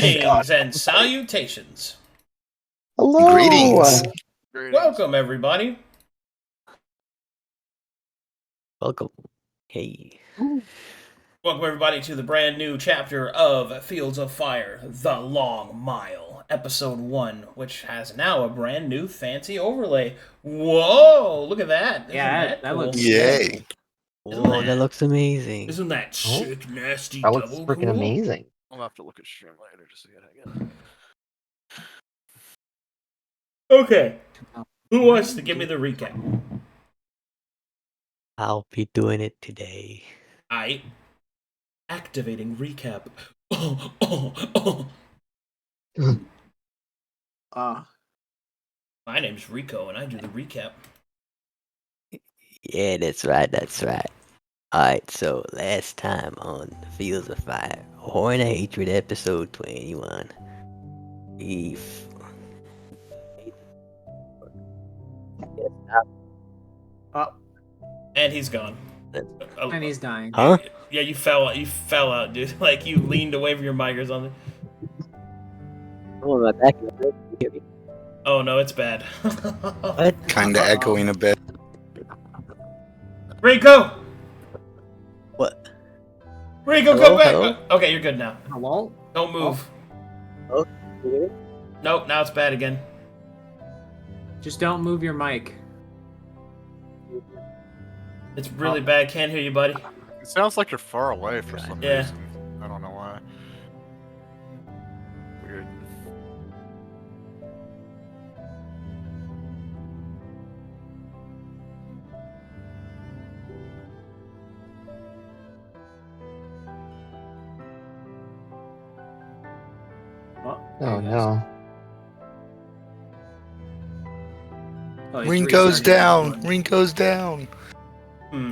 Greetings and salutations. Hello. Greetings. Welcome, everybody. Welcome. Hey. Welcome, everybody, to the brand new chapter of Fields of Fire, The Long Mile, Episode 1, which has now a brand new fancy overlay. Whoa, look at that. Yeah, that looks Yay. Whoa, that looks amazing. Isn't that sick, nasty, That looks double freaking cool? amazing. I'll have to look at stream later to see it again. Okay. Who wants to give me the recap? I'll be doing it today. Activating recap. My name's Rinko, and I do the recap. Yeah, that's right, Alright, so last time on Fields of Fire, Horn of Hatred, episode 21. And he's gone. And he's dying. Huh? Yeah, you fell out, dude. Like, you leaned away from your mic or something. Oh, my back. Oh, no, it's bad. What? Kinda echoing a bit. Rinko! What? Rinko, Hello, come back! hello? Okay, you're good now. Hello? Don't move. Oh, you hear me? Nope, now it's bad again. Just don't move your mic. It's really bad. Can't hear you, buddy. It sounds like you're far away for some Yeah. reason. I don't know why. Weird. Oh no. Oh, he's Rinko's restarting down. Discord. Rinko's down.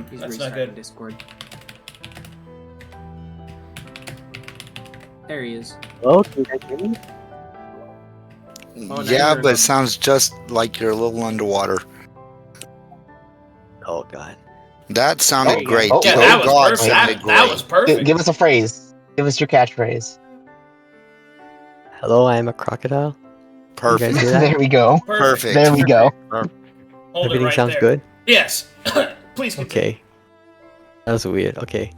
He's That's not restarting good. Discord. There he is. Oh, can you guys hear me? Oh, now Yeah, you're but in. it sounds just like you're a little underwater. Oh, God. That sounded you great. go. Yeah, Oh, that was God, perfect. sounded That was perfect. Give us a phrase. Give us your catchphrase. Hello, I am a crocodile. Perfect. You guys hear that? There we go. Perfect. There we go. Hold Everything it right sounds there. good? Yes. Please continue. Okay. That was weird. Okay.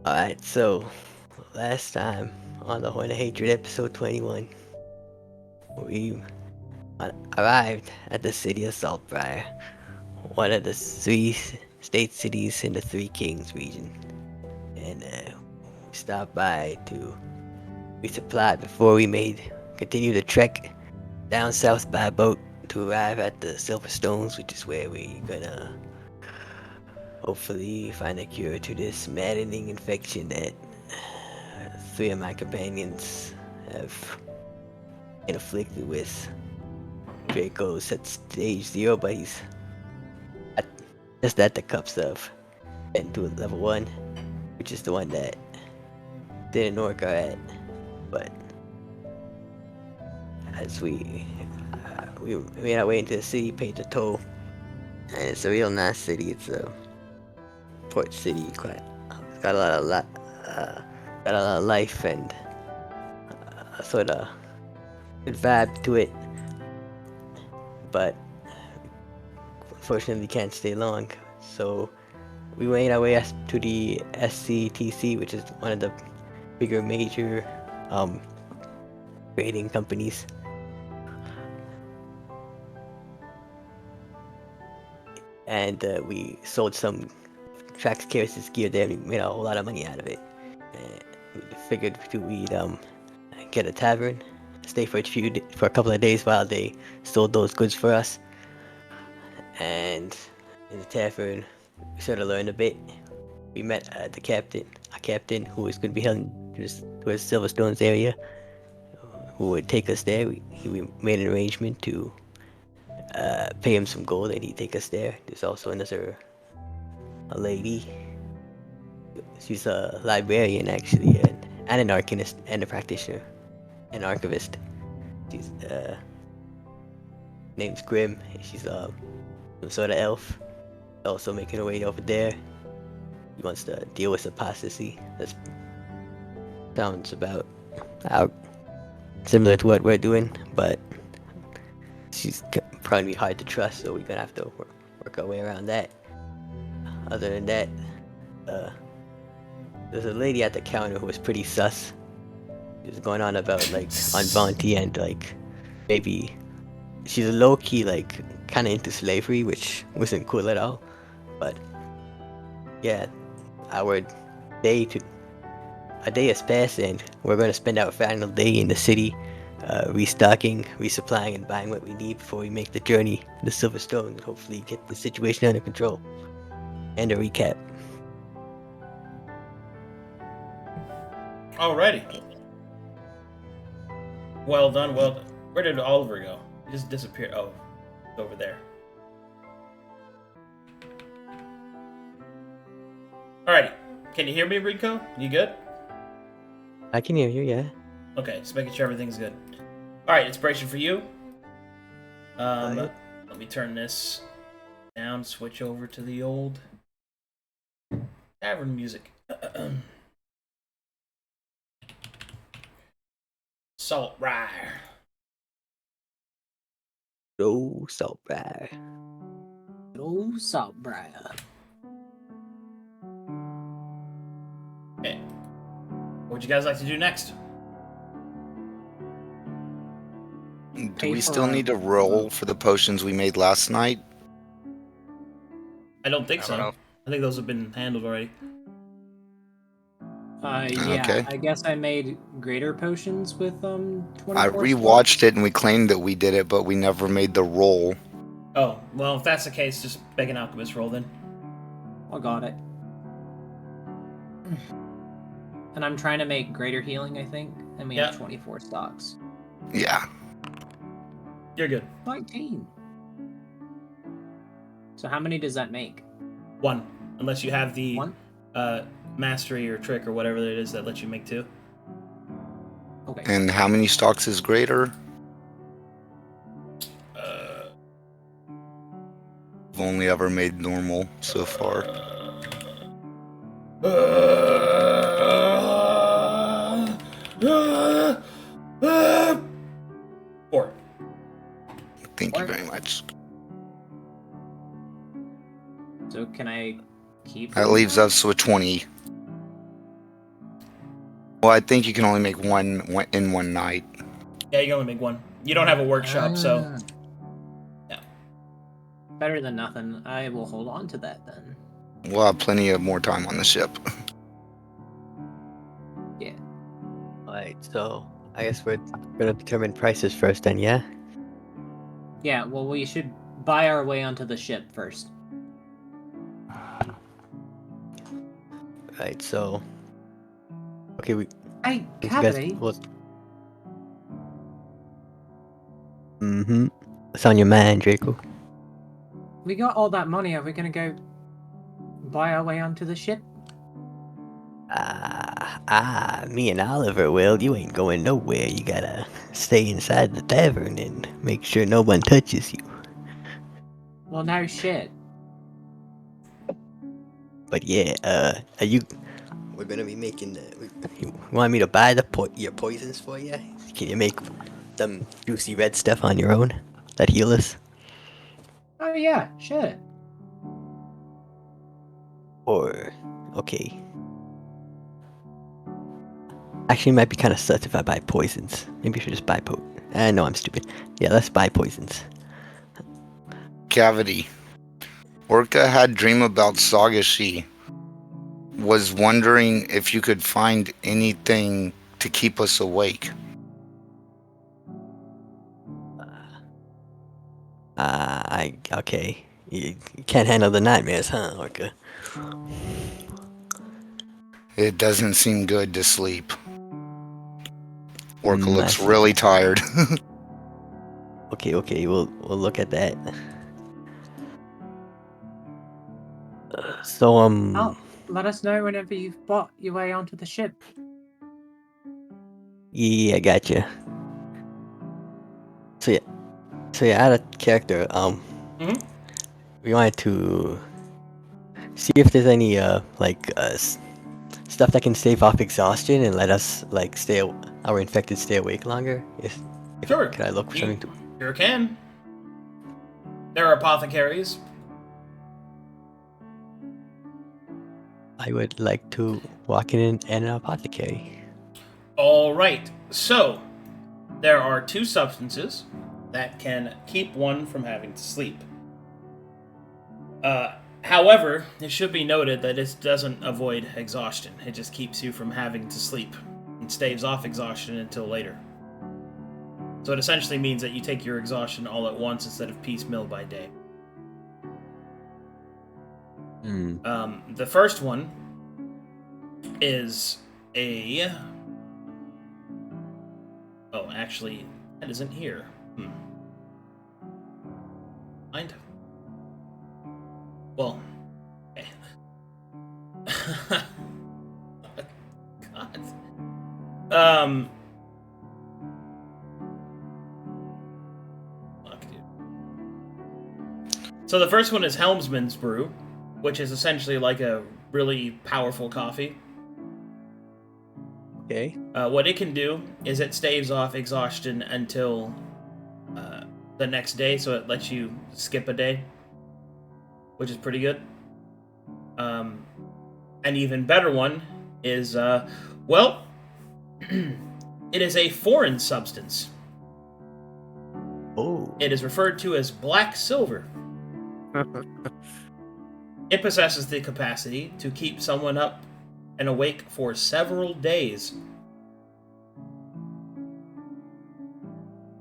Alright, so last time on the Horn of Hatred episode 21, we arrived at the city of Saltbriar, one of the 3 state cities in the Three Kings region. And we stopped by to resupply before we continue the trek down south by boat to arrive at the Silver Stones, which is where we're gonna hopefully find a cure to this maddening infection that 3 of my companions have been afflicted with. Draco's at stage 0, but he's just at the cups of getting to level 1, which is the one that Din and Orca are at. But as we made our way into the city, paid the toll, and it's a real nice city. It's a port city, it's got a lot of life and a sort of good vibe to it. But unfortunately, can't stay long. So we made our way to the SCTC, which is one of the bigger major trading companies. And we sold some Trax Keris' gear there. We made a whole lot of money out of it. And we figured we'd get a tavern, stay for a couple of days while they sold those goods for us. And in the tavern, we sort of learned a bit. We met a captain who was going to be heading towards Silverstone's area, who would take us there. We made an arrangement to pay him some gold and he'd take us there. There's also a lady. She's a librarian actually, and an arcanist and a practitioner, an archivist. She's name's Grimm. She's some sort of elf. Also making her way over there. He wants to deal with apostasy. That sounds about out similar to what we're doing, but she's probably hard to trust, so we're gonna have to work our way around that. Other than that, there's a lady at the counter who was pretty sus. She was going on about like on bounty and like maybe she's low key like kind of into slavery, which wasn't cool at all. But yeah, a day is passed and we're gonna spend our final day in the city, restocking, resupplying, and buying what we need before we make the journey to Silverstone and hopefully get the situation under control. And a recap. Alrighty. Well done, well done. Where did Oliver go? He just disappeared. Oh, it's over there. Alrighty. Can you hear me, Rinko? You good? I can hear you, yeah. Okay, just making sure everything's good. Alright, inspiration for you. Alright. Let me turn this down, switch over to the old tavern music. Salt rye. Oh, so bad. Oh, Saltbriar. Okay. What would you guys like to do next? Do we still need to roll for the potions we made last night? I don't think I so. don't know. I think those have been handled already. Yeah, Okay. I guess I made greater potions with 24 I rewatched it and we claimed that we did it, but we never made the roll. Oh, well, if that's the case, just make an alchemist roll then. I got it. And I'm trying to make greater healing, I think. And we Yeah. have 24 stocks. Yeah. You're good. 19. So how many does that make? One. Unless you have the One? mastery or trick or whatever it is that lets you make two. Okay. And how many stocks is greater? I've only ever made normal so far. Four. Thank you What? very much. So can I keep That leaves us with 20. Well, I think you can only make one in one night. Yeah, you can only make one. You don't have a workshop, so Ah. yeah. Better than nothing. I will hold on to that then. We'll have plenty of more time on the ship. Alright, so I guess we're gonna determine prices first then, yeah? Yeah, well, we should buy our way onto the ship first. Right, so okay, Hey, you Cavity. Mm-hmm. It's on your mind, Draco. We got all that money. Are we gonna go buy our way onto the ship? Me and Oliver will. You ain't going nowhere. You gotta stay inside the tavern and make sure no one touches you. Well, no shit. But yeah, are you? We're gonna be making you want me to buy your poisons for you? Can you make some juicy red stuff on your own that heal us? Oh yeah, sure. Or okay. Actually, it might be kind of sus if I buy poisons. Maybe I should just buy no, I'm stupid. Yeah, let's buy poisons. Cavity. Orca had dream about Sagashi. Was wondering if you could find anything to keep us awake. Okay. You can't handle the nightmares, huh, Orca? It doesn't seem good to sleep. Orca I looks see. really tired. Okay, we'll look at that. So Oh, let us know whenever you've bought your way onto the ship. yeah, I gotcha. So yeah, out of character, we wanted to see if there's any stuff that can stave off exhaustion and let us like stay our infected stay awake longer? Sure. Can I look for something to? Sure can. There are apothecaries. I would like to walk in an apothecary. All right. So, there are 2 substances that can keep one from having to sleep. However, it should be noted that it doesn't avoid exhaustion. It just keeps you from having to sleep and staves off exhaustion until later. So it essentially means that you take your exhaustion all at once instead of piecemeal by day. The first one is a... Oh, actually, that isn't here. Mind? Well, okay. God. Fuck, dude. So the first one is Helmsman's Brew, which is essentially like a really powerful coffee. Okay. What it can do is it staves off exhaustion until the next day, so it lets you skip a day, which is pretty good. An even better one is, well, it is a foreign substance. Oh. It is referred to as black silver. It possesses the capacity to keep someone up and awake for several days.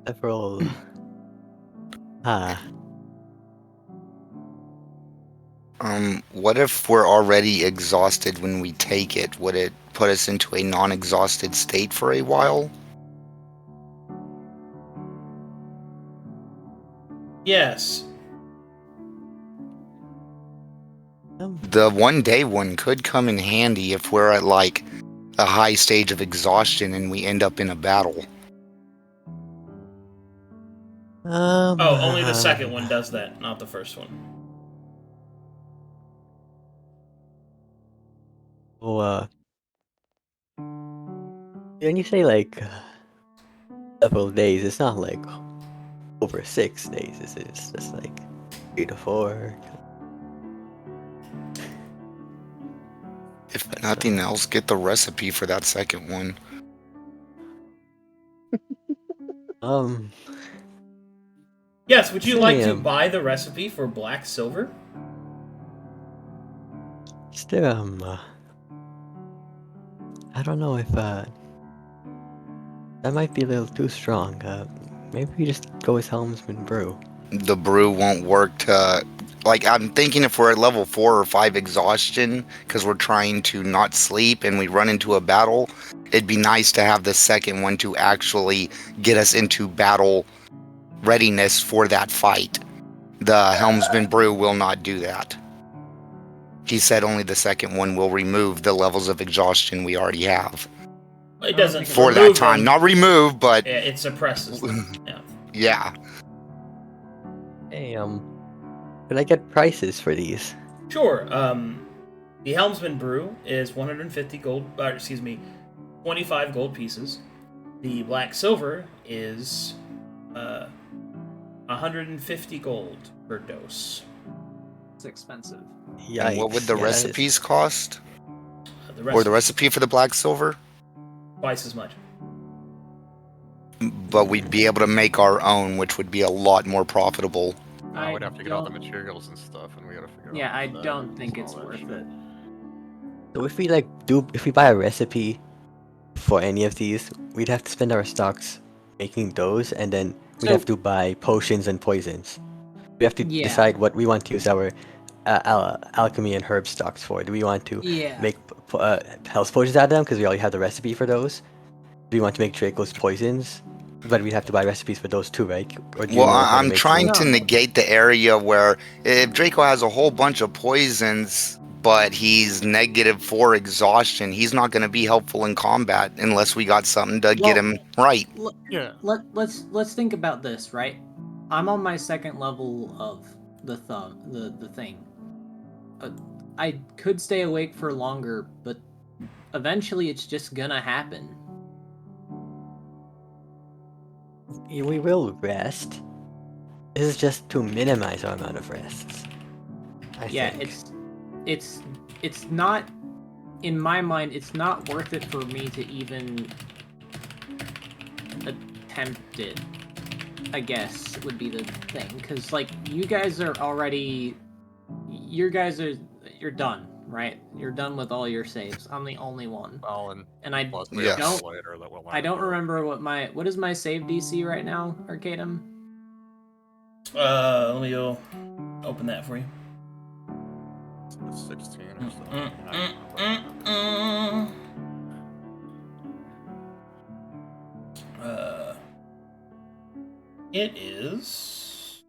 Several. What if we're already exhausted when we take it? Would it put us into a non-exhausted state for a while? Yes. The 1 day one could come in handy if we're at like a high stage of exhaustion and we end up in a battle. Oh, only the second one does that, not the first one. Well, when you say like several days, it's not like over 6 days. It's just like 3 to 4. If nothing else, get the recipe for that second one. Yes, would you like to Sam. buy the recipe for black silver? Still, I don't know if that might be a little too strong. Maybe we just go with Helmsman Brew. The brew won't work to... Like, I'm thinking if we're at level 4 or 5 exhaustion, because we're trying to not sleep and we run into a battle, it'd be nice to have the second one to actually get us into battle readiness for that fight. The Helmsman Brew will not do that. He said only the second one will remove the levels of exhaustion we already have. It doesn't For that remove time. them. Not remove, but... Yeah, it suppresses them. Yeah. Yeah. Hey, could I get prices for these? Sure. The Helmsman Brew is 150 gold. 25 gold pieces. The black silver is 150 gold per dose. It's expensive. Yikes. And what would the yeah, that is- recipes cost? The Or the recipe for the black silver? twice as much. But we'd be able to make our own, which would be a lot more profitable. I would have to get all the don't- materials and stuff, and we gotta figure out. Yeah, I all that don't think and it's all that worth shit. it. So if we buy a recipe for any of these, we'd have to spend our stocks making those, and then we'd So- have to buy potions and poisons. We have to Yeah. decide what we want to use our alchemy and herb stocks for. Do we want to Yeah. make health potions out of them because we already have the recipe for those? Do we want to make Draco's poisons? But we'd have to buy recipes for those too, right? Or do you Well, know how to I'm make trying them? to negate the area where if Draco has a whole bunch of poisons, but he's -4 exhaustion, he's not going to be helpful in combat unless we got something to get Well- him right. Yeah. Let's think about this, right? I'm on my second level of the thing. I could stay awake for longer, but eventually it's just gonna happen. we will rest. This is just to minimize our amount of rests. I think. It's not, in my mind, it's not worth it for me to even attempt it, I guess, would be the thing. Because, like, you guys are already... You're done, right? You're done with all your saves. I'm the only one. Well, And I plus Yes. don't... later that we'll I don't learn. remember what is my save DC right now, Arcadum? Let me go open that for you. It's 16 or so. It is.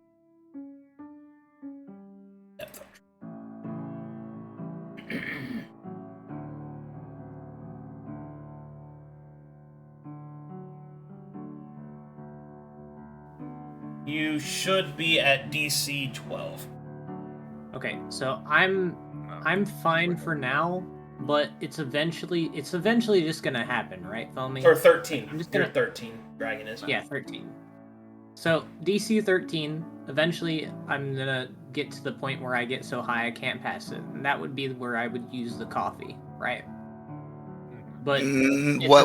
You should be at DC 12. Okay, so I'm fine for now, but it's eventually just gonna happen, right, Foamy? Or 13. I'm just You're gonna- 13. Dragon is. Yeah, 13. So DC 13. Eventually, I'm gonna get to the point where I get so high I can't pass it, and that would be where I would use the coffee, right? But we're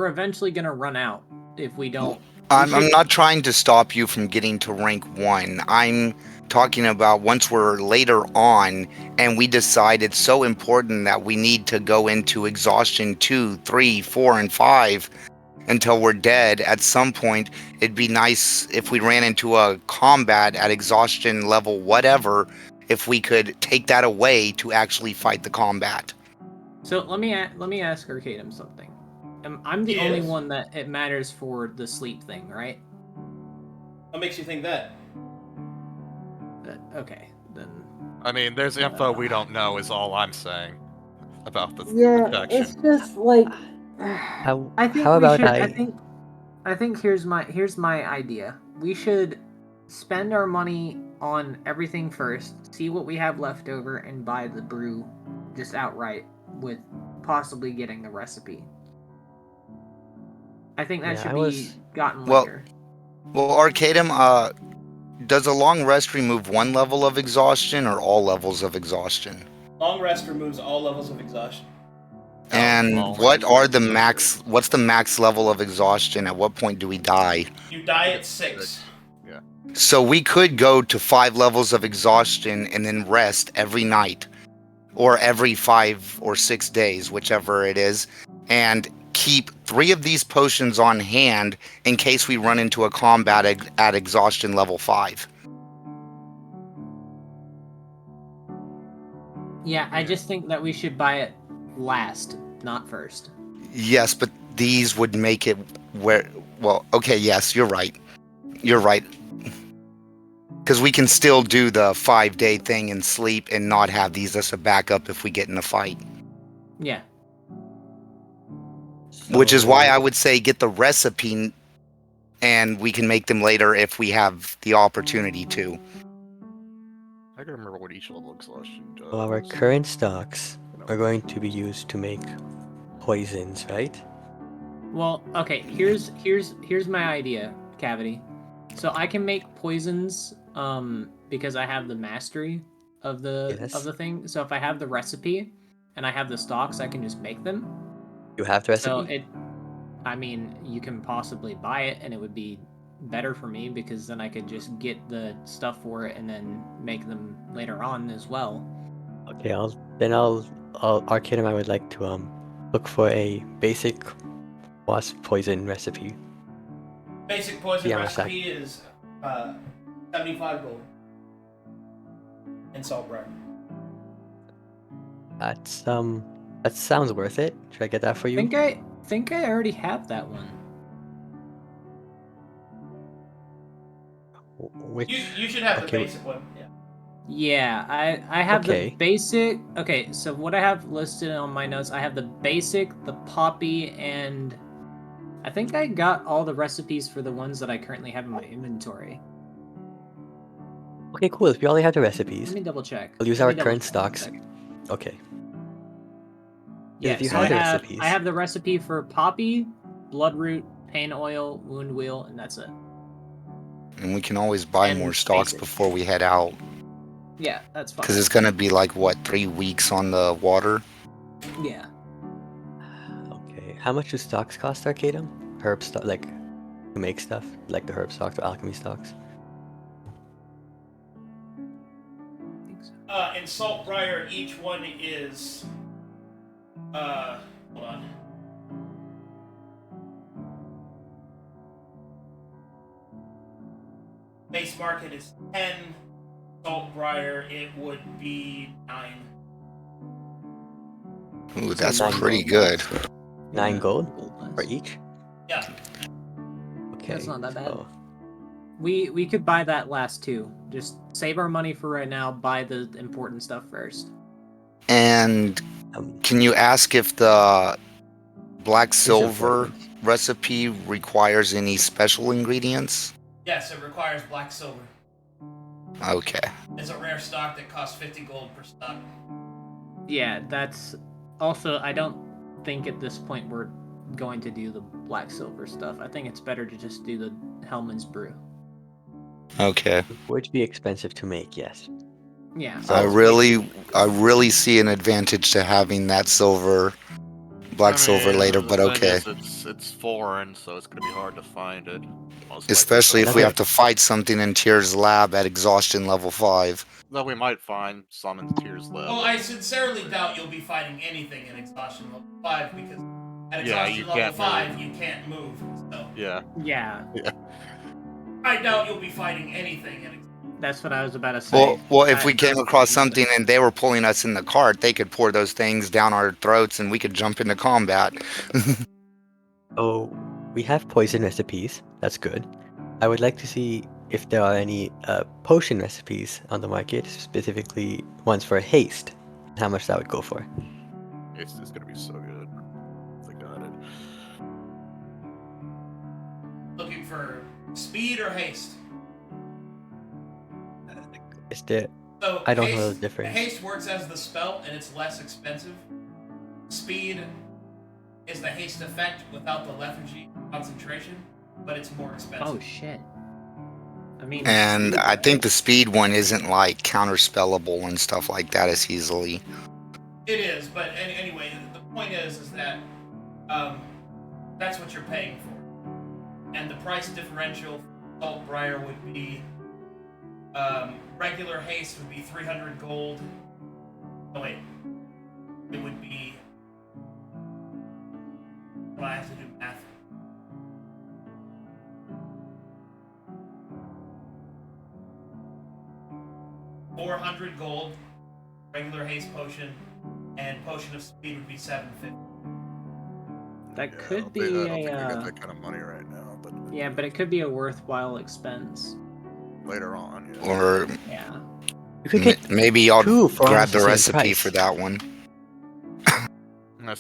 eventually gonna run out if we don't. I'm not trying to stop you from getting to rank 1. I'm talking about once we're later on and we decide it's so important that we need to go into exhaustion 2, 3, 4, and 5 until we're dead. At some point, it'd be nice if we ran into a combat at exhaustion level whatever, if we could take that away to actually fight the combat. So let me ask Arcadum something. I'm the only one that it matters for the sleep thing, right? What makes you think that? Okay, then. I mean, there's info we don't know, is all I'm saying about the Yeah, infection. it's just like. How how about I think here's my idea. We should spend our money on everything first, see what we have left over, and buy the brew just outright, with possibly getting the recipe. I think that should be gotten later. Well, Arcadum, does a long rest remove one level of exhaustion or all levels of exhaustion? Long rest removes all levels of exhaustion. And what's the max level of exhaustion? At what point do we die? You die at 6. Yeah. So we could go to 5 levels of exhaustion and then rest every night, or every 5 or 6 days, whichever it is, and keep 3 of these potions on hand in case we run into a combat at exhaustion level 5. Yeah, I just think that we should buy it last, not first. Yes, but these would make it where... Well, okay, yes, you're right. You're right. Because we can still do the 5-day thing and sleep and not have these as a backup if we get in a fight. Yeah. Which is why I would say get the recipe and we can make them later if we have the opportunity to. I can remember what each level exhaustion does. Well, our current stocks are going to be used to make poisons, right? Well, okay, here's my idea, Cavity. So I can make poisons because I have the mastery of the thing. So if I have the recipe and I have the stocks, I can just make them. You have the recipe? So I mean, you can possibly buy it and it would be better for me because then I could just get the stuff for it and then make them later on as well. Okay, Arcadum, I would like to look for a basic wasp poison recipe. Basic poison recipe is 75 gold. And salt bread. That sounds worth it. Should I get that for you? I think I already have that one. Which... You should have the basic one. Yeah. Yeah, I have the basic. Okay, so what I have listed on my notes, I have the basic, the poppy, and I think I got all the recipes for the ones that I currently have in my inventory. Okay, cool. If you already have the recipes, let me double check. We'll use our current stocks. Okay. Yeah, if you so have the recipes. I have the recipe for poppy, bloodroot, pain oil, wound wheel, and that's it. And we can always buy And more stocks basic. before we head out. Yeah, that's fine. Because it's going to be like, what, 3 weeks on the water? Yeah. Okay. How much do stocks cost, Arcadum? Herb stock, like to make stuff, like the herb stocks or alchemy stocks. I think so. In Saltbriar, each one is. Hold on. Base market is 10. Saltbriar, it would be 9. Ooh, that's nine pretty gold. good. 9 gold less. for each. Yeah. Okay. That's not that bad. So, We could buy that last too. Just save our money for right now. Buy the important stuff first. And can you ask if the black silver important. recipe requires any special ingredients? Yes, it requires black silver. Okay. It's a rare stock that costs 50 gold per stock. Yeah, that's also. I don't think at this point we're going to do the black silver stuff. I think it's better to just do the Hellman's brew. Okay. would be expensive to make, yes. Yeah. I really see an advantage to having that black silver later, but the okay. thing is, it's foreign, so it's gonna be hard to find it. Most Especially likely. if we have to fight something in Tier's lab at exhaustion level 5. Though we might find some in Tier's lab. Well, I sincerely doubt you'll be fighting anything in exhaustion level 5 because at Yeah, exhaustion you level can't 5 you can't move. So Yeah. Yeah. I doubt you'll be fighting anything in That's what I was about to say. Well, if we came across something and they were pulling us in the cart, they could pour those things down our throats and we could jump into combat. Oh, we have poison recipes. That's good. I would like to see if there are any potion recipes on the market, specifically ones for haste. How much that would go for? It's gonna be so good. I got it. Looking for speed or haste? Is there? So I don't haste, know the difference. Haste works as the spell and it's less expensive. Speed is the haste effect without the lethargy concentration, but it's more expensive. Oh shit. I mean. And I think the speed one isn't like counterspellable and stuff like that as easily. It is, but anyway, the point is that that's what you're paying for. And the price differential for Saltbriar would be regular haste would be 300 gold. Oh wait, it would be. Well, I have to do math. $400 gold, regular haste potion, and potion of speed would be 750. That could be I don't think we a. got that kind of money right now, but Yeah, but it could be a worthwhile expense. later on, yeah. Or Yeah. You could get maybe I'll two for grab almost the the same recipe price. for that one.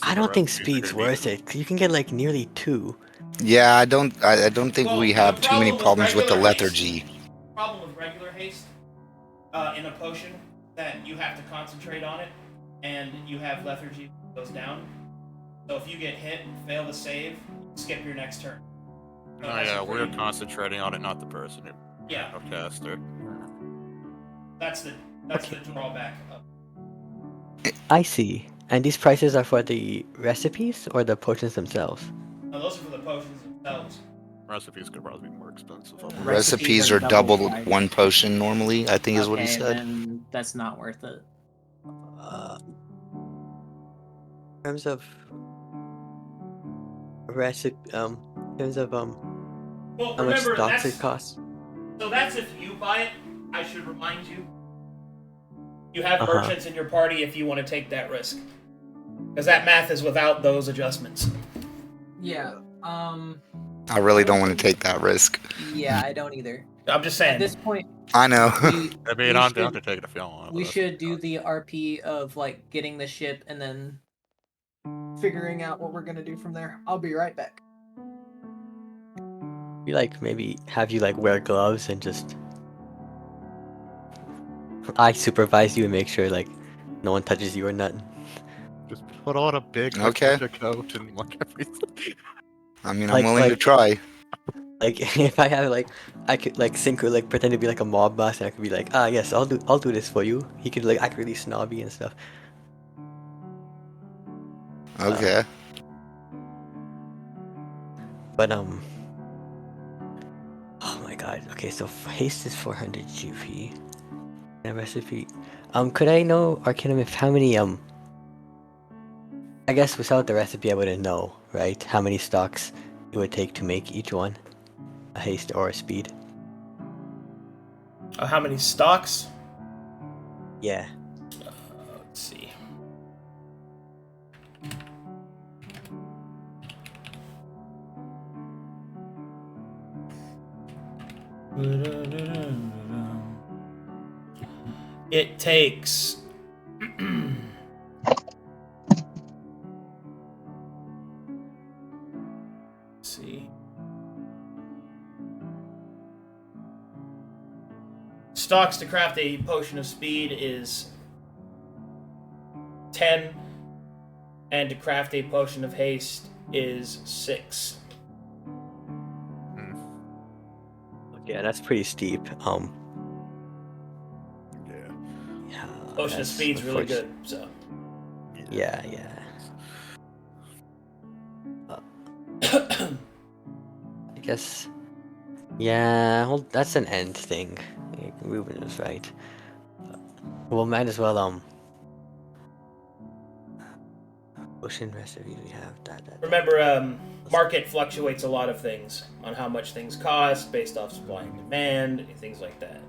I don't think speed's worth it. 'Cause you can get like nearly 2. Yeah, I don't think Well, we the have too many problem with problems with the regular lethargy. haste- Problem with regular haste in a potion that you have to concentrate on it, and you have lethargy that goes down. So if you get hit, fail the save, skip your next turn. So Oh that's yeah, a we're pretty- concentrating on it, not the person who Yeah, caster. that's the drawback of. I see. And these prices are for the recipes or the potions themselves? No, those are for the potions themselves. Recipes could probably be more expensive. Recipes are double double price. one potion normally, I think is what he Okay, said. then that's not worth it. In terms of recipe, Well, how much remember stocks that's it costs? so that's if you buy it. I should remind you. You have Uh-huh. merchants in your party if you want to take that risk, because that math is without those adjustments. Yeah. I really don't want to take that risk. Yeah, I don't either. I'm just At saying. this point, I know. I mean, we I'm should- down to take it if you want. we should do the RP of like getting the ship and then figuring out what we're gonna do from there. I'll be right back. We like maybe have you like wear gloves and just I supervise you and make sure like no one touches you or nothing. Just put on a big Okay. coat and like everything. I mean, Like- I'm willing to like- try. Like if I have like I could like sync or like pretend to be like a mob boss and I could be like, yes, I'll do this for you. He could like act really snobby and stuff. Okay. But oh my god. Okay, so haste is 400 GP. And recipe. Could I know Arcadum if how many I guess without the recipe I wouldn't know, right? How many stocks it would take to make each one? A haste or a speed? How many stocks? Yeah. Let's see. It takes let's see. Stocks to craft a potion of speed is 10, and to craft a potion of haste is 6. Yeah, that's pretty steep. Yeah. Potion of that's speed's really good, unfortunate. so. Yeah. I guess. Yeah, well, that's an end thing. Yeah, Ruben is right. Well, might as well Ocean recipe we have that. Remember, market fluctuates a lot of things on how much things cost based off supply and demand, things like that.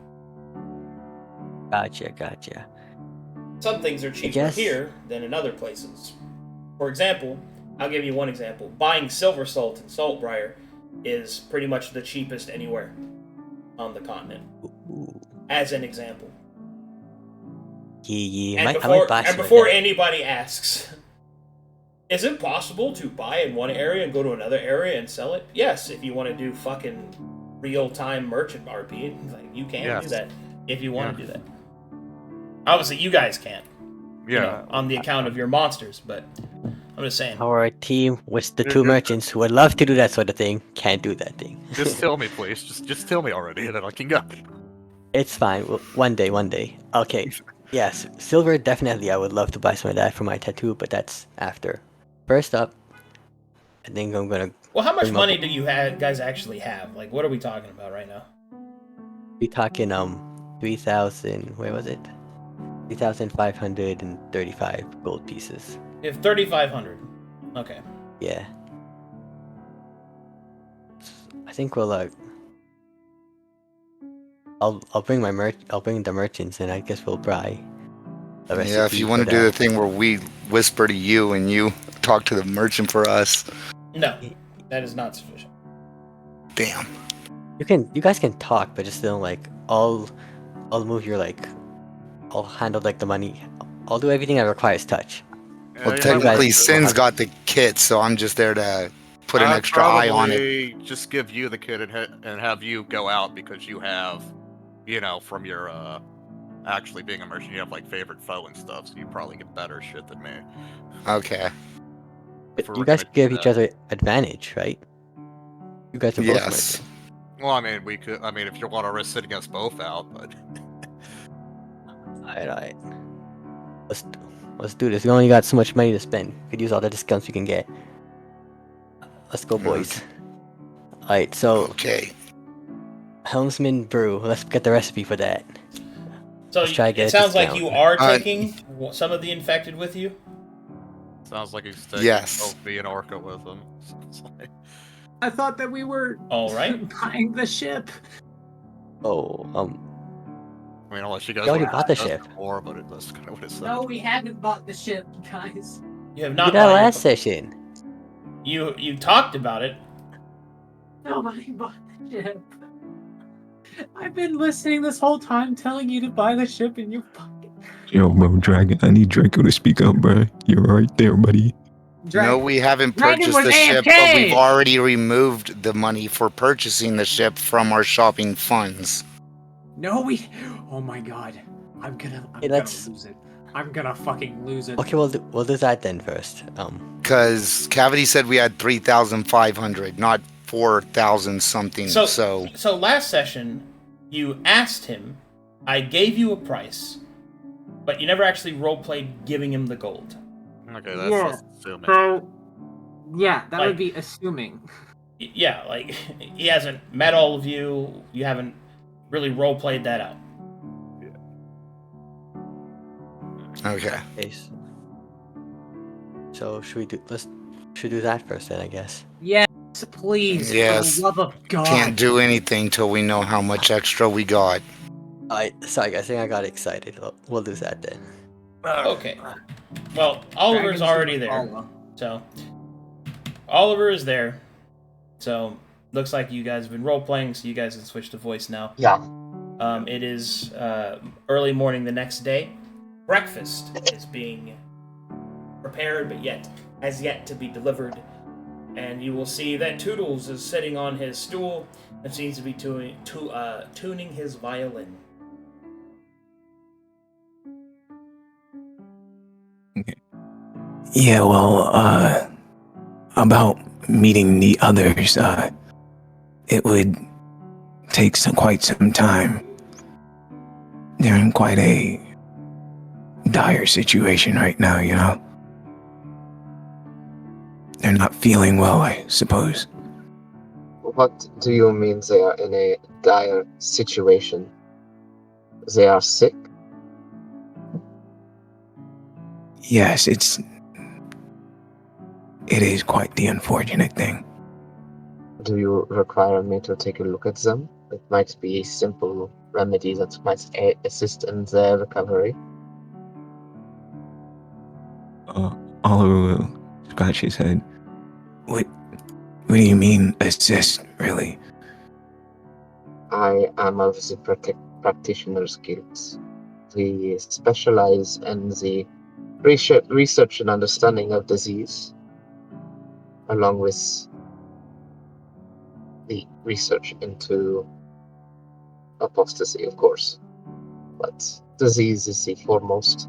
Gotcha. Some things are cheaper guess- here than in other places. For example, I'll give you one example. Buying silver salt in Saltbriar is pretty much the cheapest anywhere on the continent. Ooh. As an example. Yeah. And I before, might buy and some of before that. anybody asks, is it possible to buy in one area and go to another area and sell it? Yes, if you want to do fucking real-time merchant RP, like, you can do that if you want to do that. Obviously, you guys can't. You know, on the account of your monsters, but I'm just saying. Our team with the two merchants who would love to do that sort of thing can't do that thing. Just tell me, please. Just tell me already, and then I can go. It's fine. One day. Okay. Yes, silver definitely. I would love to buy some of that for my tattoo, but that's after. First up, I think I'm gonna. Well, how much bring my- money do you guys actually have? Like, what are we talking about right now? Be talking 3,000. Where was it? 3,535 gold pieces. You have 3,500. Okay. Yeah. I think we'll I'll bring the merchants and I guess we'll buy. Yeah, if you want to do the thing where we whisper to you and you talk to the merchant for us. No, that is not sufficient. Damn. You guys can talk, but just don't I'll move your I'll handle the money. I'll do everything that requires touch. Well, technically, Sin's got the kit, so I'm just there to put an extra eye on it. Just give you the kit and have you go out because you have, from your actually being a merchant, you have favorite foe and stuff, so you probably get better shit than me. Okay. But you guys give each other advantage, right? You guys are both merchants. Well, I mean, we could. I mean, if you want to risk sitting us both out, but. Alright. Let's do this. We only got so much money to spend. We could use all the discounts we can get. Let's go, boys. Alright, so Okay. Helmsman Brew. Let's get the recipe for that. So Let's try to get it a sounds like discount. you are taking some of the infected with you? Sounds like he's taking both me and Orca with him. I thought that we were all right buying the ship. Oh, I mean, unless you guys you already bought the ship. Before, but that's kind of what it said. No, we haven't bought the ship, guys. You have we not did that bought last it. session. You talked about it. Nobody bought the ship. I've been listening this whole time telling you to buy the ship and you fucking... Yo, bro, Dragon, I need Draco to speak up, bro. You're right there, buddy. No, we haven't Dragon purchased was the ship, AFK! but we've already removed the money for purchasing the ship from our shopping funds. No, we... Oh my god. I'm gonna lose it. I'm gonna fucking lose it. Okay, we'll do that then first. Because Cavity said we had 3,500, not 4,000 something. So last session, you asked him, I gave you a price, but you never actually roleplayed giving him the gold. Okay, that's assuming. So, yeah, that Like- would be assuming. Yeah, like, he hasn't met all of you, you haven't really roleplayed that out. okay. Case. So should we do that first then, I guess. Yes, please. Yes. For the love of God. Can't do anything till we know how much extra we got. Sorry guys, I think I got excited. We'll do that then. Okay. Well, Oliver's Dragons already in the there. follow. So, Oliver is there. So, looks like you guys have been role-playing, so you guys can switch to voice now. Yeah. It is early morning the next day. Breakfast is being prepared, but has yet to be delivered. And you will see that Toodles is sitting on his stool and seems to be tuning his violin. Yeah, well, about meeting the others, it would take quite some time. They're in quite a dire situation right now, you know? They're not feeling well, I suppose. What do you mean they are in a dire situation? They are sick? Yes, it is quite the unfortunate thing. Do you require me to take a look at them? It might be a simple remedy that might assist in their recovery. Oliver will scratch his head. What do you mean, assist, really? I am of the practitioner's guilds. We specialize in the research and understanding of disease, along with the research into apostasy, of course. But disease is the foremost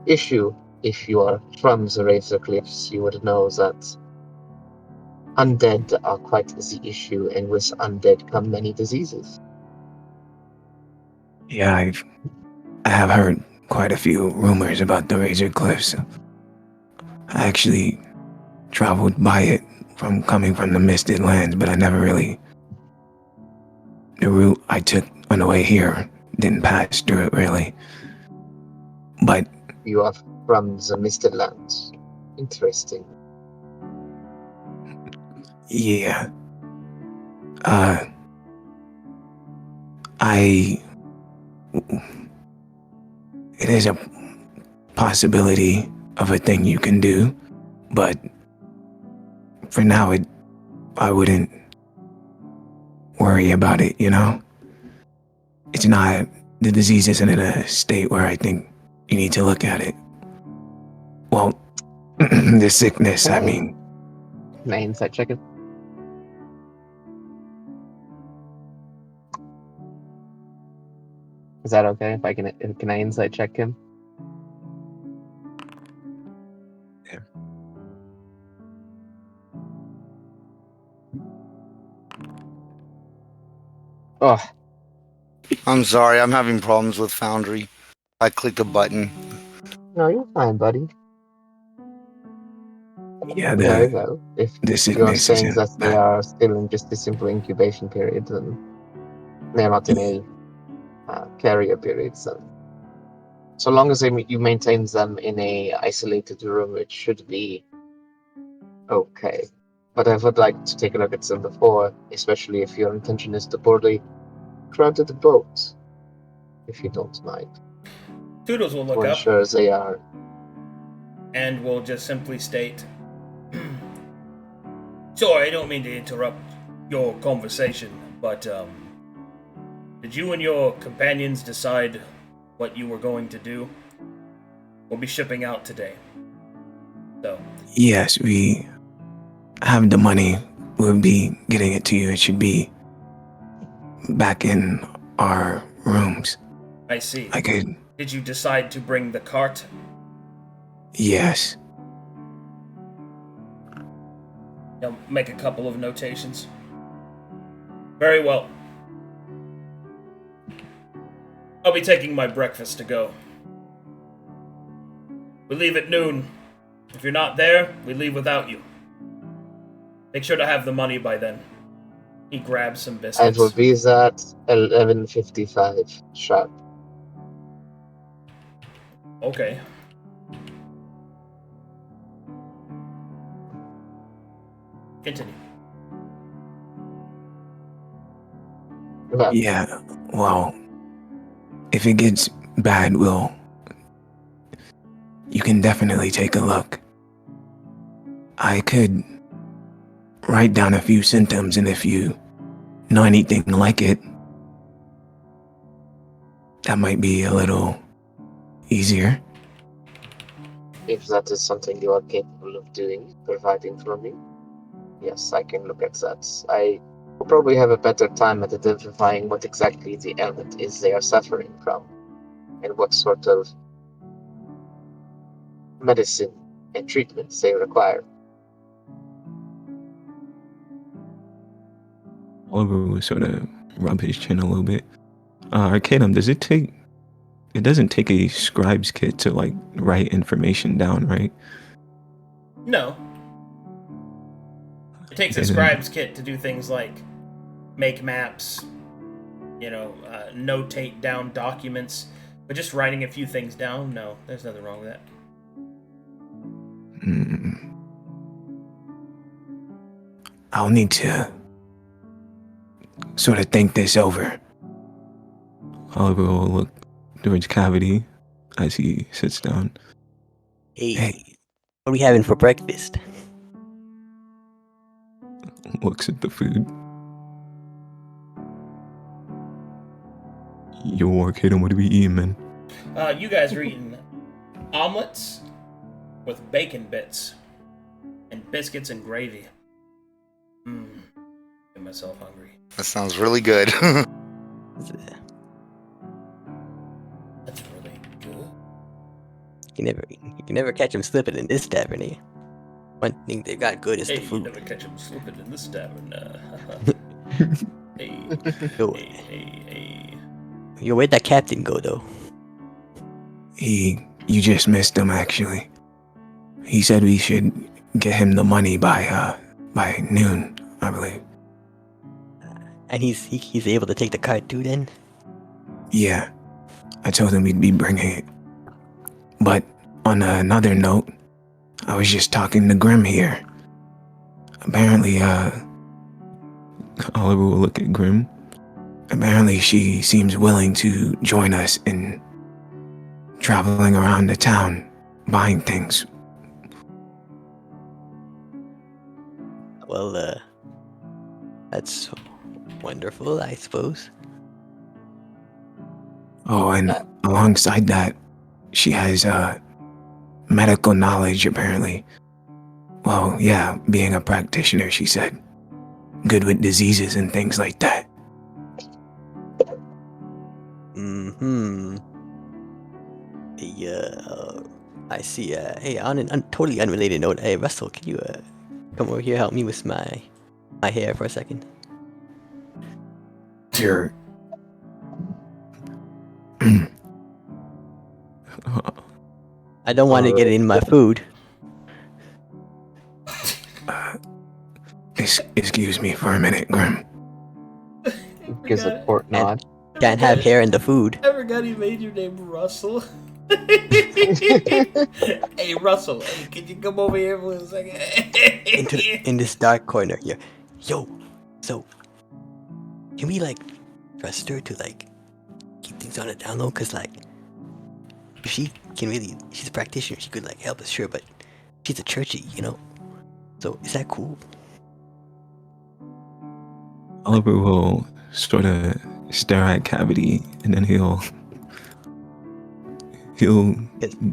issue. If you are from the Razor Cliffs, you would know that undead are quite the issue, and with undead come many diseases. Yeah, I have heard quite a few rumors about the Razor Cliffs. I actually traveled by it coming from the Misted Lands, but I never really... The route I took on the way here didn't pass through it, really. But You are from the Misted Lands. Interesting. yeah, it is a possibility of a thing you can do, but for now, I wouldn't worry about it, you know? It's not, the disease isn't in a state where I think you need to look at it. Well, the sickness, I mean. Can I insight check it? Is that okay? If I can I insight check him? Yeah. Oh, I'm sorry, I'm having problems with Foundry. I clicked a button. no, you're fine, buddy. Yeah, Very well. If the you're sickness saying isn't that they bad. are still in just a simple incubation period, then they're not in a carrier period, so long as you maintain them in a isolated room, it should be okay. But I would like to take a look at them before, especially if your intention is to board a crowded boat, if you don't mind. Toodles will look To up ensure they are. and will just simply state, Sorry, I don't mean to interrupt your conversation, but, did you and your companions decide what you were going to do? We'll be shipping out today. So, Yes, we have the money. We'll be getting it to you. It should be back in our rooms. I see. I could, Did you decide to bring the cart? yes. He'll make a couple of notations. Very well. I'll be taking my breakfast to go. We leave at noon. If you're not there, we leave without you. Make sure to have the money by then. He grabs some biscuits. It will be at 11:55 sharp. Okay. Continue. Yeah, well, if it gets bad, you can definitely take a look. I could write down a few symptoms, and if you know anything like it, that might be a little easier. If that is something you are capable of doing, providing for me, yes, I can look at that. I will probably have a better time at identifying what exactly the ailment is they are suffering from, and what sort of medicine and treatments they require. Oliver will sort of rub his chin a little bit. Arcadum, it doesn't take a scribe's kit to, like, write information down, right? No. It takes a scribe's kit to do things like make maps, notate down documents, but just writing a few things down, no, there's nothing wrong with that. I'll need to sort of think this over. Oliver will look towards Cavity as he sits down. Hey, what are we having for breakfast? Looks at the food. Yo, Arcadum, what are we eating, man? You guys are eating omelets with bacon bits and biscuits and gravy. Get myself hungry. That sounds really good. That's really good. You can never catch him slipping in this tavern here. One thing they got good is the You food. never catch him slipping in this tavern. Hey. Yo, where'd that captain go, though? You just missed him, actually. He said we should get him the money by noon, I believe. And he's able to take the cart too, then? Yeah, I told him we'd be bringing it. But on another note, I was just talking to Grimm here. Apparently, Oliver will look at Grimm. Apparently, she seems willing to join us in traveling around the town, buying things. Well, that's wonderful, I suppose. Oh, and alongside that, she has medical knowledge, apparently. Well, yeah, being a practitioner, she said. Good with diseases and things like that. Yeah, I see. Hey, on a totally unrelated note, hey, Russell, can you come over here, help me with my hair for a second? Sure. I don't want to get it in my food. Excuse me for a minute, Grimm. Gives a port nod. Can't have hair in the food. I forgot he made your name Russell. Hey, Russell, hey, can you come over here for a second? In this dark corner here. Yo, so can we trust her to keep things on the down low? Cause if she can really, she's a practitioner, she could help us, sure, but she's a churchy, So is that cool? Oliver will sort of stare at Cavity, and then he'll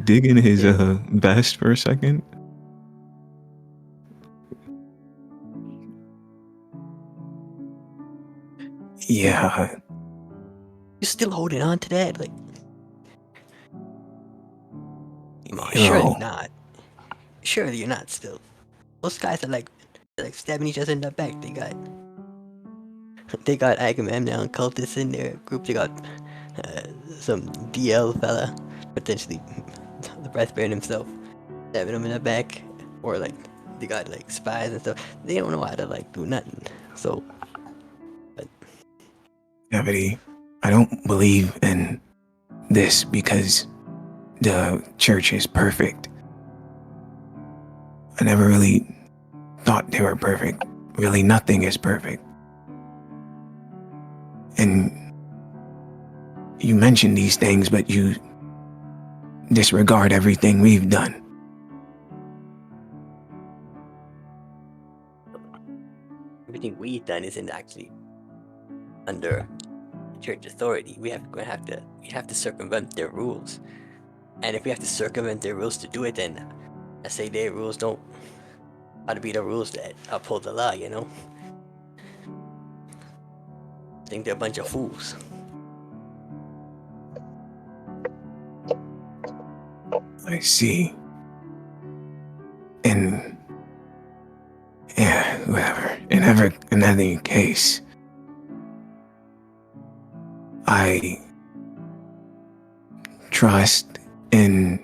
dig in his vest for a second. Yeah. You're still holding on to that? Yo. Surely not. Surely you're not still. Those guys are like stabbing each other in the back. They got Agamemnon cultists in their group. They got some DL fella, potentially the Breathburn himself, stabbing him in the back, or like they got like spies and stuff. They don't know how to like do nothing. So, but Cavity, I don't believe in this because the church is perfect. I never really thought they were perfect. Really, nothing is perfect. And you mention these things, but you disregard everything we've done. everything we've done isn't actually under church authority. We have to circumvent their rules. And if we have to circumvent their rules to do it, then I say their rules don't ought to be the rules that uphold the law, you know? I think they're a bunch of fools. I see. And yeah, whatever. In any case, I trust in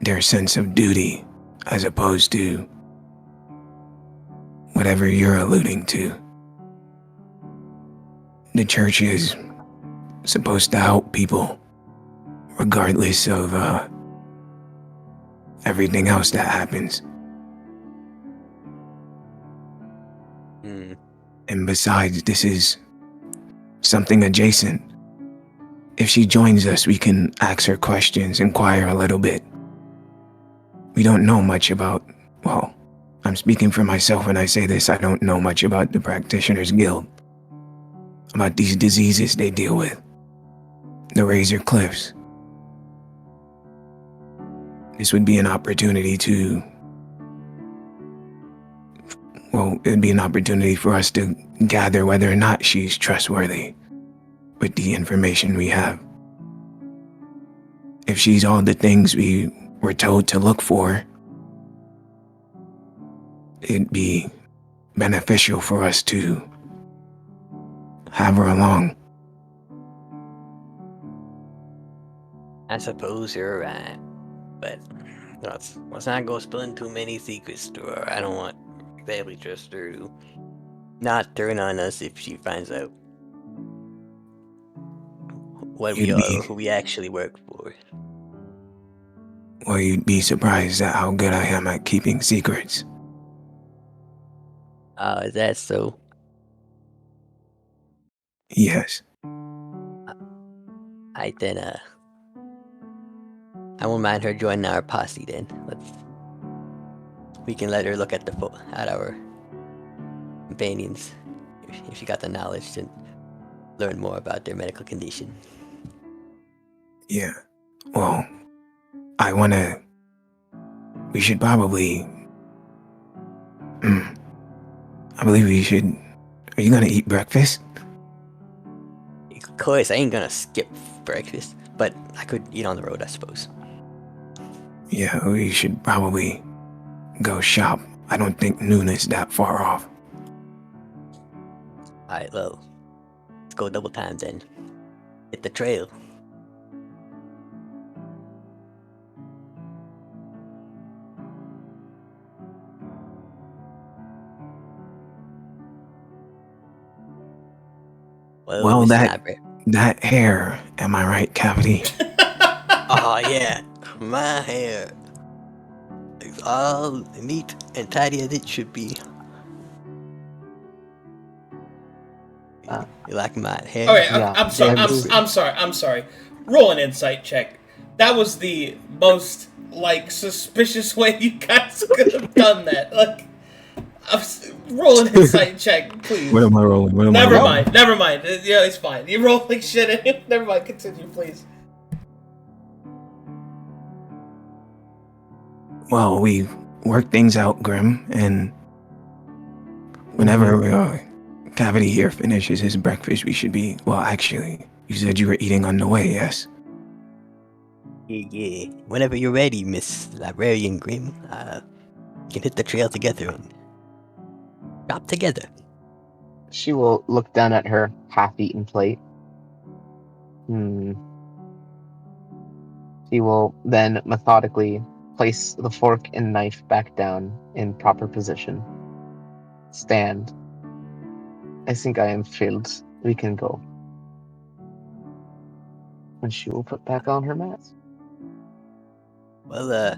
their sense of duty as opposed to whatever you're alluding to. The church is supposed to help people regardless of everything else that happens. And besides, this is something adjacent. If she joins us, we can ask her questions, inquire a little bit. We don't know much about, well, I'm speaking for myself when I say this, I don't know much about the Practitioners Guild. About these diseases they deal with. The Razor Cliffs. This would be an opportunity to, well, it'd be an opportunity for us to gather whether or not she's trustworthy with the information we have. If she's all the things we were told to look for, it'd be beneficial for us to have her along. I suppose you're right, but let's not go spilling too many secrets to her. I don't want family trust her to not turn on us if she finds out what we are, who we actually work for. Well, you'd be surprised at how good I am at keeping secrets. Oh, is that so? Yes. I won't mind her joining our posse then. We can let her look at our companions if she got the knowledge to learn more about their medical condition. Yeah. Well, we should probably, I believe we should, are you gonna eat breakfast? Of course, I ain't gonna skip breakfast, but I could eat on the road, I suppose. Yeah, we should probably go shop. I don't think noon is that far off. Alright, well, let's go double time then. Hit the trail. Well, that hair, am I right, Cavity? Oh yeah, my hair is all neat and tidy as it should be. You like my hair? Okay, Yeah, I'm sorry. Roll an insight check. That was the most, suspicious way you guys could have done that. Roll an insight check, please. What am I rolling? Never mind. Yeah, it's fine. You roll like shit. Never mind. Continue, please. Well, we worked things out, Grimm, and whenever Cavity here finishes his breakfast, we should be, well, actually, you said you were eating on the way, yes? Yeah. Whenever you're ready, Miss Librarian Grimm, we can hit the trail together. Stop together. She will look down at her half-eaten plate. She will then methodically place the fork and knife back down in proper position. Stand. I think I am filled. We can go. And she will put back on her mask. Well,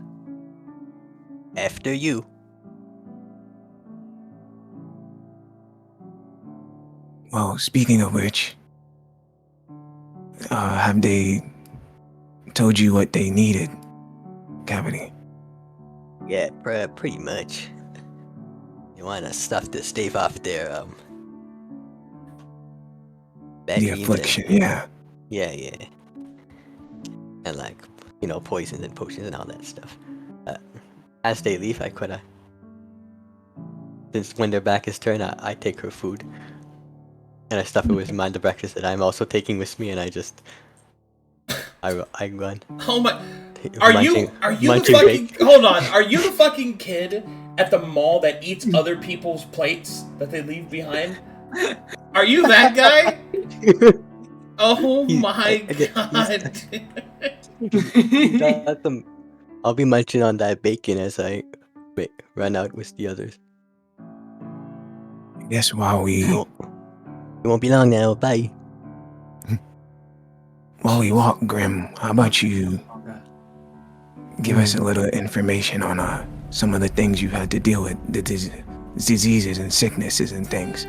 after you. Well, speaking of which, have they told you what they needed, Cavity? Yeah, pretty much. You want to stuff to stave off their bad The dreams affliction, and, yeah. Yeah. And like, poisons and potions and all that stuff. As they leave, I coulda. Since when their back is turned, I take her food. And I stuff it with the breakfast that I'm also taking with me, and I run. Oh my! Are you the fucking? Hold on. Are you the fucking kid at the mall that eats other people's plates that they leave behind? Are you that guy? Oh my god! I'll be munching on that bacon as I run out with the others. I guess while we It won't be long now. Bye. While we walk, Grimm, how about you give us a little information on some of the things you've had to deal with, the diseases and sicknesses and things.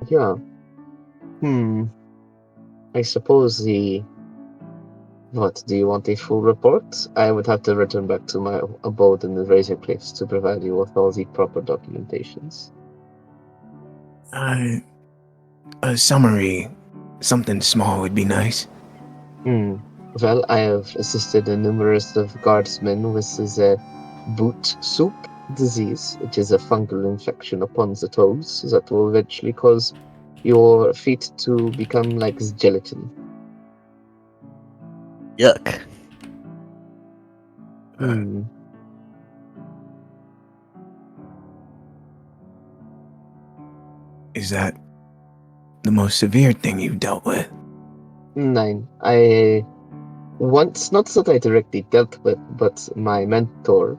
Yeah. I suppose What, do you want a full report? I would have to return back to my abode in the Razor Cliffs to provide you with all the proper documentations. A summary, something small would be nice. Well, I have assisted a numerous of guardsmen with the boot soup disease, which is a fungal infection upon the toes that will eventually cause your feet to become like gelatin. Yuck. Is that the most severe thing you've dealt with? Nine. I once, not that I directly dealt with, but my mentor,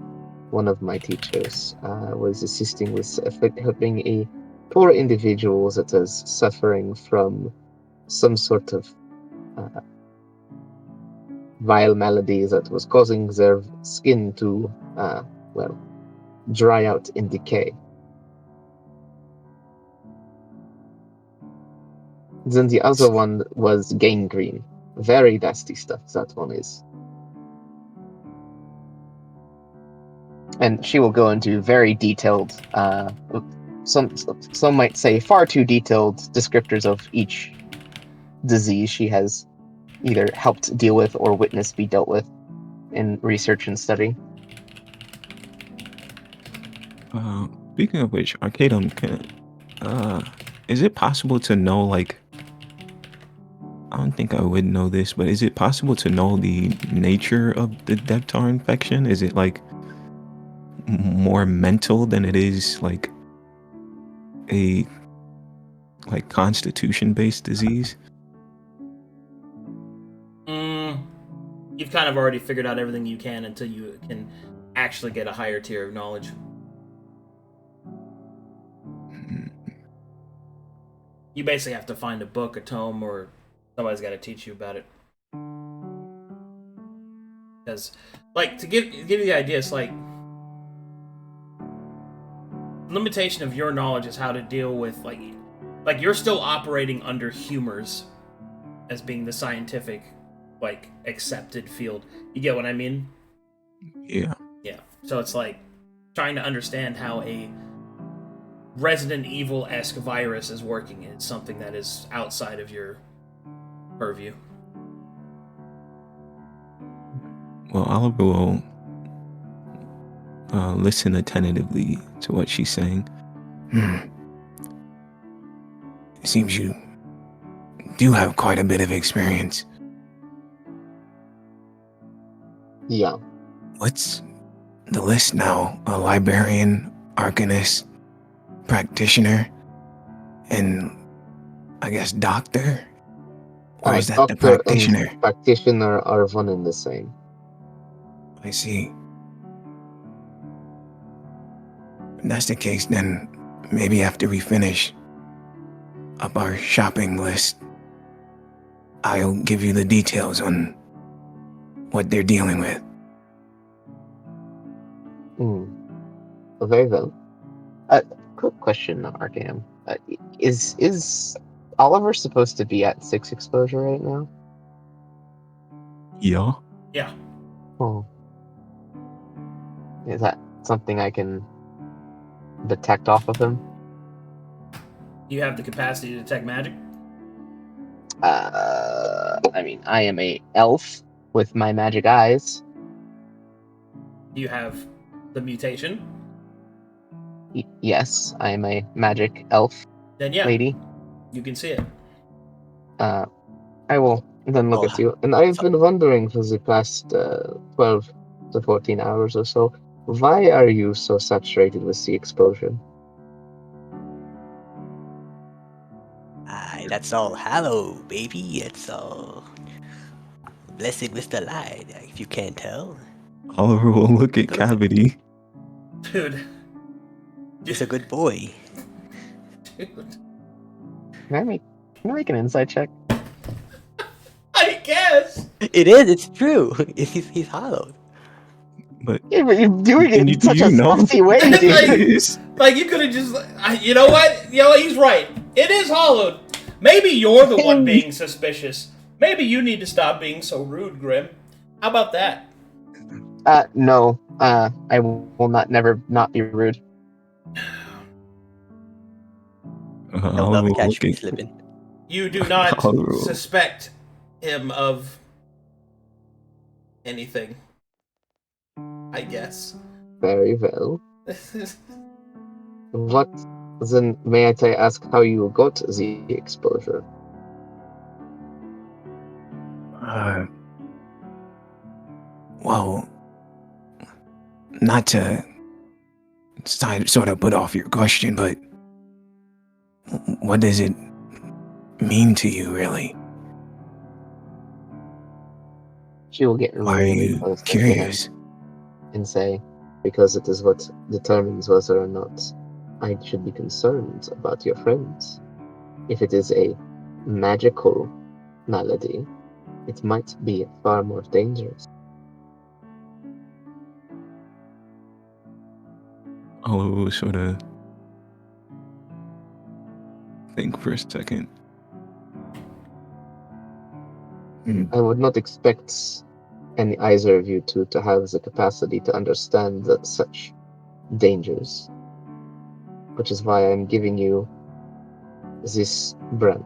one of my teachers, was assisting with helping a poor individual that is suffering from some sort of vile malady that was causing their skin to, dry out and decay. Then the other one was gangrene. Very nasty stuff, that one is. And she will go into very detailed, some might say far too detailed descriptors of each disease she has either helped deal with or witnessed be dealt with in research and study. Speaking of which, Arcadum, is it possible to know, like, I don't think I would know this, but is it possible to know the nature of the Deptar infection? Is it, like, more mental than it is, like, a, like, constitution-based disease? You've kind of already figured out everything you can until you can actually get a higher tier of knowledge. You basically have to find a book, a tome, or somebody's got to teach you about it. Because, like, to give you the idea, it's like limitation of your knowledge is how to deal with, like you're still operating under humors as being the scientific, like, accepted field. You get what I mean? Yeah. Yeah. So it's like trying to understand how a Resident Evil-esque virus is working is something that is outside of your purview. Well, Oliver will listen attentively to what she's saying. It seems you do have quite a bit of experience. Yeah. What's the list now? A librarian, arcanist, practitioner, and I guess doctor? Or is that the Doctor practitioner? and practitioner are one and the same. I see. If that's the case, then maybe after we finish up our shopping list, I'll give you the details on what they're dealing with. Very well. Quick question, Arcadum. Is Oliver supposed to be at 6 exposure right now? Yeah. Yeah. Oh. Is that something I can detect off of him? You have the capacity to detect magic? I mean, I am a elf with my magic eyes. You have the mutation? Yes, I am a magic elf Then yeah, lady. you can see it. I will then look at you. And I've been wondering for the past 12 to 14 hours or so, why are you so saturated with the exposure? That's all hallow, baby. It's all blessed with the light, if you can't tell. Oliver will look at Cavity. Dude. He's a good boy. Dude. Can I make an insight check? I guess! It is, it's true. He's hollowed. But Yeah, but you're doing it in such a know? stealthy way, dude. Like, you could have just... you know what? You know what? He's right. It is hollowed. Maybe you're the one being suspicious. Maybe you need to stop being so rude, Grimm. How about that? No. I will never not be rude. He'll never catch me slipping. You do not suspect him of anything, I guess. Very well. What, then, may I ask how you got the exposure? Well, not to sort of put off your question, but what does it mean to you, really? She will get Why are really you close to curious? him and say, because it is what determines whether or not I should be concerned about your friends. If it is a magical malady, it might be far more dangerous. I'll sort of think for a second. I would not expect either of you to have the capacity to understand such dangers, which is why I'm giving you this brand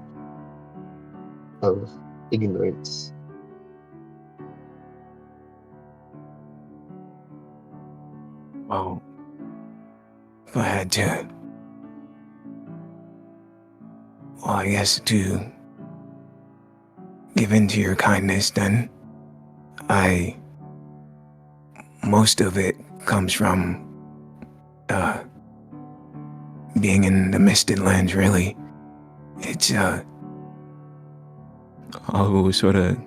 of ignorance. Well, if I had to, well, I guess to give in to your kindness, then most of it comes from being in the Misted Lands, really. It's I'll sort of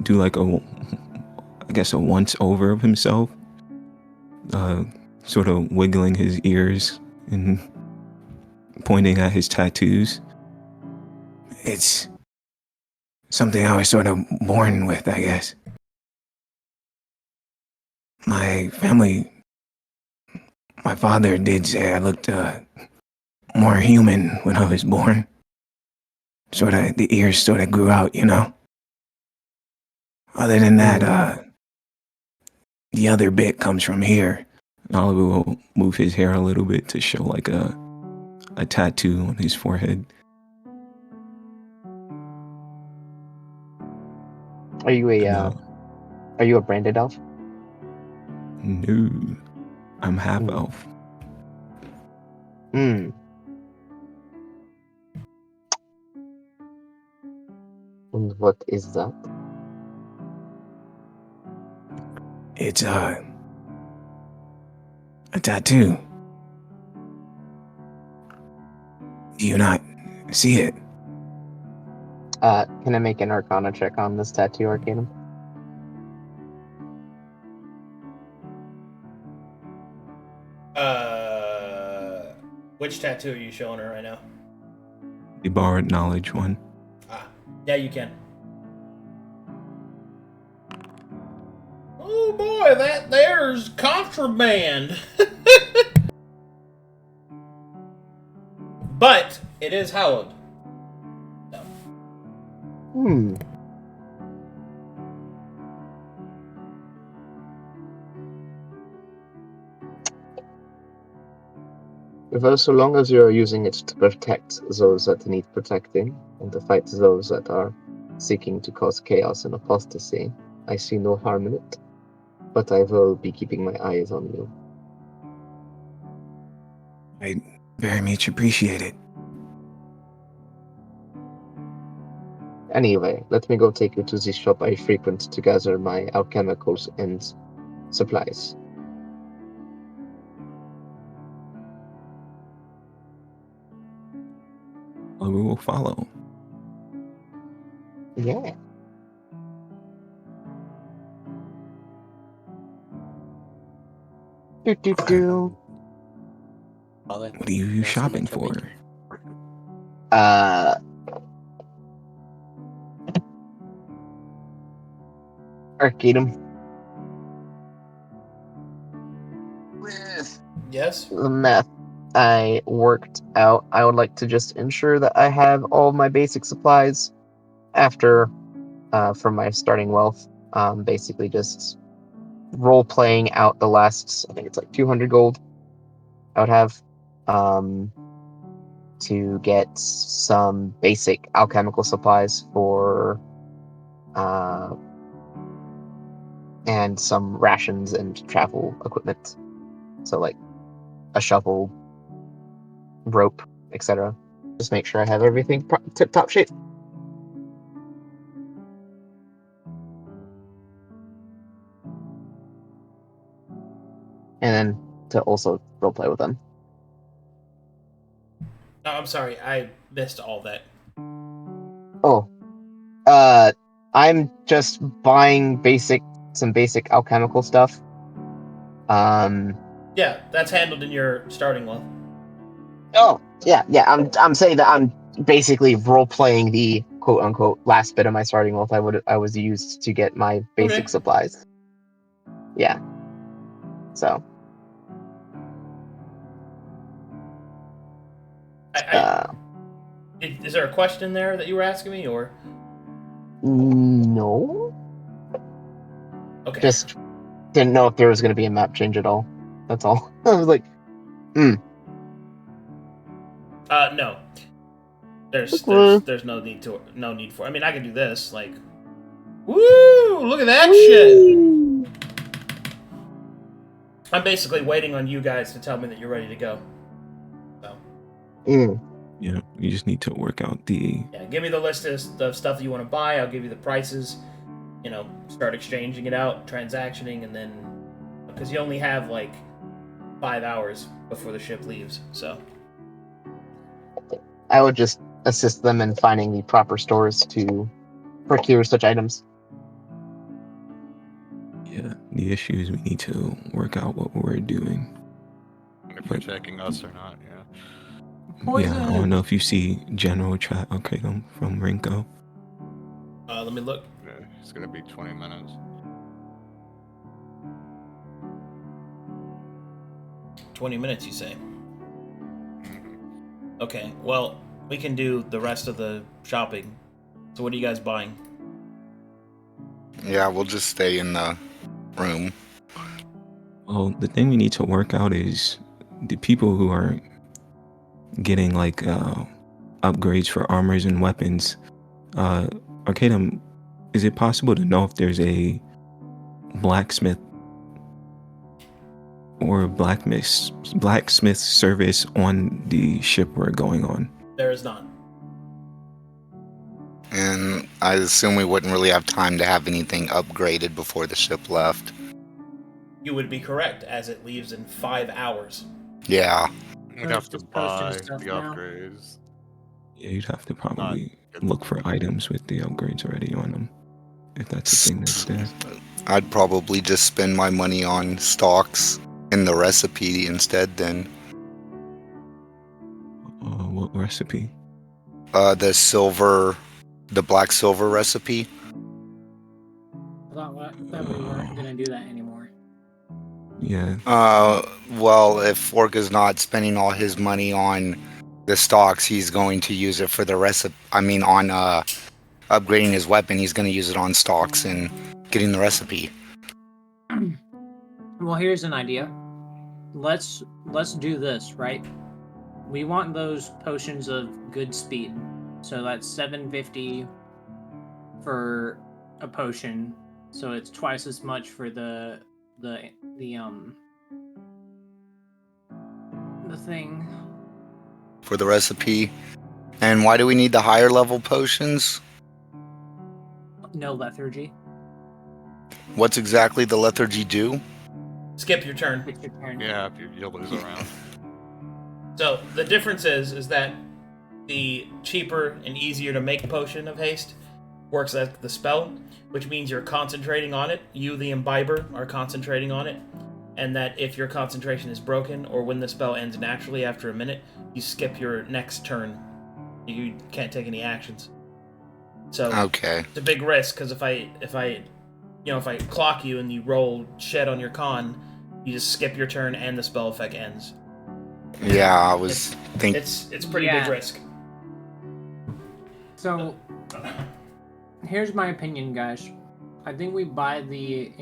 do like a once over of himself, sort of wiggling his ears and pointing at his tattoos. It's something I was sort of born with, I guess. My family, my father did say I looked more human when I was born. Sort of, the ears sort of grew out, you know? Other than that, the other bit comes from here. Oliver will move his hair a little bit to show like a tattoo on his forehead. Are you a branded elf? No, I'm half elf. And what is that? It's a tattoo. Do you not see it? Can I make an Arcana check on this tattoo, Arcadum? Which tattoo are you showing her right now? The borrowed knowledge one. Yeah, you can. Oh boy, that there's contraband. But it is hallowed. So. Well, so long as you're using it to protect those that need protecting, and to fight those that are seeking to cause chaos and apostasy, I see no harm in it. But I will be keeping my eyes on you. I very much appreciate it. Anyway, let me go take you to the shop I frequent to gather my alchemicals and supplies. Well, we will follow. Yeah. Do. What are you shopping for? Arcadum. Yes? The math I worked out, I would like to just ensure that I have all my basic supplies after, from my starting wealth. Basically just role-playing out the last, I think it's like 200 gold I would have, to get some basic alchemical supplies for, and some rations and travel equipment. So like a shovel, rope, etc. Just make sure I have everything tip-top shape. And then to also roleplay with them. No, I'm sorry, I missed all that. Oh. I'm just buying some basic alchemical stuff. Yeah, that's handled in your starting wealth. Oh, yeah. I'm saying that I'm basically role-playing the quote-unquote last bit of my starting wealth I was used to get my basic supplies. Yeah. So. Is there a question there that you were asking me, or? No. Okay. Just didn't know if there was going to be a map change at all. That's all. I was like, No. There's no need for. I mean, I can do this. Like, woo! Look at that shit. I'm basically waiting on you guys to tell me that you're ready to go. So. Yeah, you just need to work out the... Yeah, give me the list of stuff that you want to buy. I'll give you the prices. You know, start exchanging it out, transactioning, and then... Because you only have, like, 5 hours before the ship leaves, so... I would just assist them in finding the proper stores to procure such items. Yeah, the issue is we need to work out what we're doing. If you're checking us or not, yeah. Poison. Yeah, I want to know if you see general chat Arcadum from Rinko. Let me look. Yeah, it's gonna be 20 minutes. 20 minutes, you say? Okay, well, we can do the rest of the shopping. So what are you guys buying? Yeah, we'll just stay in the room. Well, the thing we need to work out is the people who are getting like upgrades for armors and weapons. Arcadum, is it possible to know if there's a blacksmith or blacksmith service on the ship we're going on? There is not. And I assume we wouldn't really have time to have anything upgraded before the ship left. you would be correct, as it leaves in 5 hours. Yeah. We'd have to Just posting buy the stuff now. upgrades. Yeah, you'd have to probably Good. look for items with the upgrades already on them, if that's the thing that's there. I'd probably just spend my money on stocks and the recipe instead then. What recipe? The black silver recipe. I thought we weren't gonna do that anymore. Yeah. Well, if Orca's not spending all his money on the stocks, he's going to use it for the recipe. I mean, on upgrading his weapon, he's going to use it on stocks and getting the recipe. Well, here's an idea. Let's do this, right? We want those potions of good speed. So that's 750 for a potion. So it's twice as much for the thing. For the recipe. And why do we need the higher level potions? No lethargy. What's exactly the lethargy do? Skip your turn. It's your turn. Yeah, if you'll lose a round. So the difference is that the cheaper and easier to make potion of haste works like the spell, which means you're concentrating on it. You, the imbiber, are concentrating on it, and that if your concentration is broken or when the spell ends naturally after a minute, you skip your next turn. You can't take any actions. So Okay. it's a big risk because if I clock you and you roll shed on your con, you just skip your turn and the spell effect ends. Yeah, I was thinking. It's pretty Yeah. big risk. So here's my opinion, guys. I think we buy the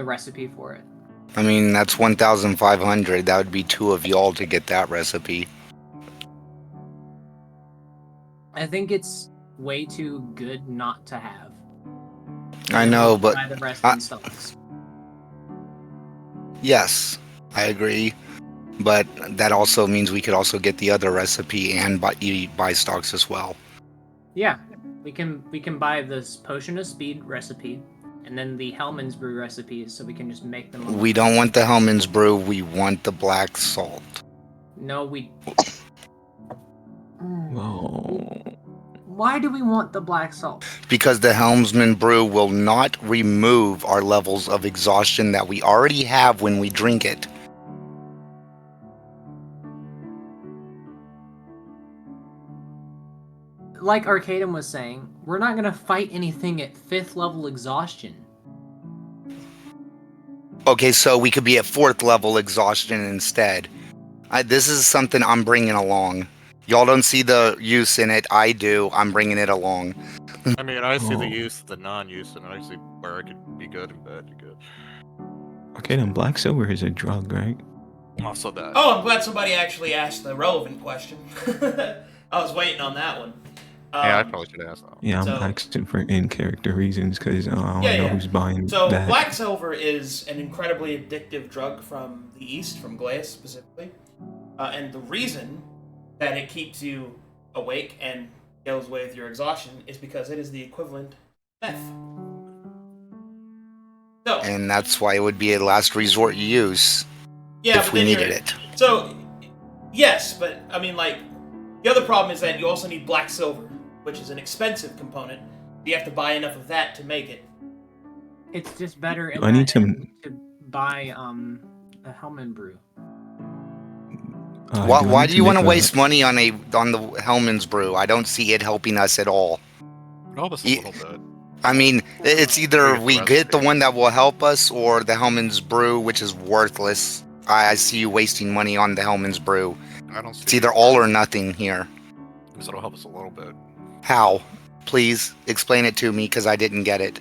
recipe for it. I mean, that's 1,500. That would be 2 of y'all to get that recipe. I think it's way too good not to have. I know, but Buy the rest in stocks. yes, I agree. But that also means we could also get the other recipe and buy stocks as well. Yeah, we can buy this potion of speed recipe, and then the Hellman's brew recipe, so we can just make them. We don't want the Hellman's brew. We want the black salt. No, we. Whoa. Why do we want the black salt? Because the Helmsman brew will not remove our levels of exhaustion that we already have when we drink it. Like Arcadum was saying, we're not gonna fight anything at 5th level exhaustion. Okay, so we could be at 4th level exhaustion instead. This is something I'm bringing along. Y'all don't see the use in it. I do. I'm bringing it along. I mean, I see the Oh. use, the non-use, and I see where it could be good and bad. Good. Okay, then black silver is a drug, right? Also that. Oh, I'm glad somebody actually asked the relevant question. I was waiting on that one. Yeah, I probably should ask that. Yeah, I'm So- asking for in-character reasons because I don't Yeah, know yeah. who's buying So that. black silver is an incredibly addictive drug from the east, from Glaeus specifically, and the reason that it keeps you awake and goes away with your exhaustion is because it is the equivalent of meth. So And that's why it would be a last resort use yeah, if but we then needed you're- it. So yes, but I mean, like, the other problem is that you also need black silver, which is an expensive component. You have to buy enough of that to make it. It's just better I need to- to buy a Hellman brew. Why do you want to make waste money on the Hellman's brew? I don't see it helping us at all. Help us a Ye- little bit. I mean, it's either Maybe we the get the recipe. one that will help us or the Hellman's brew, which is worthless. I see you wasting money on the Hellman's brew. I don't see. It's either all or nothing here. This will help us a little bit. How? Please explain it to me because I didn't get it.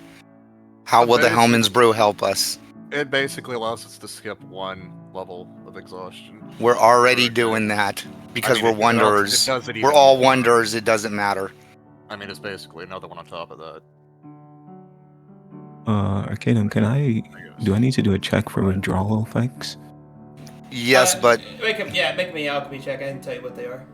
How will the Basically- Hellman's brew help us? It basically allows us to skip 1 level of exhaustion. We're already doing that because I mean, we're it does- wanderers. it does it We're even all more. wanderers. It doesn't matter. I mean, it's basically another one on top of that. Arcadum, do I need to do a check for withdrawal effects? Yes, but make me an alchemy check. I can tell you what they are.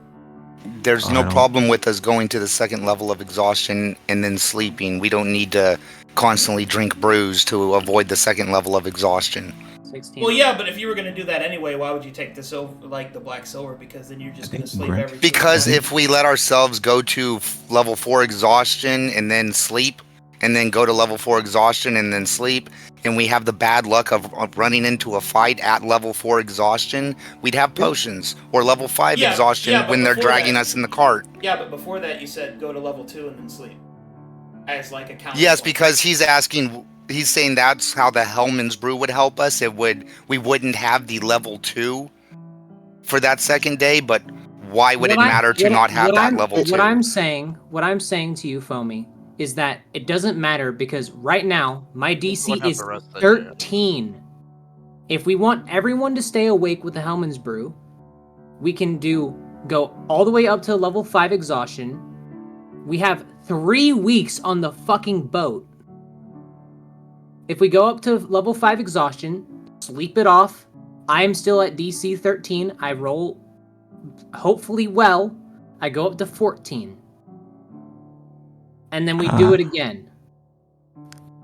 There's no problem with us going to the second level of exhaustion and then sleeping. We don't need to constantly drink brews to avoid the second level of exhaustion. 16. Well, yeah, but if you were going to do that anyway, why would you take the silver, like the black silver? Because then you're just going to sleep every. Because if we let ourselves go to level 4 exhaustion and then sleep, and then go to level 4 exhaustion and then sleep, and we have the bad luck of running into a fight at level 4 exhaustion, we'd have potions or level 5 exhaustion when they're dragging us in the cart. Yeah, but before that you said go to level 2 and then sleep. As like a counter. Yes, because he's saying that's how the Hellman's Brew would help us. We wouldn't have the level 2 for that second day, but why would it matter to not have that level 2? What I'm saying to you, Foamy, is that it doesn't matter because right now my DC is 13. If we want everyone to stay awake with the Hellman's Brew, we can go all the way up to level 5 exhaustion. We have 3 weeks on the fucking boat. If we go up to level 5 exhaustion, sleep it off, I am still at DC 13. I roll hopefully well. I go up to 14. And then we do it again.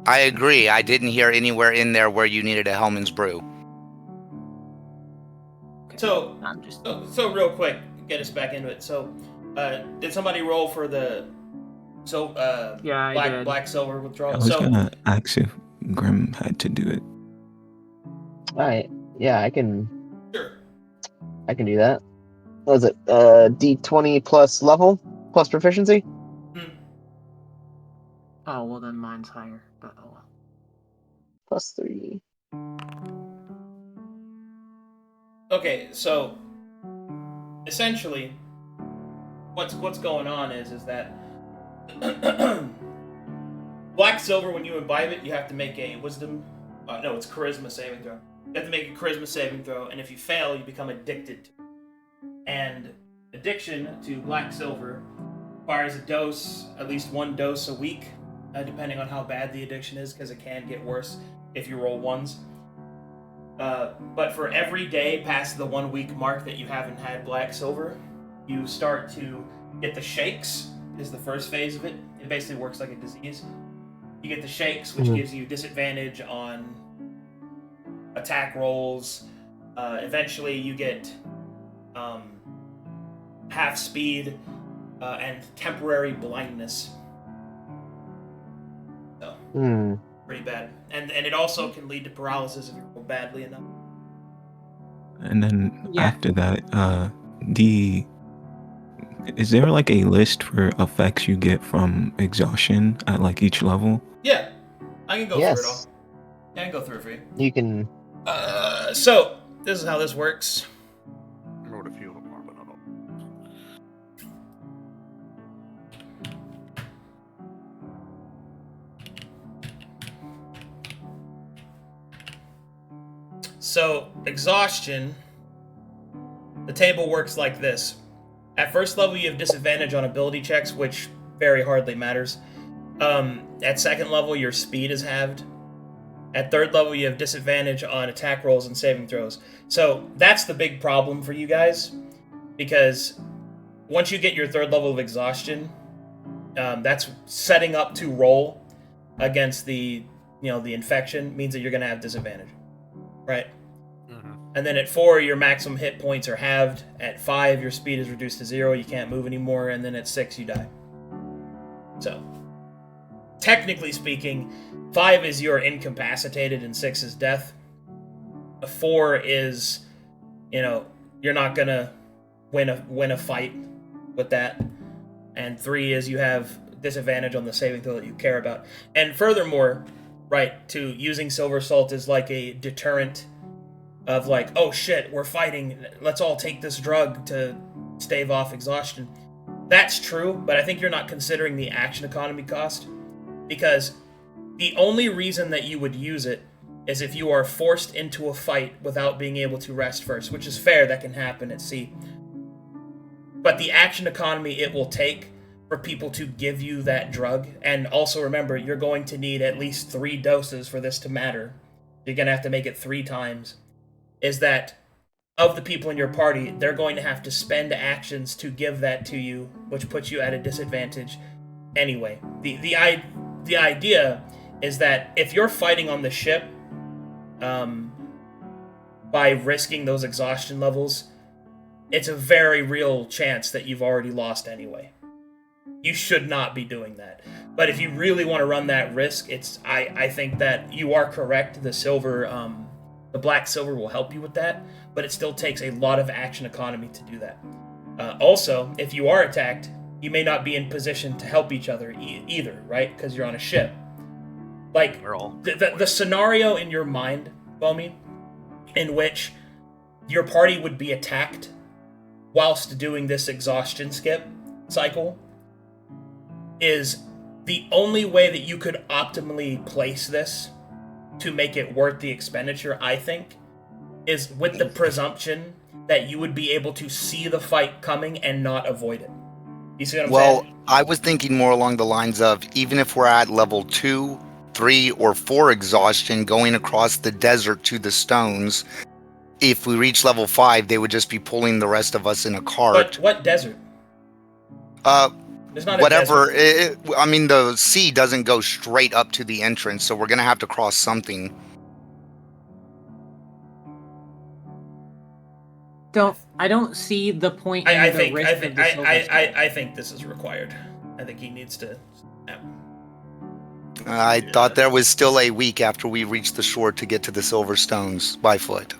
I agree. I didn't hear anywhere in there where you needed a Hellman's Brew. So real quick, get us back into it. So, did somebody roll for the black silver withdrawal? I was gonna ask if Grimm had to do it. Alright. Yeah, I can. Sure. I can do that. What was it? D20 plus level plus proficiency. Oh well, then mine's higher. But oh well. Plus 3. Okay, so essentially, what's going on is that black silver, when you imbibe it, you have to make a wisdom. No, it's charisma saving throw. You have to make a charisma saving throw, and if you fail, you become addicted to it. And addiction to black silver requires a dose, at least 1 dose a week, depending on how bad the addiction is, because it can get worse if you roll 1s. But for every day past the 1 week mark that you haven't had black silver, you start to get the shakes, is the first phase of it. It basically works like a disease. You get the shakes, which gives you disadvantage on attack rolls. Eventually you get half speed and temporary blindness. So, pretty bad. And it also can lead to paralysis if you roll badly enough. And then after that, is there like a list for effects you get from exhaustion at like each level? Yeah, I can go through it all. Yeah, I can go through it for you. You can. So this is how this works. I wrote a few of them more, but I don't. So exhaustion, the table works like this. At first level, you have disadvantage on ability checks, which very hardly matters. At second level, your speed is halved. At third level, you have disadvantage on attack rolls and saving throws. So that's the big problem for you guys, because once you get your third level of exhaustion, that's setting up to roll against the infection, means that you're going to have disadvantage, right? And then at 4, your maximum hit points are halved. At 5, your speed is reduced to 0. You can't move anymore. And then at 6, you die. So, technically speaking, 5 is you're incapacitated and 6 is death. 4 is, you're not going to win a fight with that. And 3 is you have disadvantage on the saving throw that you care about. And furthermore, right, using Silver Salt is like a deterrent of like, oh shit, we're fighting, let's all take this drug to stave off exhaustion. That's true, but I think you're not considering the action economy cost, because the only reason that you would use it is if you are forced into a fight without being able to rest first, which is fair, that can happen at sea. But the action economy it will take for people to give you that drug, and also remember, you're going to need at least 3 doses for this to matter. You're going to have to make it 3 times. Is that of the people in your party, they're going to have to spend actions to give that to you, which puts you at a disadvantage anyway. The idea is that if you're fighting on the ship, by risking those exhaustion levels, it's a very real chance that you've already lost anyway. You should not be doing that. But if you really want to run that risk, I think that you are correct. The black silver will help you with that, but it still takes a lot of action economy to do that. Also, if you are attacked, you may not be in position to help each other either, right? Because you're on a ship. Like, the scenario in your mind, Foamy, in which your party would be attacked whilst doing this exhaustion skip cycle, is the only way that you could optimally place this to make it worth the expenditure, I think, is with the presumption that you would be able to see the fight coming and not avoid it. You see what I'm saying? Well, I was thinking more along the lines of, even if we're at level 2, 3, or 4 exhaustion going across the desert to the stones, if we reach level 5, they would just be pulling the rest of us in a cart. But what desert? There's not whatever. a desert. I mean, the sea doesn't go straight up to the entrance, so we're going to have to cross something. I don't see the point in I the think risk of the Silverstone. I think this is required. I think he needs to. I thought there was still a week after we reached the shore to get to the Silver Stones by foot.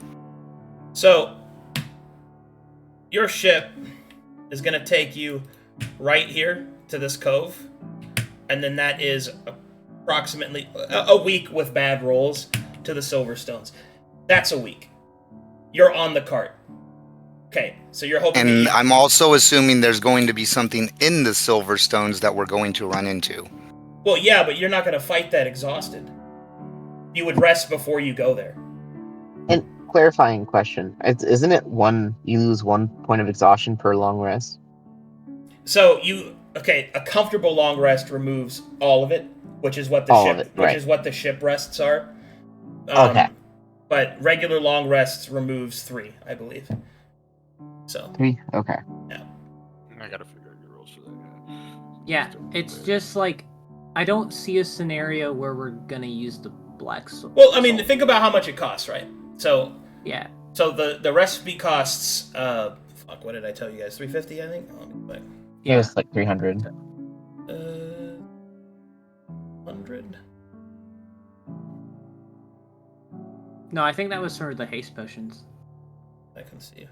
So, your ship is going to take you right here to this cove, and then that is approximately a week with bad rolls to the Silverstones. That's a week. You're on the cart. Okay, so you're hoping. And I'm also assuming there's going to be something in the Silverstones that we're going to run into. Well, yeah, but you're not going to fight that exhausted. You would rest before you go there. And clarifying question: isn't it you lose 1 point of exhaustion per long rest? So a comfortable long rest removes all of it, which is what the ship rests are. Okay. But regular long rests removes 3, I believe. So 3? Okay. Yeah. I gotta figure out your rules for that. Yeah, it's just like, I don't see a scenario where we're gonna use the black silver. Well, I mean, think about how much it costs, right? So yeah. So the recipe costs what did I tell you guys? 350, I think. Yeah, it's like 300. 100. No, I think that was for the haste potions. I can see.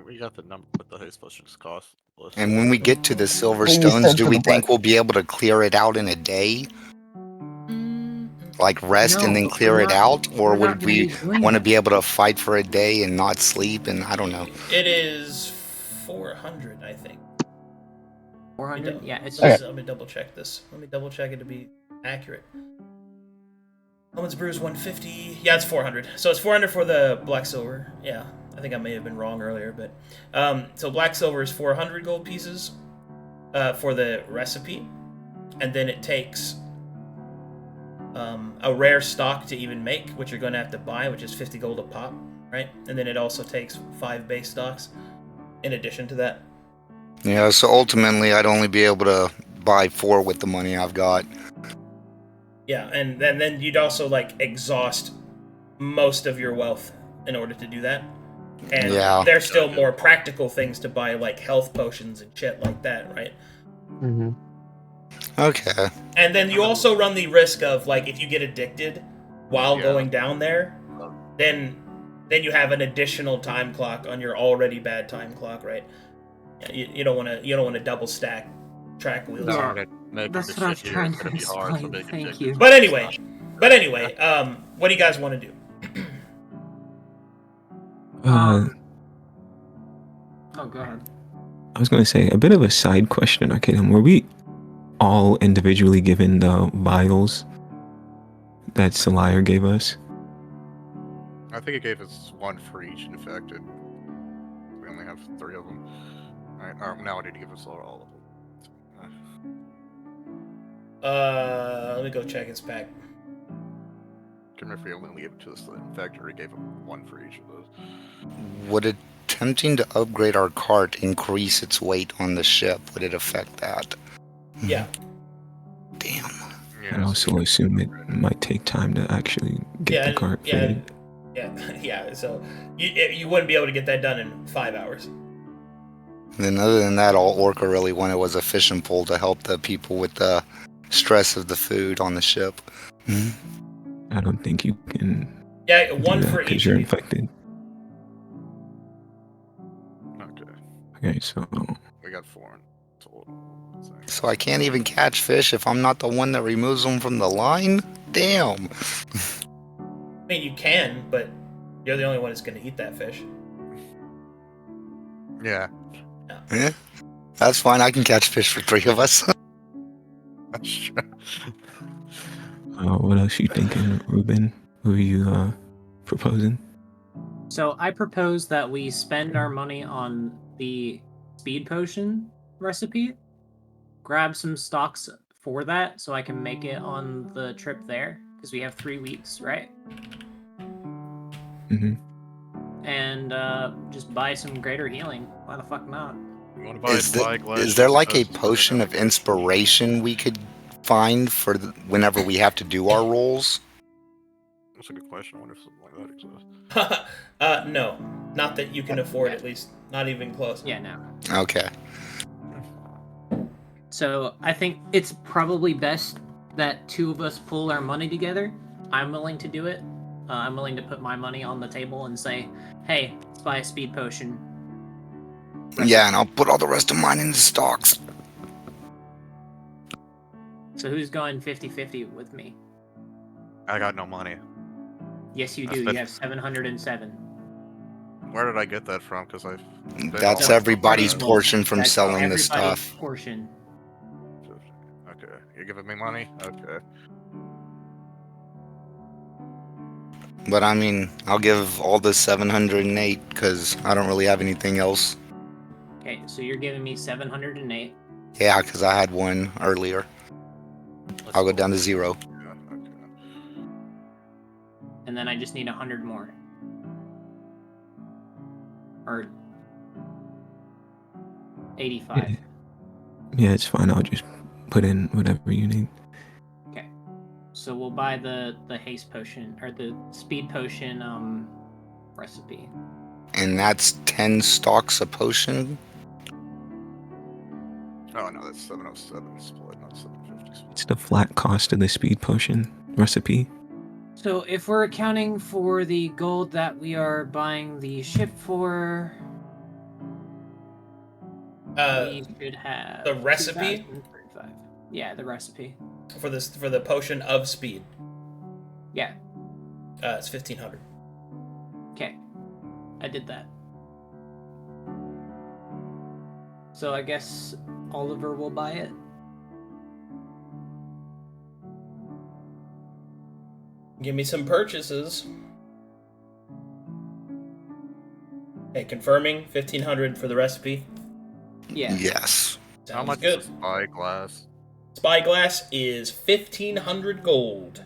We got the number what the haste potions cost. And when we get to the Silver Stones, do we think we'll be able to clear it out in a day? Like rest and then clear it out? Or would we want to be able to fight for a day and not sleep? And I don't know. It is 400, I think. 400? Yeah, it's just... Let me double check this. Let me double check it to be accurate. Homebrew Brew is 150. Yeah, it's 400. So it's 400 for the black silver. Yeah, I think I may have been wrong earlier, but so black silver is 400 gold pieces for the recipe, and then it takes a rare stock to even make, which you're going to have to buy, which is 50 gold a pop, right? And then it also takes 5 base stocks in addition to that. Yeah, so ultimately I'd only be able to buy 4 with the money I've got. Yeah, and then you'd also like exhaust most of your wealth in order to do that. And there's still more practical things to buy, like health potions and shit like that, right? Mm-hmm. Okay. And then you also run the risk of, like, if you get addicted while going down there, then you have an additional time clock on your already bad time clock, right? You don't want to double stack track wheels. Yeah, that's what I was trying to explain. Thank you. But anyway, what do you guys want to do? Oh, go ahead. I was going to say, a bit of a side question, Arcadum. Were we all individually given the vials that Salire gave us? I think it gave us 1 for each infected. We only have 3 of them. Alright, now I need to give us all of them. Let me go check his pack. if we only gave it to the infector, he gave him one for each of those. Would attempting to upgrade our cart increase its weight on the ship? Would it affect that? Yeah. Damn. I also assume it might take time to actually get the cart fitted. Yeah. So you wouldn't be able to get that done in 5 hours. Then other than that, all Orca really wanted was a fishing pole to help the people with the stress of the food on the ship. I don't think you can. Yeah, one for each. Because you're infected. Okay, so we got 4 in total. So I can't even catch fish if I'm not the one that removes them from the line? Damn. I mean, you can, but you're the only one that's going to eat that fish. Yeah. Yeah, that's fine. I can catch fish for 3 of us. That's true. What else you thinking, Ruben? Who are you proposing? So I propose that we spend our money on the speed potion recipe, grab some stocks for that so I can make it on the trip there, because we have 3 weeks, right? Mm-hmm. And just buy some greater healing. Why the fuck not? You want to buy Is there like a potion of inspiration we could find for whenever we have to do our rolls? That's a good question. I wonder if something like that exists. No. Not that you can afford, at least. Not even close. Yeah, no. Okay. So I think it's probably best that 2 of us pull our money together. I'm willing to do it. I'm willing to put my money on the table and say, hey, let's buy a speed potion. Yeah, and I'll put all the rest of mine into stocks. So who's going 50-50 with me? I got no money. Yes, you do. You have 707. Where did I get that from? Because That's everybody's portion from selling the everybody's stuff. Portion. Okay, you're giving me money? Okay. But I mean, I'll give all the 708 because I don't really have anything else. Okay, so you're giving me 708. Yeah, because I had one earlier. I'll go down to 0. Yeah, okay. And then I just need 100 more. Or 85. Yeah, it's fine. I'll just put in whatever you need. Okay. So we'll buy the haste potion or the speed potion recipe. And that's 10 stocks a potion? Oh no, that's 707 split, not 750 split. It's the flat cost of the speed potion recipe. So if we're accounting for the gold that we are buying the ship for, we should have the recipe. 2,035. Yeah, the recipe for the potion of speed. Yeah. It's 1,500. Okay, I did that. So I guess Oliver will buy it. Give me some purchases. Okay, confirming 1,500 for the recipe. Yeah. Yes. Sounds How much good. is spyglass? Spyglass is 1,500 gold.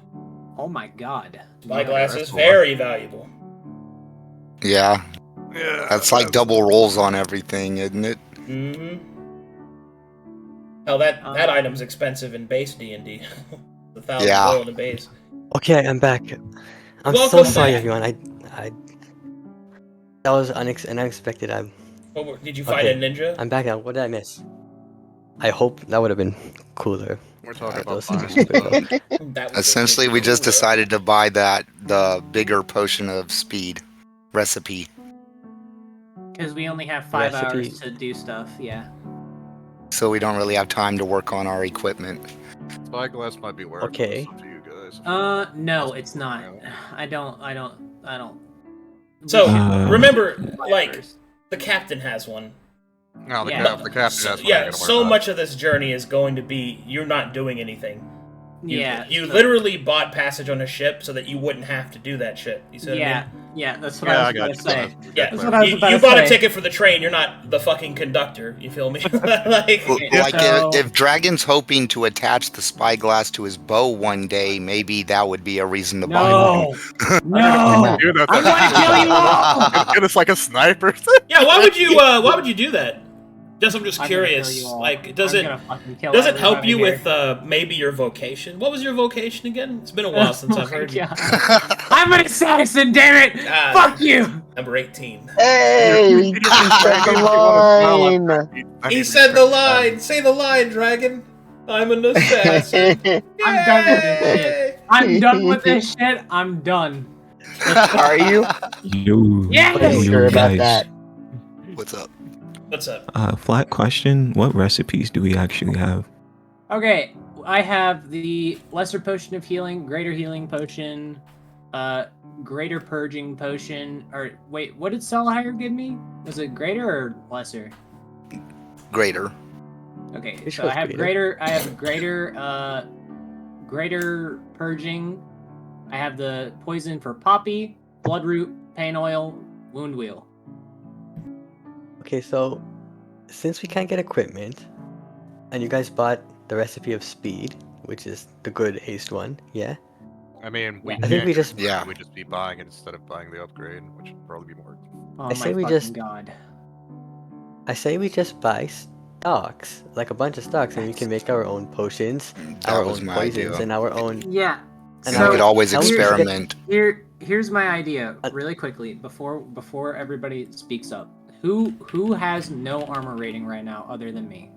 Oh my god. Spyglass Yeah, is cool. very valuable. Yeah. Yeah. That's like double rolls on everything, isn't it? Mm-hmm. Hell, that item's expensive in base D&D. 1,000 Yeah. gold in base. Okay, I'm back. I'm Welcome so sorry, back. everyone. I that was unexpected. Did you fight a ninja? I'm back now. What did I miss? I hope that would have been cooler. We're talking about Those buying things are stupid. stuff. That was Essentially, we just decided to buy the bigger potion of speed recipe. Because we only have 5 Recipe. hours to do stuff, yeah. So we don't really have time to work on our equipment. Spyglass might be worth Okay. it to you guys. No, it's not. I don't. So, remember, Buy like, first. the captain has one. No, the, Yeah. the captain has one. Yeah, I ain't gonna so worry about. much of this journey is going to be you're not doing anything. You Yeah. You so- literally bought passage on a ship so that you wouldn't have to do that shit. You see what I mean? Yeah, that's what I was about to say. Yeah, That's what I was about you to bought say. a ticket for the train. You're not the fucking conductor. You feel me? like If Dragon's hoping to attach the spyglass to his bow one day, maybe that would be a reason to buy one. No! Dude, that's I'm going to kill you all! Get us like a sniper. Yeah, why would you do that? I'm just I'm curious. gonna kill you all. Like, does I'm it gonna fucking kill help you everybody with maybe your vocation? What was your vocation again? It's been a while since I've heard you. I'm an assassin, damn it! Fuck you! Number 18. Hey, he said the line. He said the line. Say the line, Dragon. I'm an assassin. I'm done with this shit. I'm done with this shit. I'm done. Are you? Yes! Sure about that. What's up? What's up? Flat question. What recipes do we actually have? Okay, I have the Lesser Potion of Healing, Greater Healing Potion, Greater Purging Potion, or wait, what did Salahire give me? Was it Greater or Lesser? Greater. Okay, so I have Greater, Greater Purging, I have the Poison for Poppy, Bloodroot, Pain Oil, Wound Wheel. Okay, so since we can't get equipment, and you guys bought the recipe of speed, which is the good haste one, yeah? I mean, I think we just we just be buying it instead of buying the upgrade, which would probably be more. Oh I say my we fucking just god. I say we just buy stocks, like a bunch of stocks, and we can make our own potions, our was own my poisons, idea. and our own. Yeah. And we could always how would you get- experiment. Here's my idea, really quickly, before everybody speaks up. Who has no armor rating right now other than me?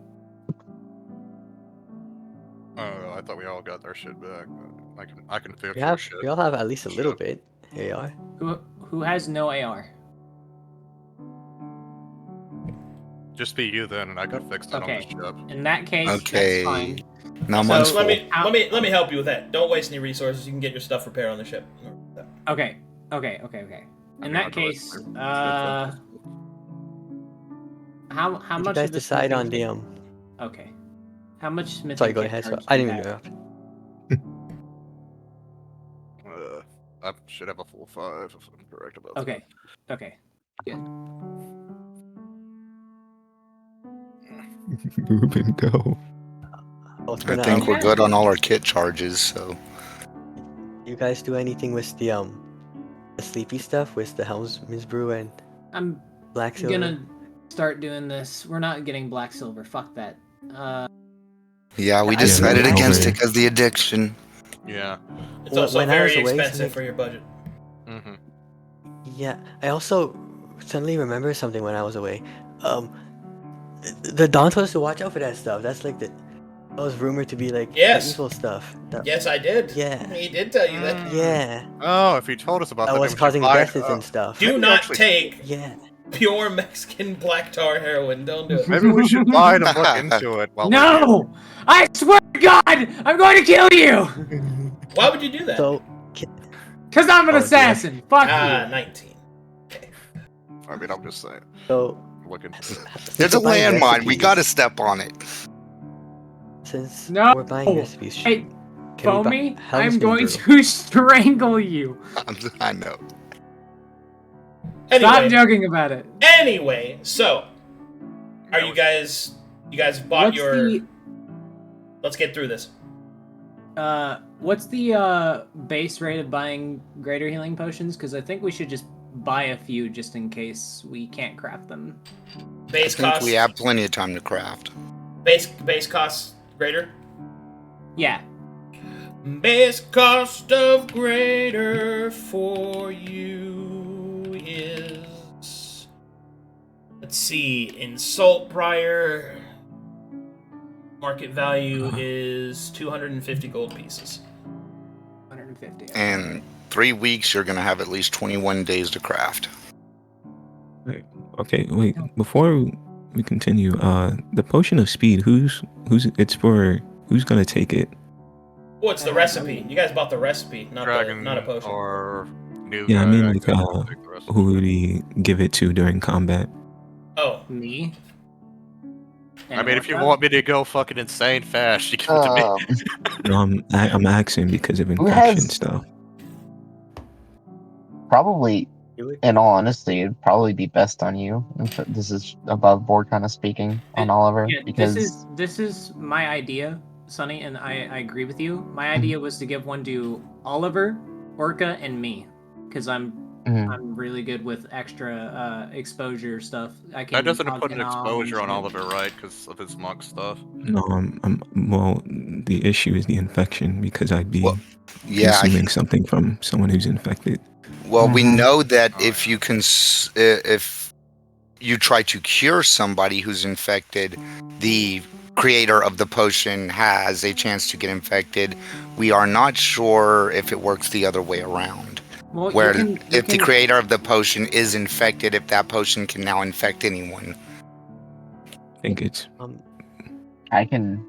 Oh, I thought we all got our shit back. I can fix We your have, shit. we all have at least a little bit. Here you are. Who has no AR? Just be you then, and I could fix that on this ship. In that case, Okay. that's fine. Now So mine's let full. me help you with that. Don't waste any resources. You can get your stuff repaired on the ship. Okay. In that case, how Did much you guys of this decide on smithing the kit- Okay. How much smithing Sorry, go kit ahead. cards I do didn't you even have? interrupt. I should have a full 5 if I'm correct about Okay. Okay. Good. Ruben, go. Oh, for I now. think we're good on all our kit charges, so. You guys do anything with the sleepy stuff with the Helmsman's Brew and I'm Black Silver? gonna start doing this. We're not getting black silver. Fuck that. Yeah, we I- decided Yeah, against over. it because the addiction. Yeah. It's also When I was very away, expensive something- for your budget. Mm-hmm. Yeah, I also suddenly remember something when I was away. The Don told us to watch out for that stuff. That's like that was rumored to be like Yes. evil stuff. Yes, I did. Yeah. He did tell you that. Yeah. Oh, if you told us about That that, was then we should causing buy- deaths and stuff. Do Maybe not actually- take Yeah. pure Mexican black tar heroin. Don't do it. Maybe we should buy it and look into it. While we're here. No! I swear to God, I'm going to kill you! Why would you do that? So Cause I'm an Oh, dear. assassin. Fuck you. 19. I mean, I'm just saying. so Looking. There's a we're buying landmine. We recipes, gotta step on it. Since No. we're buying recipes, Hey, can we buy Foamy, I'm Helmsman going Brew? to strangle you. I know. Stop Anyway, joking about it. so are you guys bought What's your the let's get through this. what's the base rate of buying greater healing potions? Because I think we should just buy a few just in case we can't craft them. I Base think cost we have plenty of time to craft. base cost greater? Yeah. Base cost of greater for you is, let's see, in Saltbriar, market value is 250 gold pieces. 150. And 3 weeks, you're gonna have at least 21 days to craft. Okay, wait. Before we continue, the potion of speed. Who's it's for? Who's gonna take it? Oh, it's the recipe. You guys bought the recipe, not Dragon a potion. or new Yeah, I guy, mean, like, can take the rest of Who it. would he give it to during combat? Oh, Me. I mean, if you Orca? want me to go fucking insane fast, you give it to me. No, I'm asking because of Who infection has- stuff. Probably in all honesty, it'd probably be best on you. This is above board kind of speaking on Oliver. Yeah, Because this is my idea, Sonny, and I agree with you. My Mm-hmm. idea was to give one to Oliver, Orca, and me, because I'm really good with extra exposure stuff. I can. That doesn't dodge put an knobs exposure on and- Oliver, right? Because of his monk stuff. No, well, the issue is the infection because I'd be Yeah. consuming something from someone who's infected. Well, we Mhm. know that if you try to cure somebody who's infected, the creator of the potion has a chance to get infected. We are not sure if it works the other way around. Well, Where you if the can- creator of the potion is infected, if that potion can now infect anyone. I think it's I can,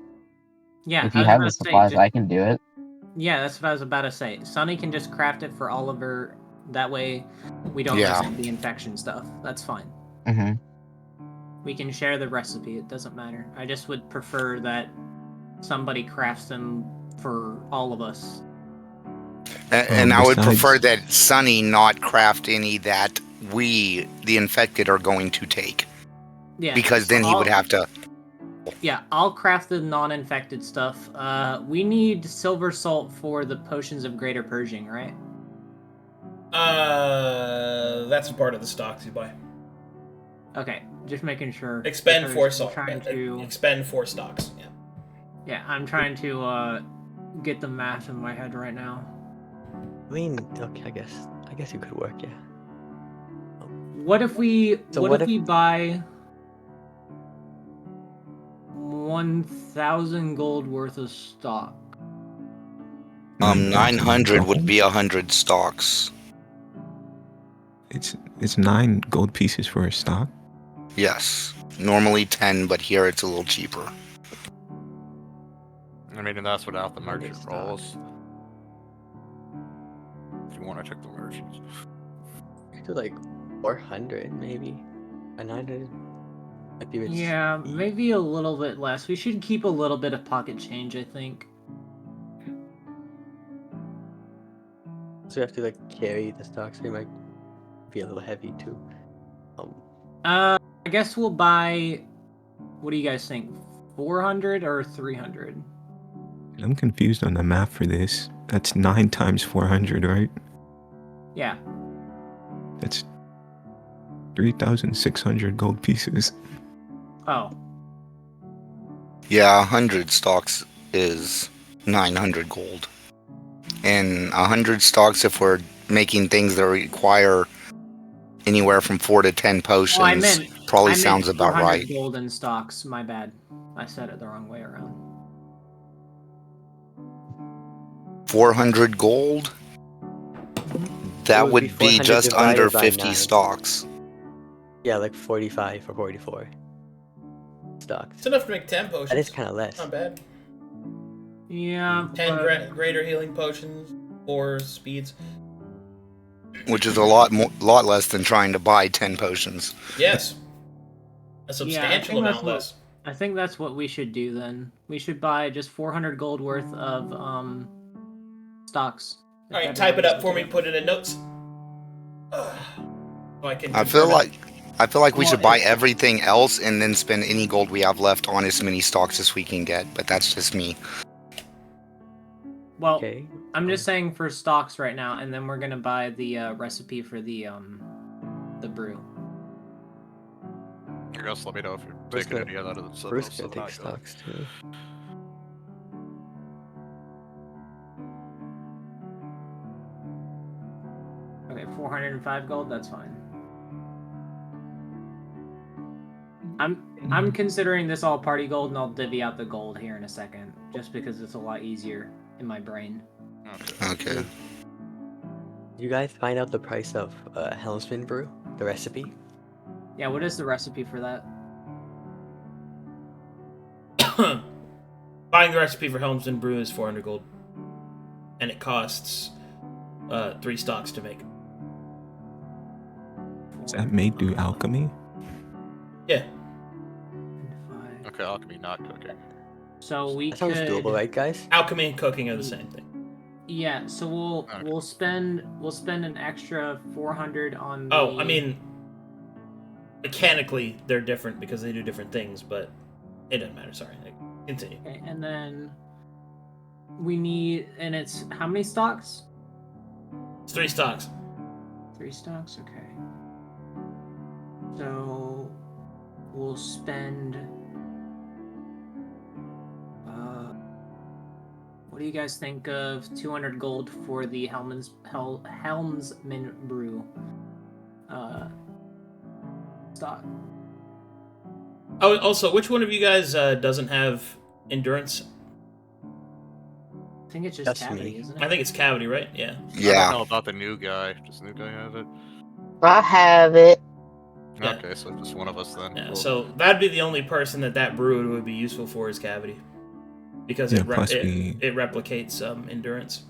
Yeah, if I you was have about the to say, supplies, I can do it. Yeah, that's what I was about to say. Sonny can just craft it for Oliver. That way, we don't Yeah. resent the infection stuff. That's fine. Mm-hmm. We can share the recipe. It doesn't matter. I just would prefer that somebody crafts them for all of us. And I would Besides- prefer that Sonny not craft any that we, the infected, are going to take. Yeah. Because then he would have to. Yeah, I'll craft the non-infected stuff. We need silver salt for the potions of greater purging, right? That's a part of the stocks you buy. Okay, just making sure. Expend because 4 I'm salt. trying to. Expend 4 stocks. Yeah. Yeah, I'm trying to get the math in my head right now. I mean, okay, I guess you could work, yeah. What if we So what what if if- we buy 1,000 gold worth of stock? 900 would gold? be 100 stocks. It's 9 gold pieces for a stock. Yes. Normally 10, but here it's a little cheaper. I mean, and that's without the Money merchant stock. rolls. If you want to check the merchants. You could do like 400 maybe, or 900. Might be a bit Yeah, steep. maybe a little bit less. We should keep a little bit of pocket change, I think. So we have to like carry the stocks. They might be a little heavy too. I guess we'll buy. What do you guys think? 400 or 300? I'm confused on the math for this. That's 9 times 400, right? Yeah. That's 3,600 gold pieces. Oh. Yeah, 100 stocks is 900 gold. And 100 stocks, if we're making things that require anywhere from 4 to 10 potions, probably sounds about 400 right. gold in stocks. My bad. I said it the wrong way around. 400 gold? It That would would be be 400 just under divided by 50 9. stocks. Yeah, like 45 or 44 stocks. It's enough to make 10 potions. That is kind of less. Not bad. Yeah. 10 but- greater healing potions, 4 speeds. Which is a lot less than trying to buy 10 potions. Yes. A Yeah, I substantial think that's amount what- less. I think that's what we should do then. We should buy just 400 gold worth of stocks. If Alright, everyone type it up wants for to me, do it. put it in notes. So I can I feel confirm it. like we Well, should buy it- everything else and then spend any gold we have left on as many stocks as we can get, but that's just me. Well, Okay. I'm just saying for stocks right now, and then we're gonna buy the recipe for the brew. I guess let me know if you're Bruce taking gonna- any out of the Bruce stuff. gonna take stocks too. Okay, 405 gold. That's fine. I'm considering this all party gold, and I'll divvy out the gold here in a second, just because it's a lot easier in my brain. Okay. You guys find out the price of Helmsman brew, the recipe. Yeah, what is the recipe for that? Buying the recipe for Helmsman Brew is 400 gold. And it costs 3 stocks to make. Is that made through alchemy? Yeah. Okay, alchemy not cooking. So we That sounds could. doable, right, guys? Alchemy and cooking are the same thing. Yeah, so we'll spend an extra 400 on the... Oh, I mean, mechanically they're different because they do different things, but it doesn't matter. Sorry, continue. Okay, and then we need, and it's how many stocks? It's 3 stocks. 3 stocks, okay. So we'll spend. What do you guys think of 200 gold for the Helmsman Brew stock? Oh, also, which one of you guys doesn't have endurance? I think it's just That's Cavity, me. isn't it? I think it's Cavity, right? Yeah. I Yeah. don't know about the new guy. Does the new guy have it? I have it. Yeah. Okay, so just one of us then. Yeah, Cool. so that'd be the only person that brew would be useful for is Cavity, because Yeah, it plus we- replicates endurance.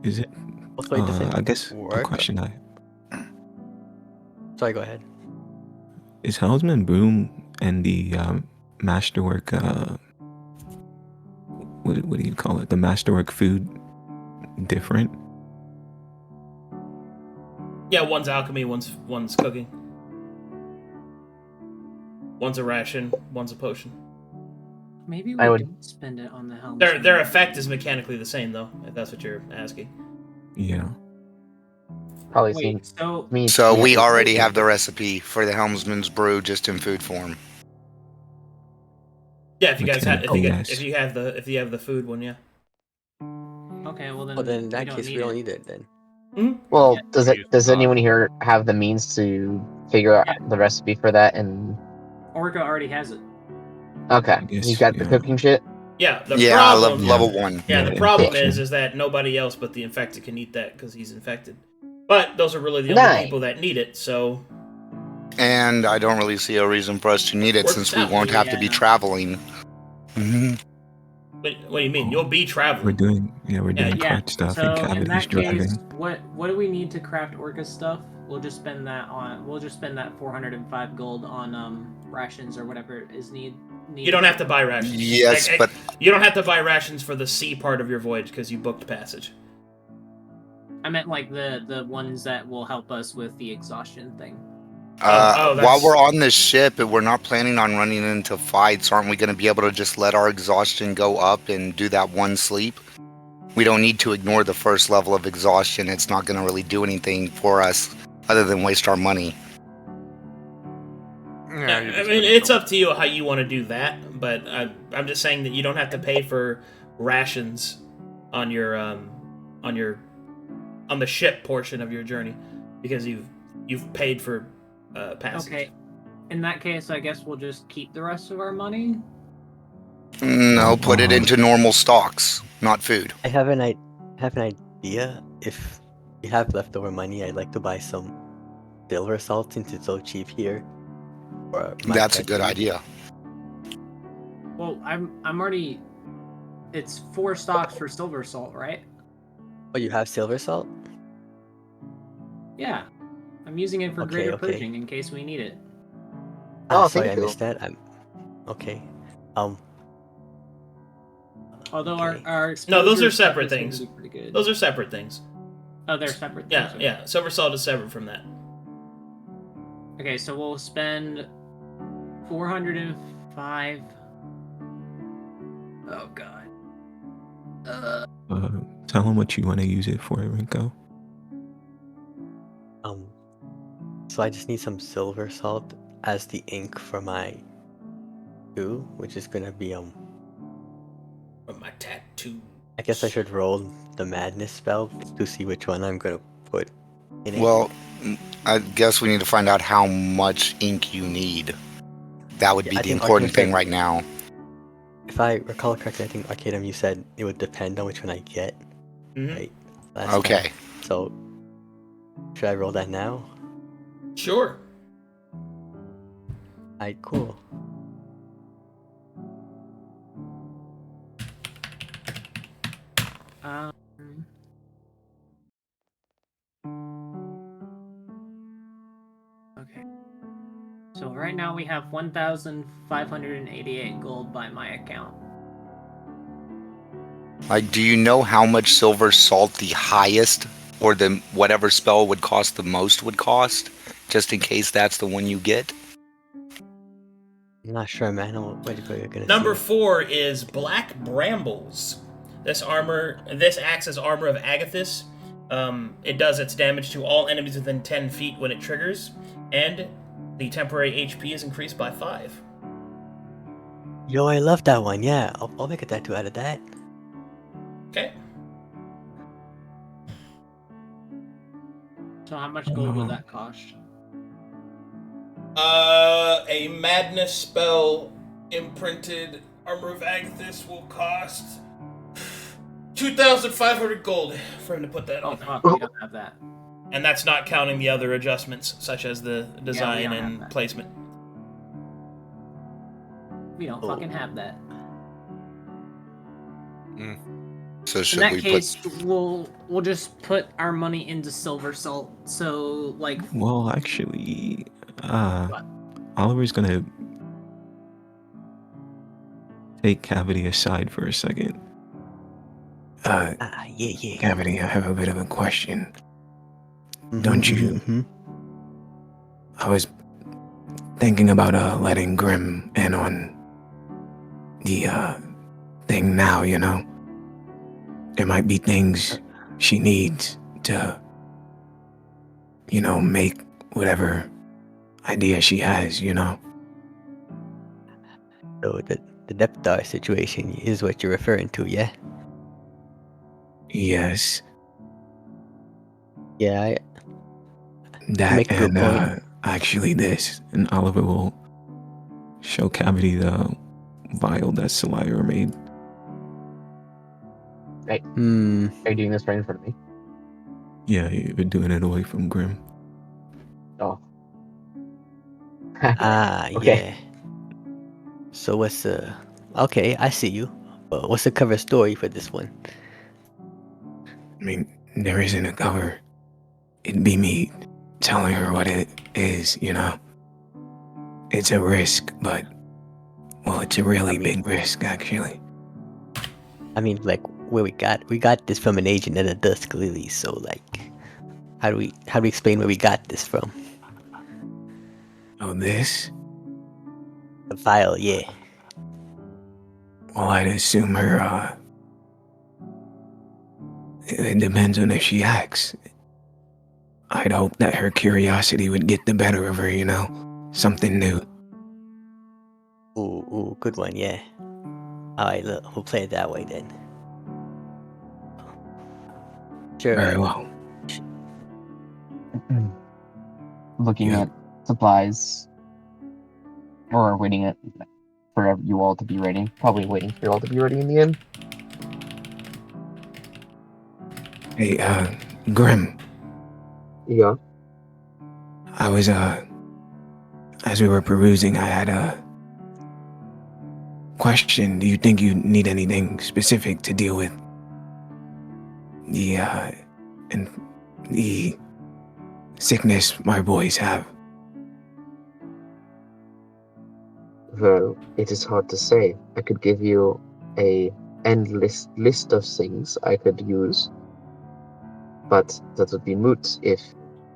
Is it? Also, it doesn't I guess the work. question Sorry, go ahead. is Helmsman Broom and the Masterwork. What do you call it? The Masterwork food different? Yeah, one's alchemy, one's cooking. One's a ration, one's a potion. Maybe I we would- don't spend it on the helm. Their effect is mechanically the same, though, if that's what you're asking. Yeah. Probably Wait, seems so to me. So to we be- already have the recipe for the Helmsman's Brew just in food form. Yeah, if you guys have Yes. if you have the food one, yeah. okay, well then. Well, then in we that don't case, need we don't it. need it then. Well, Yeah, does anyone here have the means to figure out Yeah. the recipe for that? And Orca already has it. okay, I guess, you got the yeah. cooking shit. Yeah, the Yeah, problem. level 1. Yeah, Yeah, the problem infection. is that nobody else but the infected can eat that because he's infected. But those are really the only Nice. people that need it, so And I don't really see a reason for us to need it Works since we out. won't have to be Yeah. traveling. what do you mean? You'll be We're traveling. doing Yeah. cart stuff So and in Cavity's that driving. case, what do we need to craft Orca stuff? We'll just spend that 405 gold on rations or whatever is needed. You don't have to buy rations. Yes, but you don't have to buy rations for the sea part of your voyage because you booked passage. I meant like the ones that will help us with the exhaustion thing. while that's- we're on this ship, if we're not planning on running into fights, aren't we going to be able to just let our exhaustion go up and do that one sleep? We don't need to ignore the first level of exhaustion. It's not going to really do anything for us other than waste our money. Yeah, you're I just mean, gonna it's go- up to you how you want to do that, but I'm just saying that you don't have to pay for rations on your on the ship portion of your journey because you've paid for passage. Okay. In that case, I guess we'll just keep the rest of our money. No, put it into normal stocks, not food. I have an idea. If we have leftover money, I'd like to buy some silver salt since it's so cheap here. Or That's a good idea. Well, I'm already. It's 4 stocks for silver salt, right? Oh, you have silver salt? Yeah. I'm using it for Okay, greater okay. purging in case we need it. Oh, Sorry, thank I you. missed that. Okay. Although Okay. our No, those are exposure stuff separate is gonna things. be pretty good. Those are separate things. Oh, they're separate. Yeah, things, yeah. Silver salt is separate from that. Okay, so we'll spend 405. Oh god. Tell them what you want to use it for, Rinko. So I just need some silver salt as the ink for my tattoo, which is gonna be From my tattoo. I guess I should roll the madness spell to see which one I'm gonna put in it. Well, I guess we need to find out how much ink you need. That would Yeah, be I the think important Arcadum thing said- right now. If I recall correctly, I think Arcadum, you said it would depend on which one I get. Mhm. Right. Last time. Okay. So should I roll that now? Sure. Alright, cool. Okay. So right now we have 1,588 gold by my account. Like, do you know how much silver salt the highest or the whatever spell would cost the most would cost? Just in case that's the one you get? I'm not sure, man. I know what you're gonna Number see. 4 is Black Brambles. This acts as armor of Agathis. It does its damage to all enemies within 10 feet when it triggers, and the temporary HP is increased by 5. Yo, I love that one. Yeah, I'll make a tattoo out of that. Okay. So how much gold would that cost? A madness spell imprinted armor of Agathis will cost 2,500 gold for him to put that Oh on. fuck, we don't have that. And that's not counting the other adjustments, such as the design don't have and that. placement. We don't fucking have that. So In should that we case, we'll just put our money into silver salt. So like, Well, actually, What? Oliver's gonna take Cavity aside for a second. Yeah. Cavity, I have a bit of a question. Don't you? Mhm. I was thinking about letting Grimm in on the thing now, you know? There might be things she needs to, you know, make whatever idea she has, you know? So the Neptar situation is what you're referring to, yeah? Yes, Yeah, that make a good and point. actually this. And Oliver will show Cavity the vial that Salire made. Are you doing this right in front of me? Yeah, you've been doing it away from Grimm. Oh. Yeah. So what's okay, I see you. But what's the cover story for this one? I mean, there isn't a cover. It'd be me telling her what it is, you know? It's a risk, but, well, it's a really big risk, actually. I mean, like, where we got this from an agent at a Dusk Lily, so like, how do we explain where we got this from? Oh, this? The vial, yeah. Well, I'd assume her, it depends on if she acts. I'd hope that her curiosity would get the better of her, you know? Something new. Ooh, good one, yeah. Alright, look, we'll play it that way then. Sure. Very well. Looking Yeah. at supplies, or waiting for you all to be ready. Probably waiting for you all to be ready in the end. Hey, Grimm. Yeah. I was, as we were perusing, I had a question. Do you think you need anything specific to deal with the sickness my boys have? Well, it is hard to say. I could give you a endless list of things I could use, but that would be moot if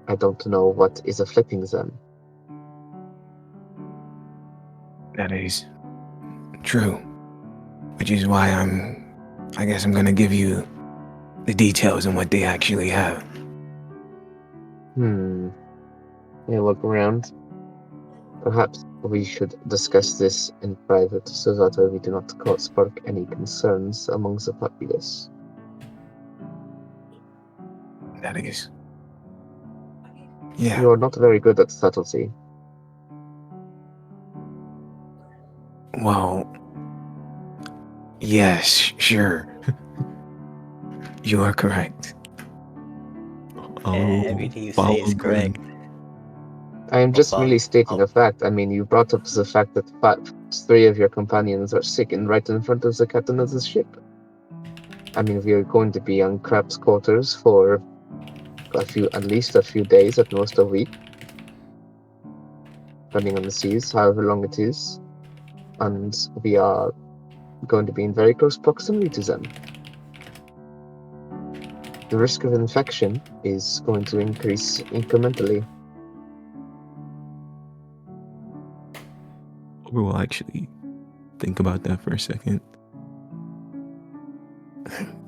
I don't know what is afflicting them. That is true. Which is why I guess I'm gonna give you the details on what they actually have. I look around. Perhaps we should discuss this in private so that we do not spark any concerns amongst the populace. That is. Yeah. You are not very good at subtlety. Well, yes, sure. You are correct. Everything you say is correct. I am just merely stating a fact. I mean, you brought up the fact that 3 of your companions are sick and right in front of the captain of the ship. I mean, we are going to be on Crab's quarters for at least a few days, at most a week. Depending on the seas, however long it is. And we are going to be in very close proximity to them. the risk of infection is going to increase incrementally. We'll actually think about that for a second.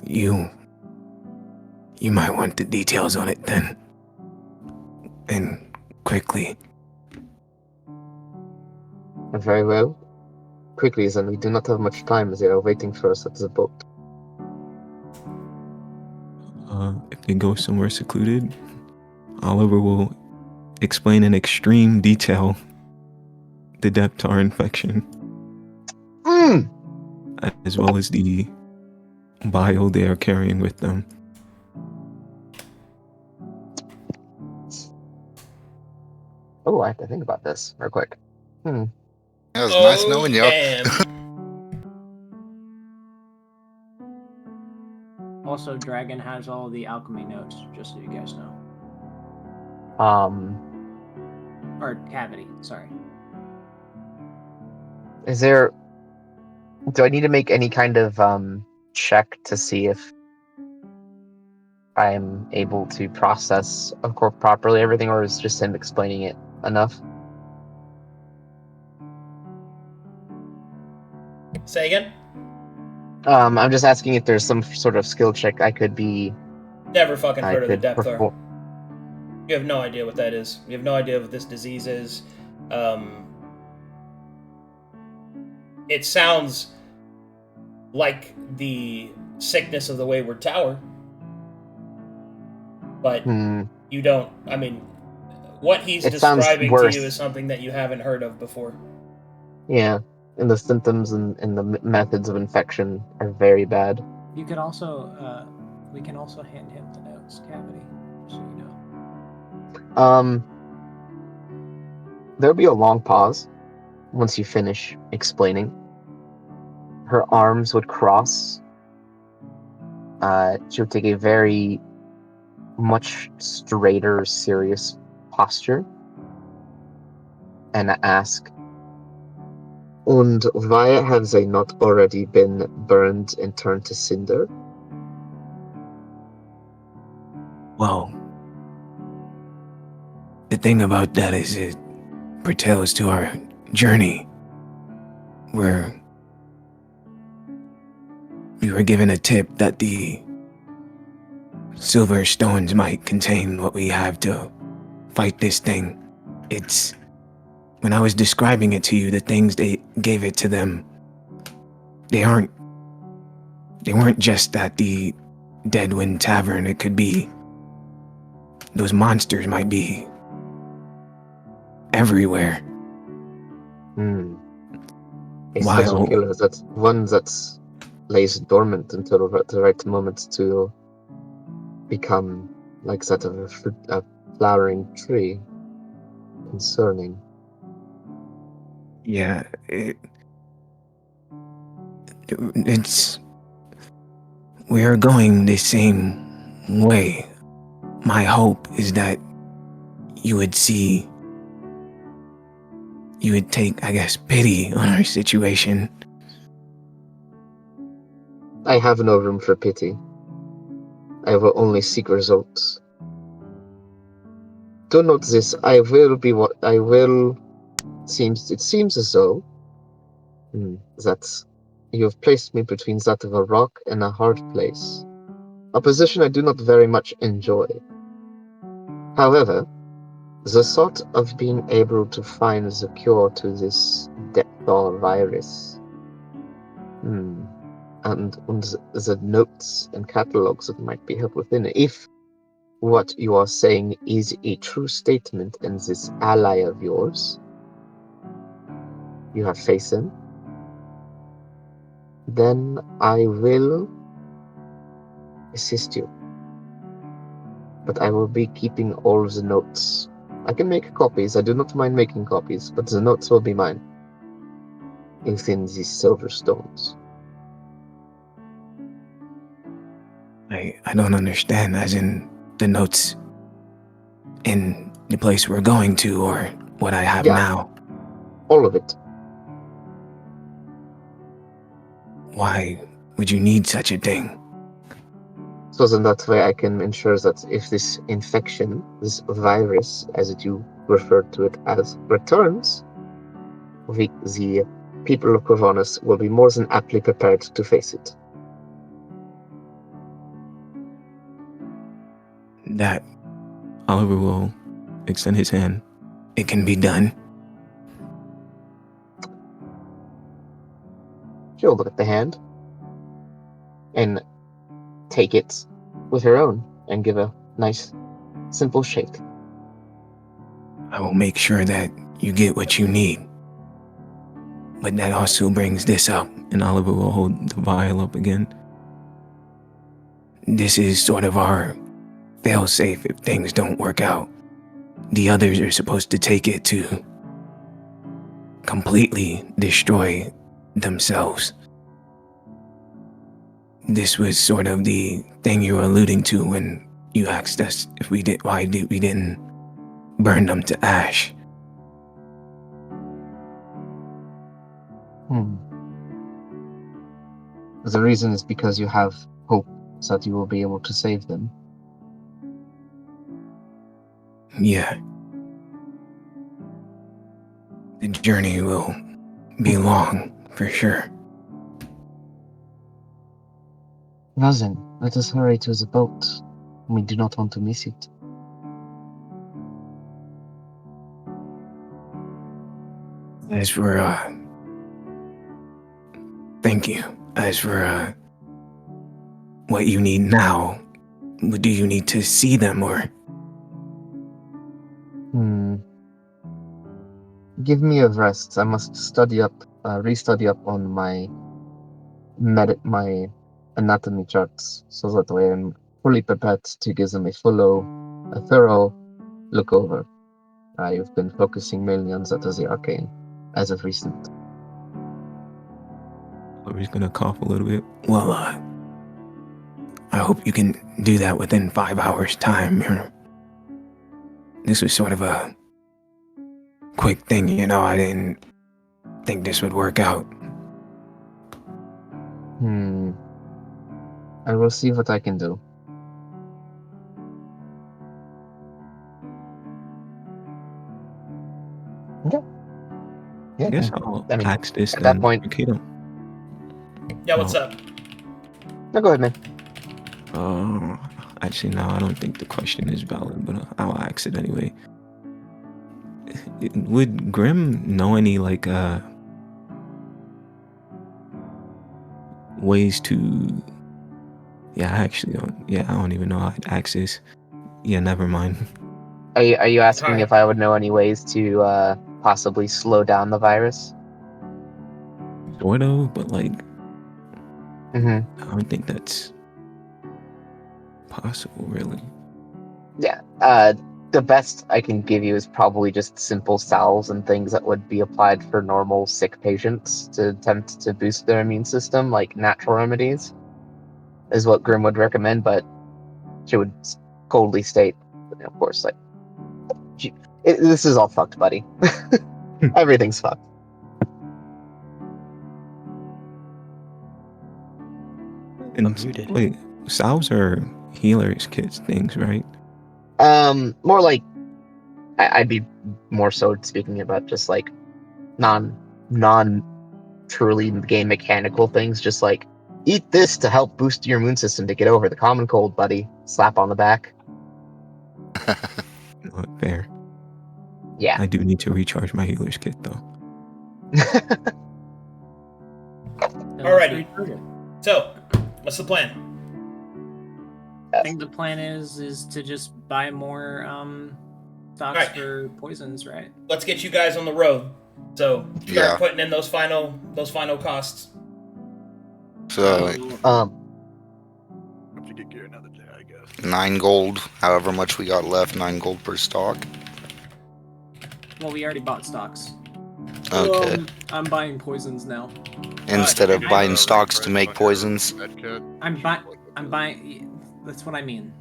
You might want the details on it then. And quickly. Very well. Quickly, then we do not have much time as they are waiting for us at the boat. If they go somewhere secluded, Oliver will explain in extreme detail the depth to our infection. As well as the bile they are carrying with them. Oh, I have to think about this real quick. It was nice knowing you. Also, Dragon has all the alchemy notes, just so you guys know. Or Cavity, sorry. Is there... Do I need to make any kind of check to see if I'm able to process, of course, properly everything, or is just him explaining it enough? Say again? I'm just asking if there's some sort of skill check I could be... Never fucking heard of the depth perform. You have no idea what that is. You have no idea what this disease is. It sounds like the sickness of the Wayward Tower. But you don't... I mean, what he's describing to you is something that you haven't heard of before. Yeah. And the symptoms and the methods of infection are very bad. You could also, we can also hand him the notes, Cavity, so you know. There'll be a long pause once you finish explaining. Her arms would cross. She would take a very much straighter, serious posture and ask, "Und why have they not already been burned and turned to cinder?" Well, the thing about that is it pertains to our journey, where we were given a tip that the silver stones might contain what we have to fight this thing. It's... When I was describing it to you, the things they gave it to them, they weren't just at the Deadwind Tavern. It could be... Those monsters might be everywhere. A special killer, that's one that lays dormant until the right moment to become like that of a flowering tree. Concerning. Yeah, it's... We are going the same way. My hope is that you would see... You would take, I guess, pity on our situation. I have no room for pity. I will only seek results. Do note this, I will be what I will... It seems as though that you have placed me between that of a rock and a hard place. A position I do not very much enjoy. However, the thought of being able to find the cure to this Depthor virus, and the notes and catalogs that might be helped within it, if what you are saying is a true statement and this ally of yours you have faith in, then I will assist you. But I will be keeping all the notes. I can make copies, I do not mind making copies, but the notes will be mine. Within these silver stones. I don't understand, as in the notes in the place we're going to, or what I have now. All of it. Why would you need such a thing? So in that way I can ensure that if this infection, this virus, as you referred to it as, returns, the people of Corvinus will be more than aptly prepared to face it. That Oliver will extend his hand. It can be done. She'll look at the hand and take it with her own and give a nice, simple shake. I will make sure that you get what you need. But that also brings this up, and Oliver will hold the vial up again. This is sort of our fail-safe if things don't work out. The others are supposed to take it to completely destroy themselves. This was sort of the thing you were alluding to when you asked us if we didn't burn them to ash. The reason is because you have hope that you will be able to save them. Yeah. The journey will be long, for sure. Now then, let us hurry to the boat. We do not want to miss it. As for, thank you. As for, what you need now, do you need to see them, or? Give me a rest. I must restudy up on my anatomy charts, so that way I'm fully prepared to give them a thorough look over. I've been focusing mainly on that as the arcane, as of recent. He's gonna cough a little bit. Well, I hope you can do that within 5 hours' time. This was sort of a quick thing, I didn't think this would work out. I will see what I can do. Okay. Yeah, I guess I'll ask this at then. that point. Arcadum. Yeah, what's up? No, go ahead, man. Actually, no, I don't think the question is valid, but I'll ask it anyway. Would Grimm know any, ways to... I don't even know how to ask this. Yeah, never mind. Are you asking Alright. if I would know any ways to possibly slow down the virus? Sort of, but I Mm-hmm. don't think that's possible, really. Yeah. The best I can give you is probably just simple salves and things that would be applied for normal sick patients to attempt to boost their immune system, like natural remedies, is what Grimm would recommend, but she would coldly state, of course, this is all fucked, buddy. Everything's fucked. And muted. wait, salves are healers' kits things, right? More like I'd be more so speaking about just like non truly game mechanical things, just like eat this to help boost your immune system to get over the common cold, buddy. Slap on the back. Not fair. Yeah. I do need to recharge my healer's kit, though. Alrighty. So, what's the plan? I think the plan is to just buy more stocks Right. for poisons, right? Let's get you guys on the road. So, start Yeah. putting in those final costs. So Have to get gear another day, I guess. 9 gold, however much we got left, 9 gold per stock. Well, we already bought stocks. Okay. I'm buying poisons now. Instead of I- buying stocks to make poisons. I'm buying. That's what I mean.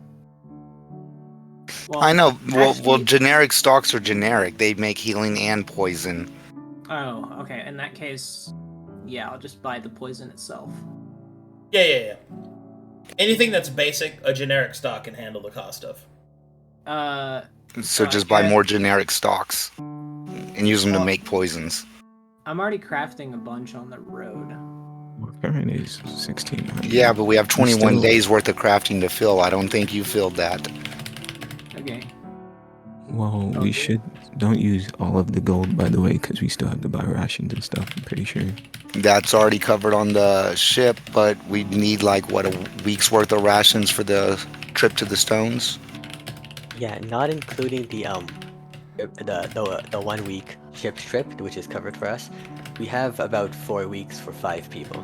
Well, I know. Well, actually- generic stocks are generic. They make healing and poison. Oh, okay. In that case, yeah, I'll just buy the poison itself. Yeah. Anything that's basic, a generic stock can handle the cost of. So I just buy guess- more generic stocks and use them to make poisons. I'm already crafting a bunch on the road. Warfare is 1600. Yeah, but we have 21 Still- days worth of crafting to fill. I don't think you filled that. Okay. Well, Okay. we should. Don't use all of the gold, by the way, because we still have to buy rations and stuff, I'm pretty sure. That's already covered on the ship, but we need like what, a week's worth of rations for the trip to the stones. Yeah, not including the 1 week ship trip, which is covered for us. We have about 4 weeks for 5 people.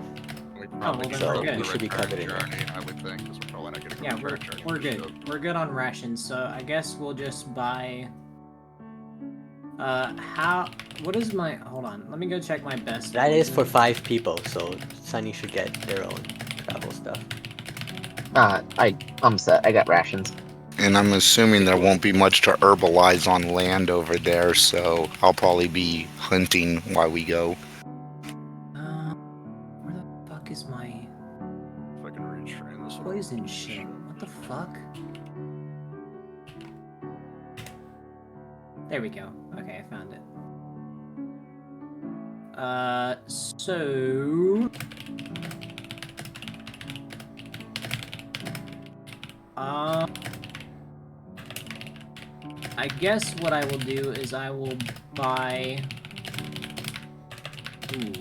We well, probably then could we're go good. the We should be return covered in that. journey, I would think, because we're probably not going to Yeah, we're good. We're good on rations, so I guess we'll just buy. What is my? Hold on, let me go check my best. That is for poison. 5 people, so Sonny should get their own travel stuff. I'm set. I got rations. And I'm assuming there won't be much to herbalize on land over there, so I'll probably be hunting while we go. Where the fuck is my If I can retrain this one. poison shit? What the fuck? There we go. Okay, I found it. So... I guess what I will do is I will buy... Ooh.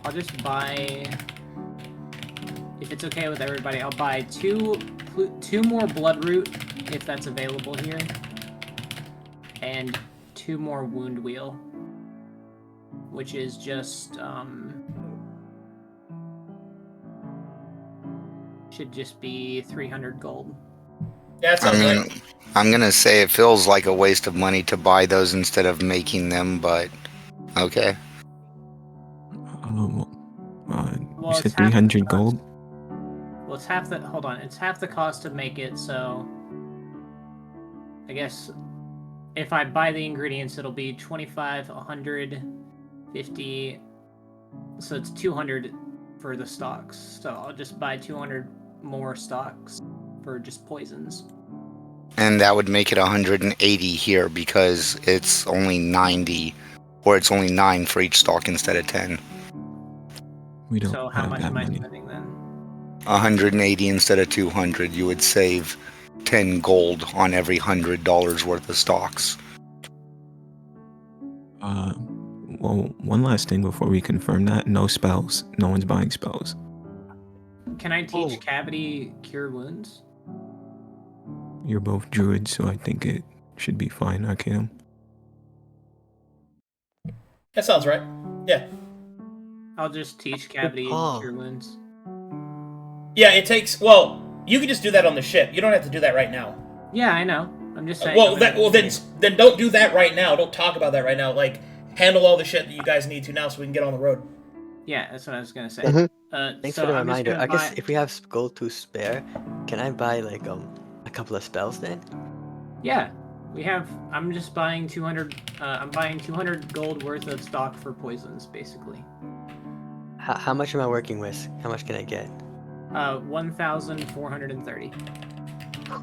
I'll just buy... If it's okay with everybody, I'll buy two more Bloodroot, if that's available here. And 2 more Wound Wheel. Which is just, should just be 300 gold. Yeah, that sounds I mean, right. I'm gonna say it feels like a waste of money to buy those instead of making them, but okay. Well, Well, you it's said half the 300 cost. gold? Well, it's half the, hold on, it's half the cost to make it, so... I guess if I buy the ingredients, it'll be 25, 150, so it's 200 for the stocks. So I'll just buy 200 more stocks for just poisons. And that would make it 180 here because it's only 90, or it's only 9 for each stock instead of 10. We don't So how have much that am I money. spending then? 180 instead of 200, you would save 10 gold on every $100 worth of stocks. Well, one last thing before we confirm that. No spells. No one's buying spells. Can I teach Oh. Cavity Cure Wounds? You're both druids, so I think it should be fine, Arcadum. That sounds right. Yeah. I'll just teach Cavity Oh. Cure Wounds. Yeah, it takes... Well, you can just do that on the ship. You don't have to do that right now. Yeah, I know. I'm just saying. Well, then don't do that right now. Don't talk about that right now. Like, handle all the shit that you guys need to now so we can get on the road. Yeah, that's what I was gonna say. Mhm. Thanks So for the I'm just reminder. gonna I guess buy- if we have gold to spare, can I buy like a couple of spells then? Yeah, we have. I'm just buying 200. I'm buying 200 gold worth of stock for poisons, basically. How much am I working with? How much can I get? 1,430.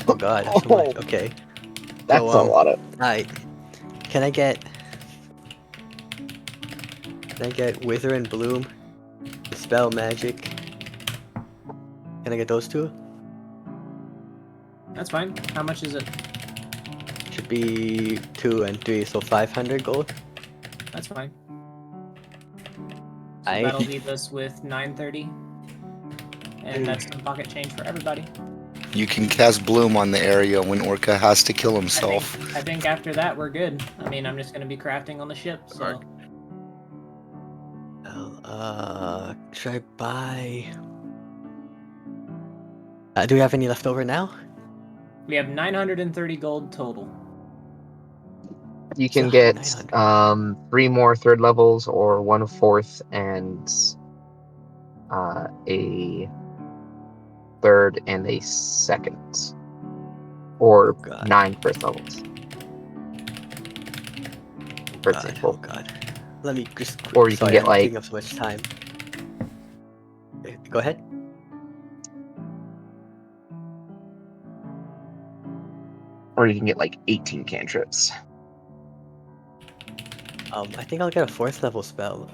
Oh god, that's so much. Okay. That's So, a lot of. Alright. Can I get Wither and Bloom? Dispel Magic. Can I get those 2? That's fine. How much is it? Should be 2 and 3, so 500 gold. That's fine. So I- that'll leave us with 930, and that's some pocket change for everybody. You can cast Bloom on the area when Orca has to kill himself. I think after that we're good. I mean, I'm just gonna be crafting on the ship, so. Well, should I buy? Do we have any left over now? We have 930 gold total. You can So, get 900. 3 more 3rd levels or 1 4th and a 3rd and a 2nd. Or God. 9 1st levels. For God, example. oh god. Let me just. Or you can sorry, get, I'm like- taking up so much time. Go ahead. or you can get like 18 cantrips. I think I'll get a 4th level spell.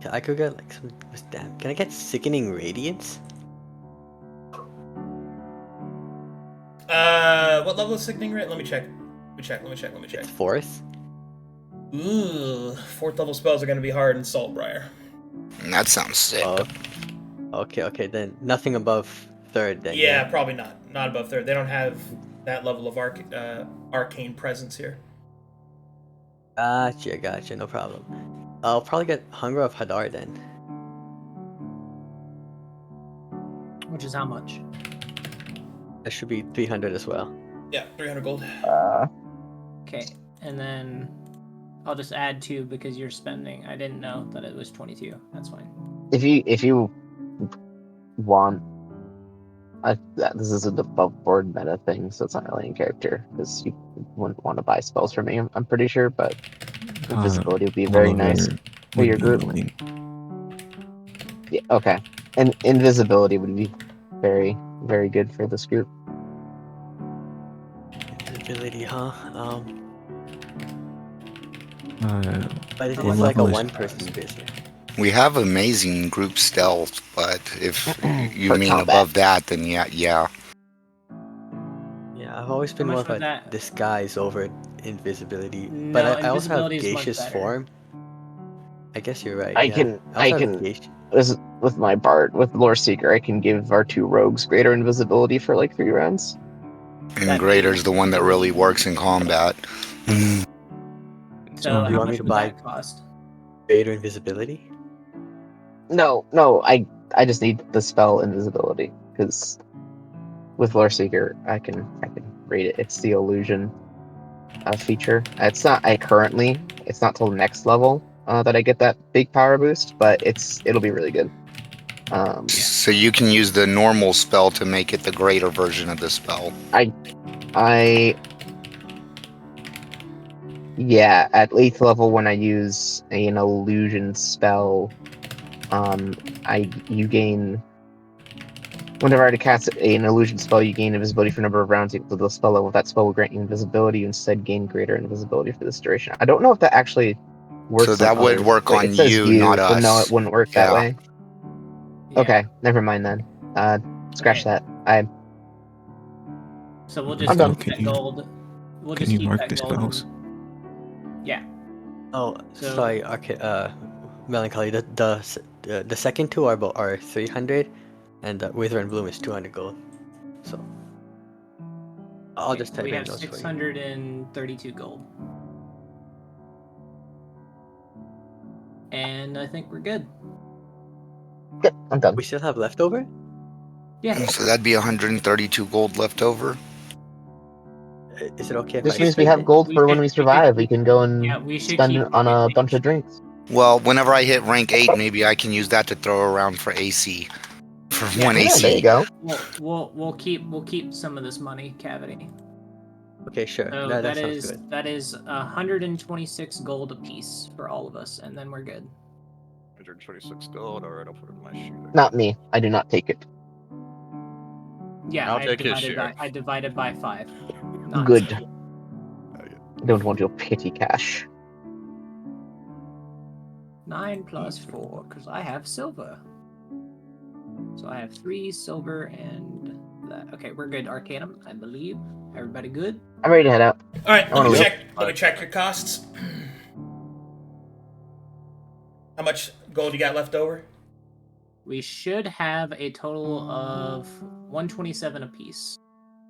Yeah, I could get like some. Damn, can I get Sickening Radiance? What level is Sickening Radiance? Let me check. It's 4th. Ooh, 4th level spells are gonna be hard in Saltbriar. That sounds sick. Okay, then nothing above 3rd then. Yeah, probably not. Not above 3rd. They don't have that level of arcane presence here. Gotcha, no problem. I'll probably get Hunger of Hadar then. Which is how much? That should be 300 as well. Yeah, 300 gold. Okay, and then I'll just add 2 because you're spending. I didn't know that it was 22. That's fine. If you want, this is an above board meta thing, so it's not really in character because you wouldn't want to buy spells from me. I'm pretty sure, but invisibility would be very nice for your group. Yeah, okay, and invisibility would be very, very good for this group. Invisibility, huh? But it's what like a level is- one-person business. We have amazing group stealth, but if you For mean combat. above that, then yeah. Yeah, I've always been How more much of a would that- disguise over invisibility. No, But I also have invisibility is much gaseous better. form. I guess you're right. I yeah. can- also I have can- gaseous- With my bard, with Lore Seeker, I can give our 2 rogues greater invisibility for like 3 rounds. And That Greater's means- the one that really works in combat. So you how want much me to would buy- that cost? greater invisibility. No, I just need the spell invisibility because with Lore Seeker, I can read it. It's the illusion feature. It's not it's not till next level that I get that big power boost, but it'll be really good. So you can use the normal spell to make it the greater version of the spell. Yeah, at 8th level when I use an illusion spell, you gain. Whenever I cast an illusion spell, you gain invisibility for a number of rounds equal to the spell level. That spell will grant you invisibility. You instead gain greater invisibility for this duration. I don't know if that actually works. So that on would others. work Wait, on it says you, not but no, us. it wouldn't work Yeah. that way. Yeah. Okay, never mind then. Scratch Okay. that. So we'll I'm just done. keep that gold. We'll Can just you keep mark that the gold. spells? Yeah. Oh, So- sorry, Melancholy. The second 2 are 300, and Wither and Bloom is 200 gold. So I'll Okay, just type we in have those for you. 632 gold. And I think we're good. Yep, I'm done. We still have leftover? Yeah. So that'd be 132 gold left over. Is it okay if This I means we spend have it? gold We for when should- we we should- survive. We can go and Yeah, we should spend keep it on a everything. bunch of drinks. Well, whenever I hit rank 8, maybe I can use that to throw around for AC. For Yeah. 1 Yeah, AC. there you go. We'll keep some of this money, Cavity. Okay, sure. So that that sounds is good. that is 126 gold apiece for all of us, and then we're good. 126 gold. All right, I'll put it in my shoe. Not me. I do not take it. Yeah, I'll take his I divided by 5. Good. seven. I don't want your petty cash. 9 plus 4, because I have silver. So I have 3 silver and that. Okay, we're good. Arcadum, I believe. Everybody good? I'm ready to head out. All right, I wanna let leave. me check your costs. How much gold you got left over? We should have a total of 127 apiece.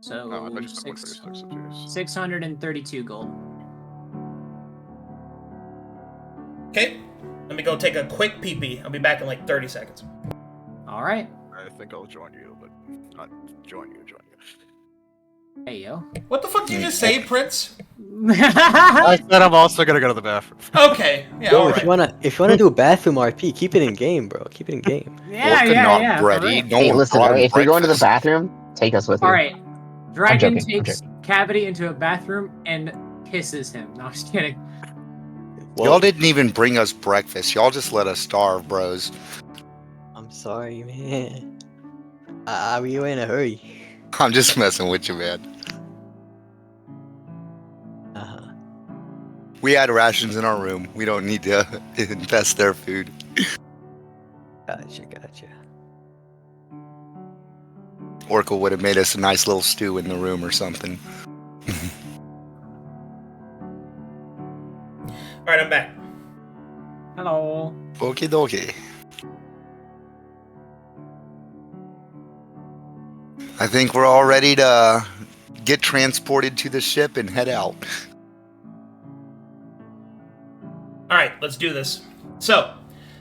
So No, I just put 136 apiece. 632 gold. Okay, let me go take a quick pee-pee. I'll be back in like 30 seconds. All right. I think I'll join you, but not join you. Hey, yo. What the fuck did you just say, Prince? I said I'm also gonna go to the bathroom. Okay, yeah, Yo, all if right. you wanna do a bathroom RP, keep it in game, bro. Keep it in game. Yeah, Orca yeah, not yeah. for ready. real. No Hey, one listen, brought him if we're going to the breakfast. bathroom, take us with you. All right. Dragon joking, I'm takes Cavity into a bathroom and kisses him. No, I'm just kidding. Y'all didn't even bring us breakfast. Y'all just let us starve, bros. I'm sorry, man. We were in a hurry. I'm just messing with you, man. Uh-huh. We had rations in our room. We don't need to infest their food. Gotcha. Orca would have made us a nice little stew in the room or something. Alright, I'm back. Hello. Okie dokie. I think we're all ready to get transported to the ship and head out. Alright, let's do this. So,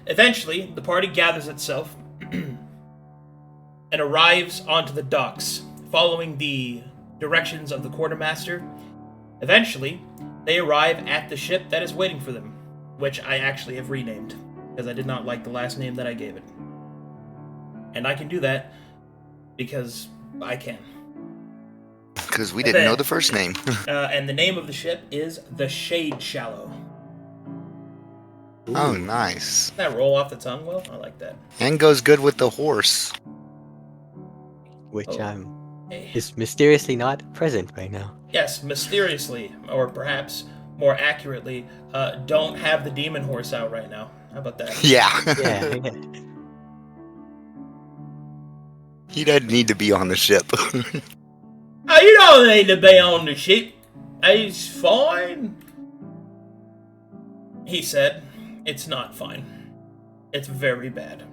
eventually, the party gathers itself and arrives onto the docks, following the directions of the quartermaster. Eventually, they arrive at the ship that is waiting for them, which I actually have renamed, because I did not like the last name that I gave it. And I can do that because I can. Because we didn't know the first name. And the name of the ship is the Shade Shallow. Oh, nice. Doesn't that roll off the tongue well? I like that. And goes good with the horse. Which Hey. is mysteriously not present right now. Yes, mysteriously, or perhaps more accurately, don't have the demon horse out right now. How about that? Yeah. Yeah. He doesn't need to be on the ship. Oh, you don't need to be on the ship. He's fine. He said, it's not fine. It's very bad.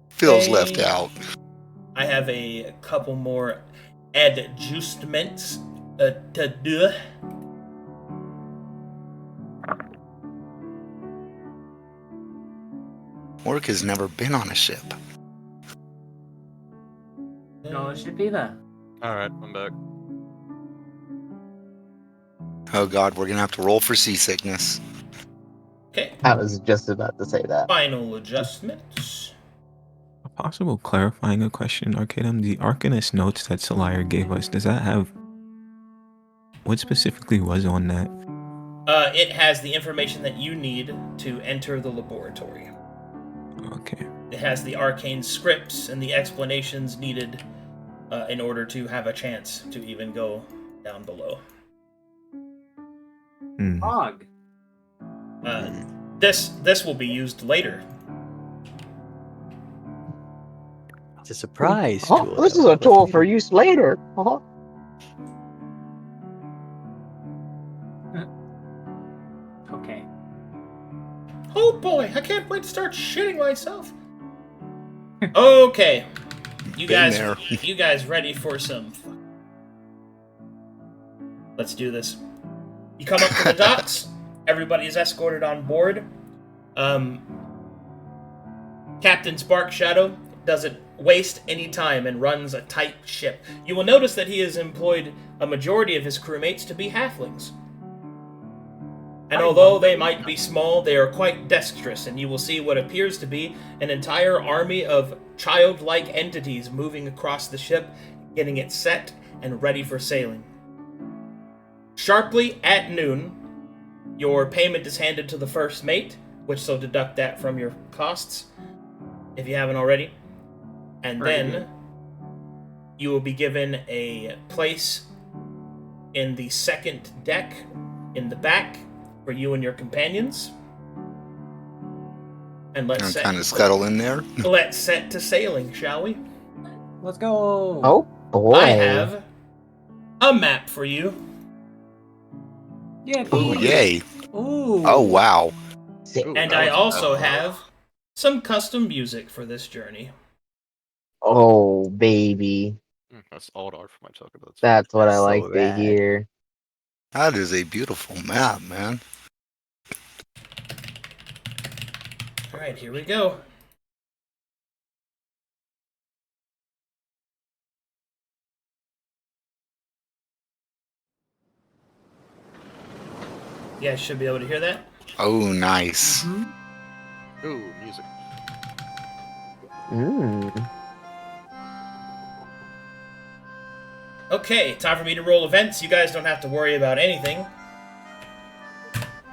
Feels Hey. left out. I have a couple more adjustments to do. Orca's never been on a ship. No, it should be there. Alright, I'm back. Oh god, we're gonna have to roll for seasickness. Okay, I was just about to say that. final adjustments. A possible clarifying a question, Arcadum. The Arcanist notes that Solire gave us, does that have... What specifically was on that? It has the information that you need to enter the laboratory. Okay. It has the arcane scripts and the explanations needed in order to have a chance to even go down below. Hog. This will be used later. It's a surprise Oh, tool. this is though. a tool for use later. Uh-huh. Okay. Oh boy, I can't wait to start shitting myself. Okay, you Been guys, there. you guys ready for some? Let's do this. You come up to the docks. Everybody is escorted on board. Captain Spark Shadow doesn't waste any time and runs a tight ship. You will notice that he has employed a majority of his crewmates to be halflings. And although they might be small, they are quite dexterous, and you will see what appears to be an entire army of childlike entities moving across the ship, getting it set and ready for sailing. Sharply at noon, your payment is handed to the first mate, which will deduct that from your costs, if you haven't already. And then you will be given a place in the second deck in the back for you and your companions. And let's Kind of scuttle in there. let's set to sailing, shall we? Let's go. Oh boy. I have a map for you. Yeah. Ooh, yay. Ooh. Oh, wow. Ooh, And that I was also bad. have some custom music for this journey. Oh baby. That's all art for my token. That's what I So like to rad. hear. That is a beautiful map, man. Alright, here we go. You guys should be able to hear that. Oh, nice. Ooh, music. Okay, time for me to roll events. You guys don't have to worry about anything.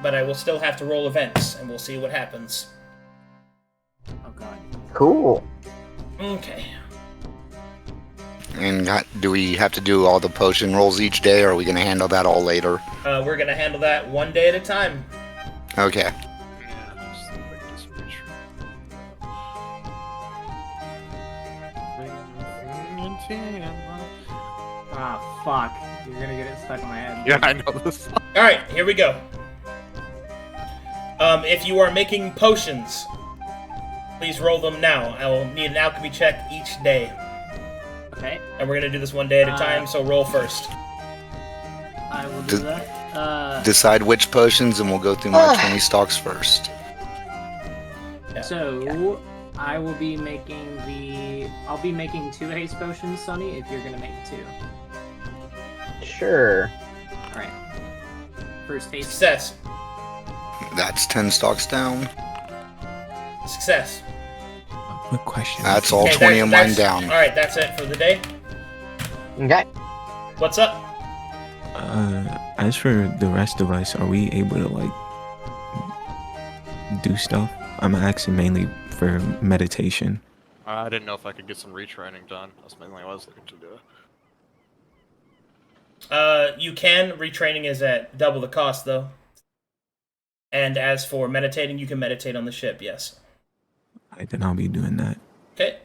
But I will still have to roll events, and we'll see what happens. Oh god. Cool. Okay. And do we have to do all the potion rolls each day, or are we going to handle that all later? We're gonna handle that one day at a time. Okay. Ah, fuck. You're gonna get it stuck in my head. Yeah, I know this. Alright, here we go. If you are making potions, please roll them now. I will need an alchemy check each day. Okay. And we're gonna do this one day at a time, so roll first. I will do that. Decide which potions, and we'll go through my 20 stocks first. Yeah. So, I will be making I'll be making 2 haste potions, Sonny, if you're gonna make 2. Sure. Alright. First haste. Success. That's 10 stocks down. Success. Quick question. That's all Okay, 20 of mine that's- down. Alright, that's it for the day. Okay. What's up? As for the rest of us, are we able to like do stuff? I'm asking mainly for meditation. I didn't know if I could get some retraining done. That's mainly what I was looking to do. You can. Retraining is at double the cost, though. And as for meditating, you can meditate on the ship, yes. Alright, then I'll be doing that. Okay.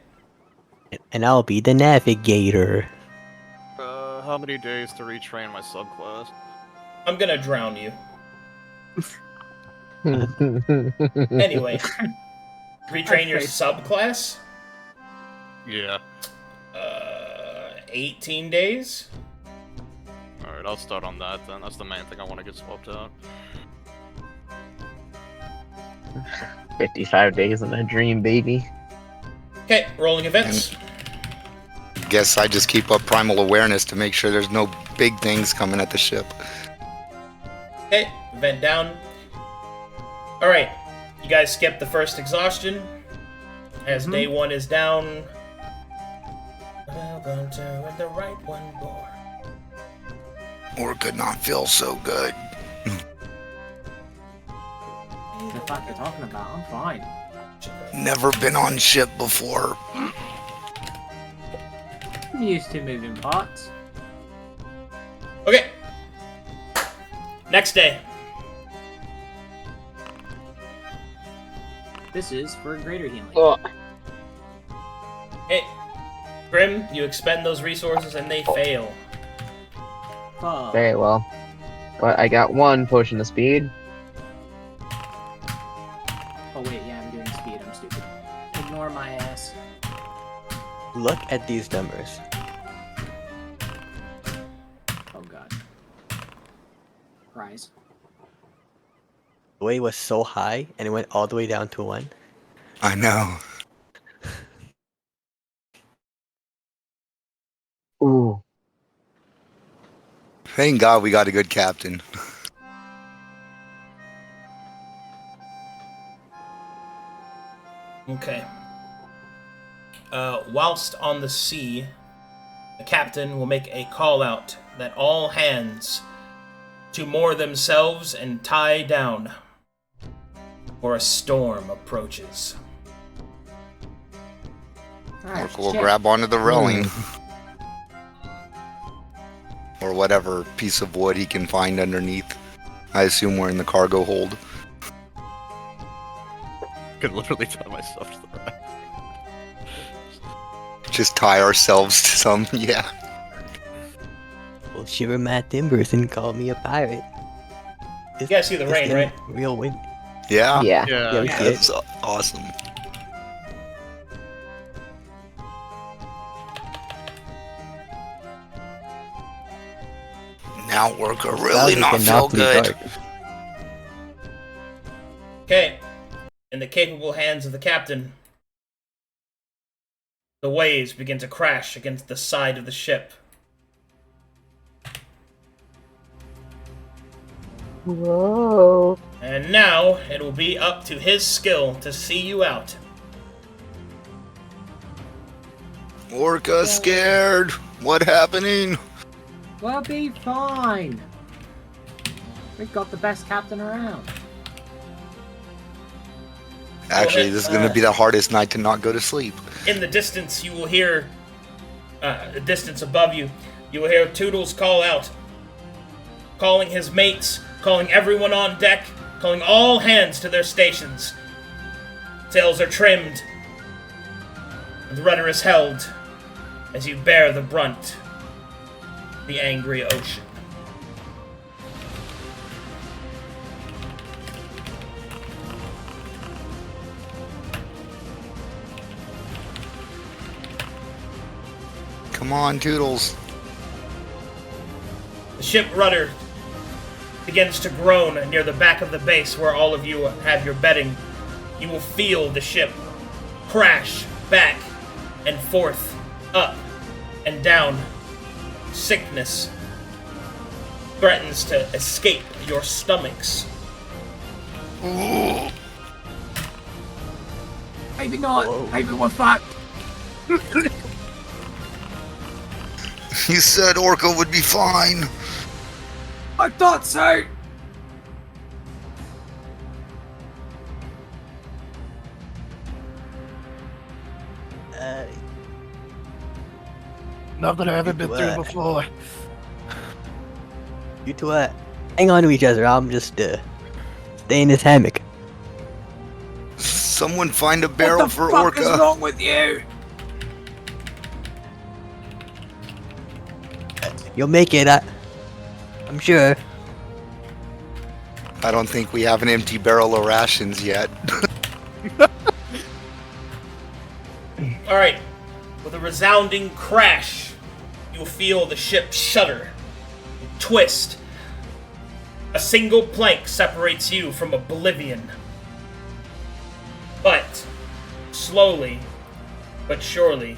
And I'll be the navigator. How many days to retrain my subclass? I'm gonna drown you. Anyway. Retrain your subclass? Yeah. 18 days? Alright, I'll start on that then. That's the main thing I want to get swapped out. 55 days in a dream, baby. Okay, rolling events. Guess I just keep up primal awareness to make sure there's no big things coming at the ship. Okay, event down. Alright, you guys skipped the first exhaustion. As day 1 is down. Well done to the right one more. Or could not feel so good. What the fuck you're talking about? I'm fine. Never been on ship before. I'm used to moving parts. Okay. Next day. This is for greater healing. Oh, Hey, Grimm, you expend those resources and they fail. Fuck. very well. But I got 1 potion of speed. Oh wait, yeah, I'm doing speed. I'm stupid. Ignore my ass. Look at these numbers. Oh god. Rise. The way was so high, and it went all the way down to 1. I know. Ooh. Thank God we got a good captain. Okay. Whilst on the sea, the captain will make a call out that all hands to moor themselves and tie down, for a storm approaches. Ah, Orca will shit. grab onto the railing. Or whatever piece of wood he can find underneath. I assume we're in the cargo hold. I could literally tie myself to the rack. Just tie ourselves to some, yeah. Well, shiver my timbers and call me a pirate. You guys see the rain, in right? Real wind. Yeah? Yeah. Yeah, we Yeah. see it. That's awesome. Now Orca really not feel good. Okay. In the capable hands of the captain, the waves begin to crash against the side of the ship. Whoa. And now it will be up to his skill to see you out. Orca scared. What happening? We'll be fine. We've got the best captain around. Actually, this is going to be the hardest night to not go to sleep. In the distance, you will hear a distance above you, you will hear Toodles call out, calling his mates, calling everyone on deck, calling all hands to their stations. Sails are trimmed, and the rudder is held as you bear the brunt of the angry ocean. Come on, Toodles. The ship rudder begins to groan near the back of the base where all of you have your bedding. You will feel the ship crash back and forth, up and down. Sickness threatens to escape your stomachs. Maybe not. Maybe we're fucked. You said Orca would be fine. I thought so. Nothing I haven't been through before. You two hang on to each other. I'm just stay in this hammock. Someone find a barrel for Orca. What the fuck is wrong with you? You'll make it. I'm sure. I don't think we have an empty barrel of rations yet. Alright, with a resounding crash, you'll feel the ship shudder, twist. A single plank separates you from oblivion. But, slowly, but surely,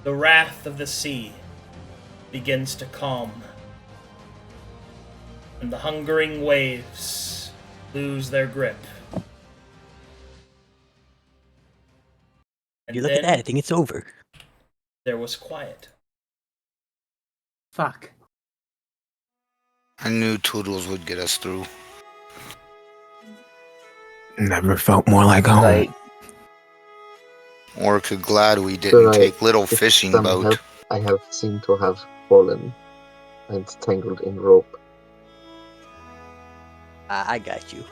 the wrath of the sea begins to calm, and the hungering waves lose their grip. And You look at that. I think it's over. there was quiet. Fuck. I knew Toodles would get us through. Never felt more like home. Right. Orca glad we didn't take little fishing boat. I have seemed to have fallen and tangled in rope. I got you.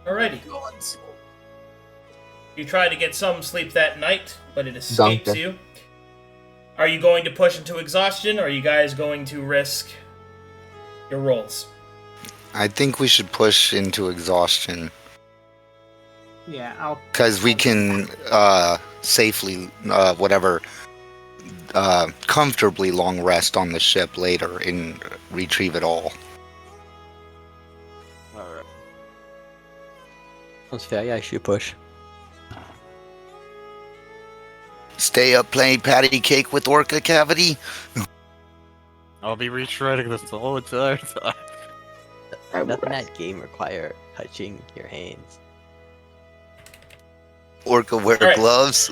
Alrighty. You try to get some sleep that night, but it escapes Danke. you. Are you going to push into exhaustion, or are you guys going to risk your rolls? I think we should push into exhaustion. Yeah, I'll. Because we can safely, comfortably long rest on the ship later and retrieve it all. Alright. Sounds fair. Yeah, I should push. Stay up playing patty cake with Orca Cavity? I'll be retreading this the whole entire time. Nothing that game require touching your hands. Orca wear Alright. gloves?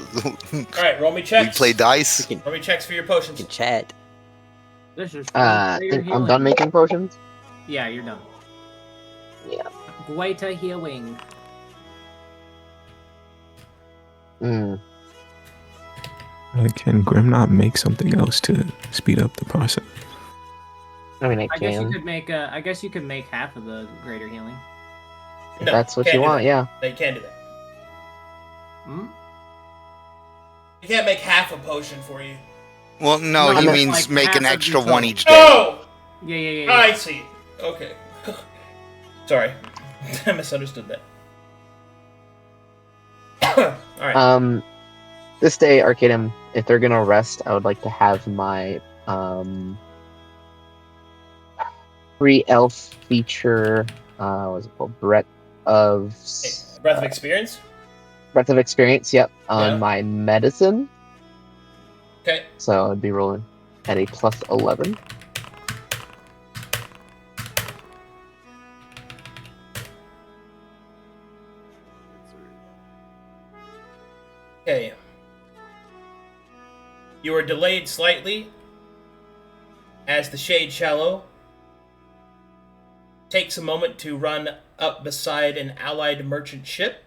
Alright, roll me We checks. play dice? Roll me checks for your You potions. can chat. This is. I think I'm done making potions. Yeah, you're done. Yeah. Greater healing. Hmm. Can Grimm not make something else to speed up the process? I mean, I I guess you can. could make. I guess you could make half of the greater healing. If No, that's what can't you do want, that. yeah. No, you can't do that. Hmm? You can't make half a potion for you. Well, no, No, he that's means like make half an of extra the one total. each day. Oh! Yeah. I see. Okay. Sorry. I misunderstood that. Alright. This day, Arcadum, if they're gonna rest, I would like to have my free elf feature. What's it called? Breath of Breath of Experience? Breath of Experience. Yep, on Yeah. my medicine. Okay. So I'd be rolling at a plus 11. Okay. You are delayed slightly as the Shade Shallow takes a moment to run up beside an allied merchant ship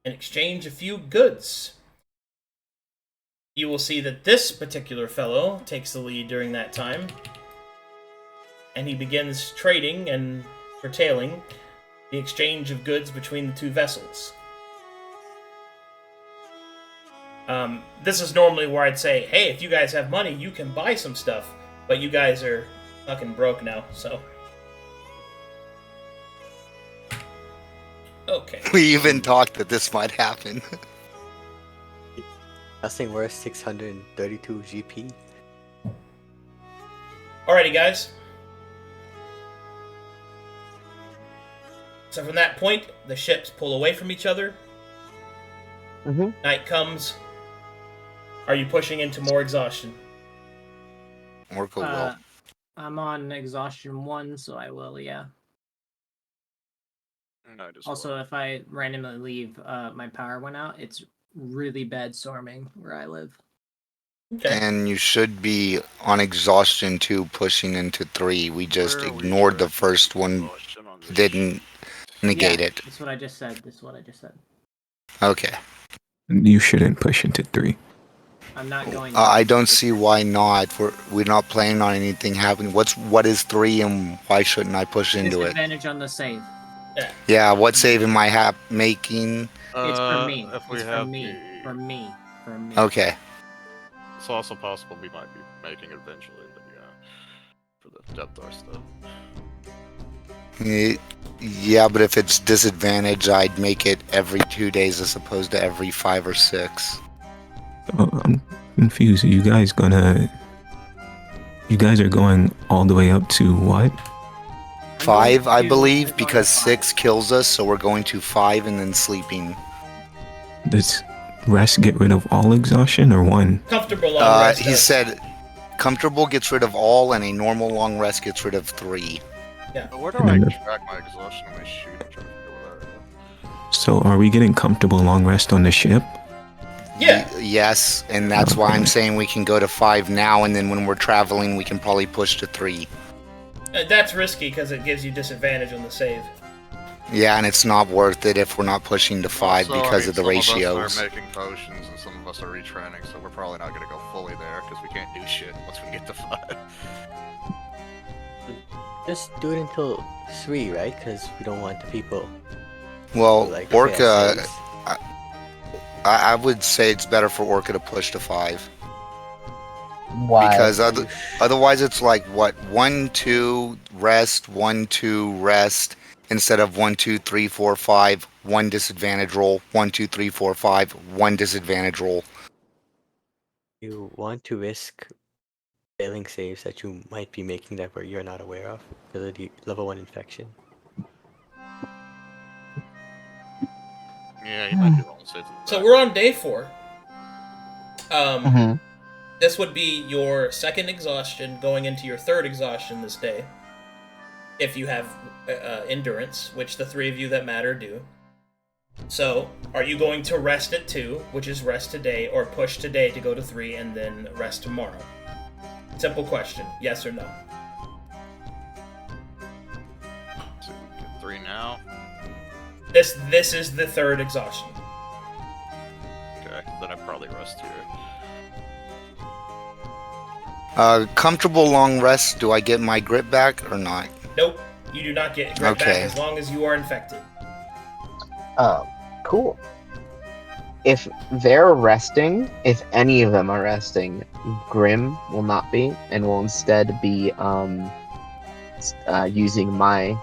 and exchange a few goods. You will see that this particular fellow takes the lead during that time, and he begins trading and curtailing the exchange of goods between the two vessels. This is normally where I'd say, hey, if you guys have money, you can buy some stuff, but you guys are fucking broke now, so... Okay. We even talked that this might happen. Nothing worse, 632 GP. Alrighty, guys. So from that point, the ships pull away from each other. Night comes. Are you pushing into more exhaustion? Orca will. I'm on exhaustion 1, so I will, yeah. Also, if I randomly leave, my power went out. It's really bad storming where I live. Okay. And you should be on exhaustion 2, pushing into 3. We just ignored the first one. Didn't negate it. That's what I just said. Okay. You shouldn't push into 3. I'm not going. I don't see why not. We're not planning on anything happening. What is 3 and why shouldn't I push into it? Disadvantage on the save. Yeah. What save am I making? It's for me. If we It's have for me. Okay. It's also possible we might be making it eventually, but yeah, for the depth R stuff. Yeah, but if it's disadvantage, I'd make it every 2 days as opposed to every 5 or 6. Oh, I'm confused. You guys are going all the way up to what? 5, I believe, because 6 kills us, so we're going to 5 and then sleeping. Does rest get rid of all exhaustion or 1? Comfortable long rest. He said comfortable gets rid of all, and a normal long rest gets rid of 3. Yeah. But where do I track my exhaustion on my sheet? I'm trying to figure what that is. So are we getting comfortable long rest on the ship? Yeah. Yes, and that's why I'm saying we can go to 5 now, and then when we're traveling, we can probably push to 3. That's risky because it gives you disadvantage on the save. Yeah, and it's not worth it if we're not pushing to 5 Also, because of the some ratios. of us are making potions and some of us are retraining, so we're probably not going to go fully there because we can't do shit once we get to 5. Just do it until 3, right? Because we don't want the people. Well, like Orca, saves. I would say it's better for Orca to push to 5. Why? Because otherwise it's like, what, 1, 2, rest, 1, 2, rest, instead of 1, 2, 3, 4, 5, 1 disadvantage roll, 1, 2, 3, 4, 5, 1 disadvantage roll. You want to risk failing saves that you might be making that you're not aware of because of the level 1 infection. Yeah, you might be wrong. So we're on day 4. This would be your 2nd exhaustion going into your 3rd exhaustion this day. If you have endurance, which the 3 of you that matter do. So, are you going to rest at 2, which is rest today, or push today to go to 3 and then rest tomorrow? Simple question, yes or no? So we get 3 now. This is the 3rd exhaustion. Okay, then I probably rest here. Comfortable long rest, do I get my grip back or not? Nope, you do not get grip back as long as you are infected. Cool. If they're resting, if any of them are resting, Grimm will not be, and will instead be using my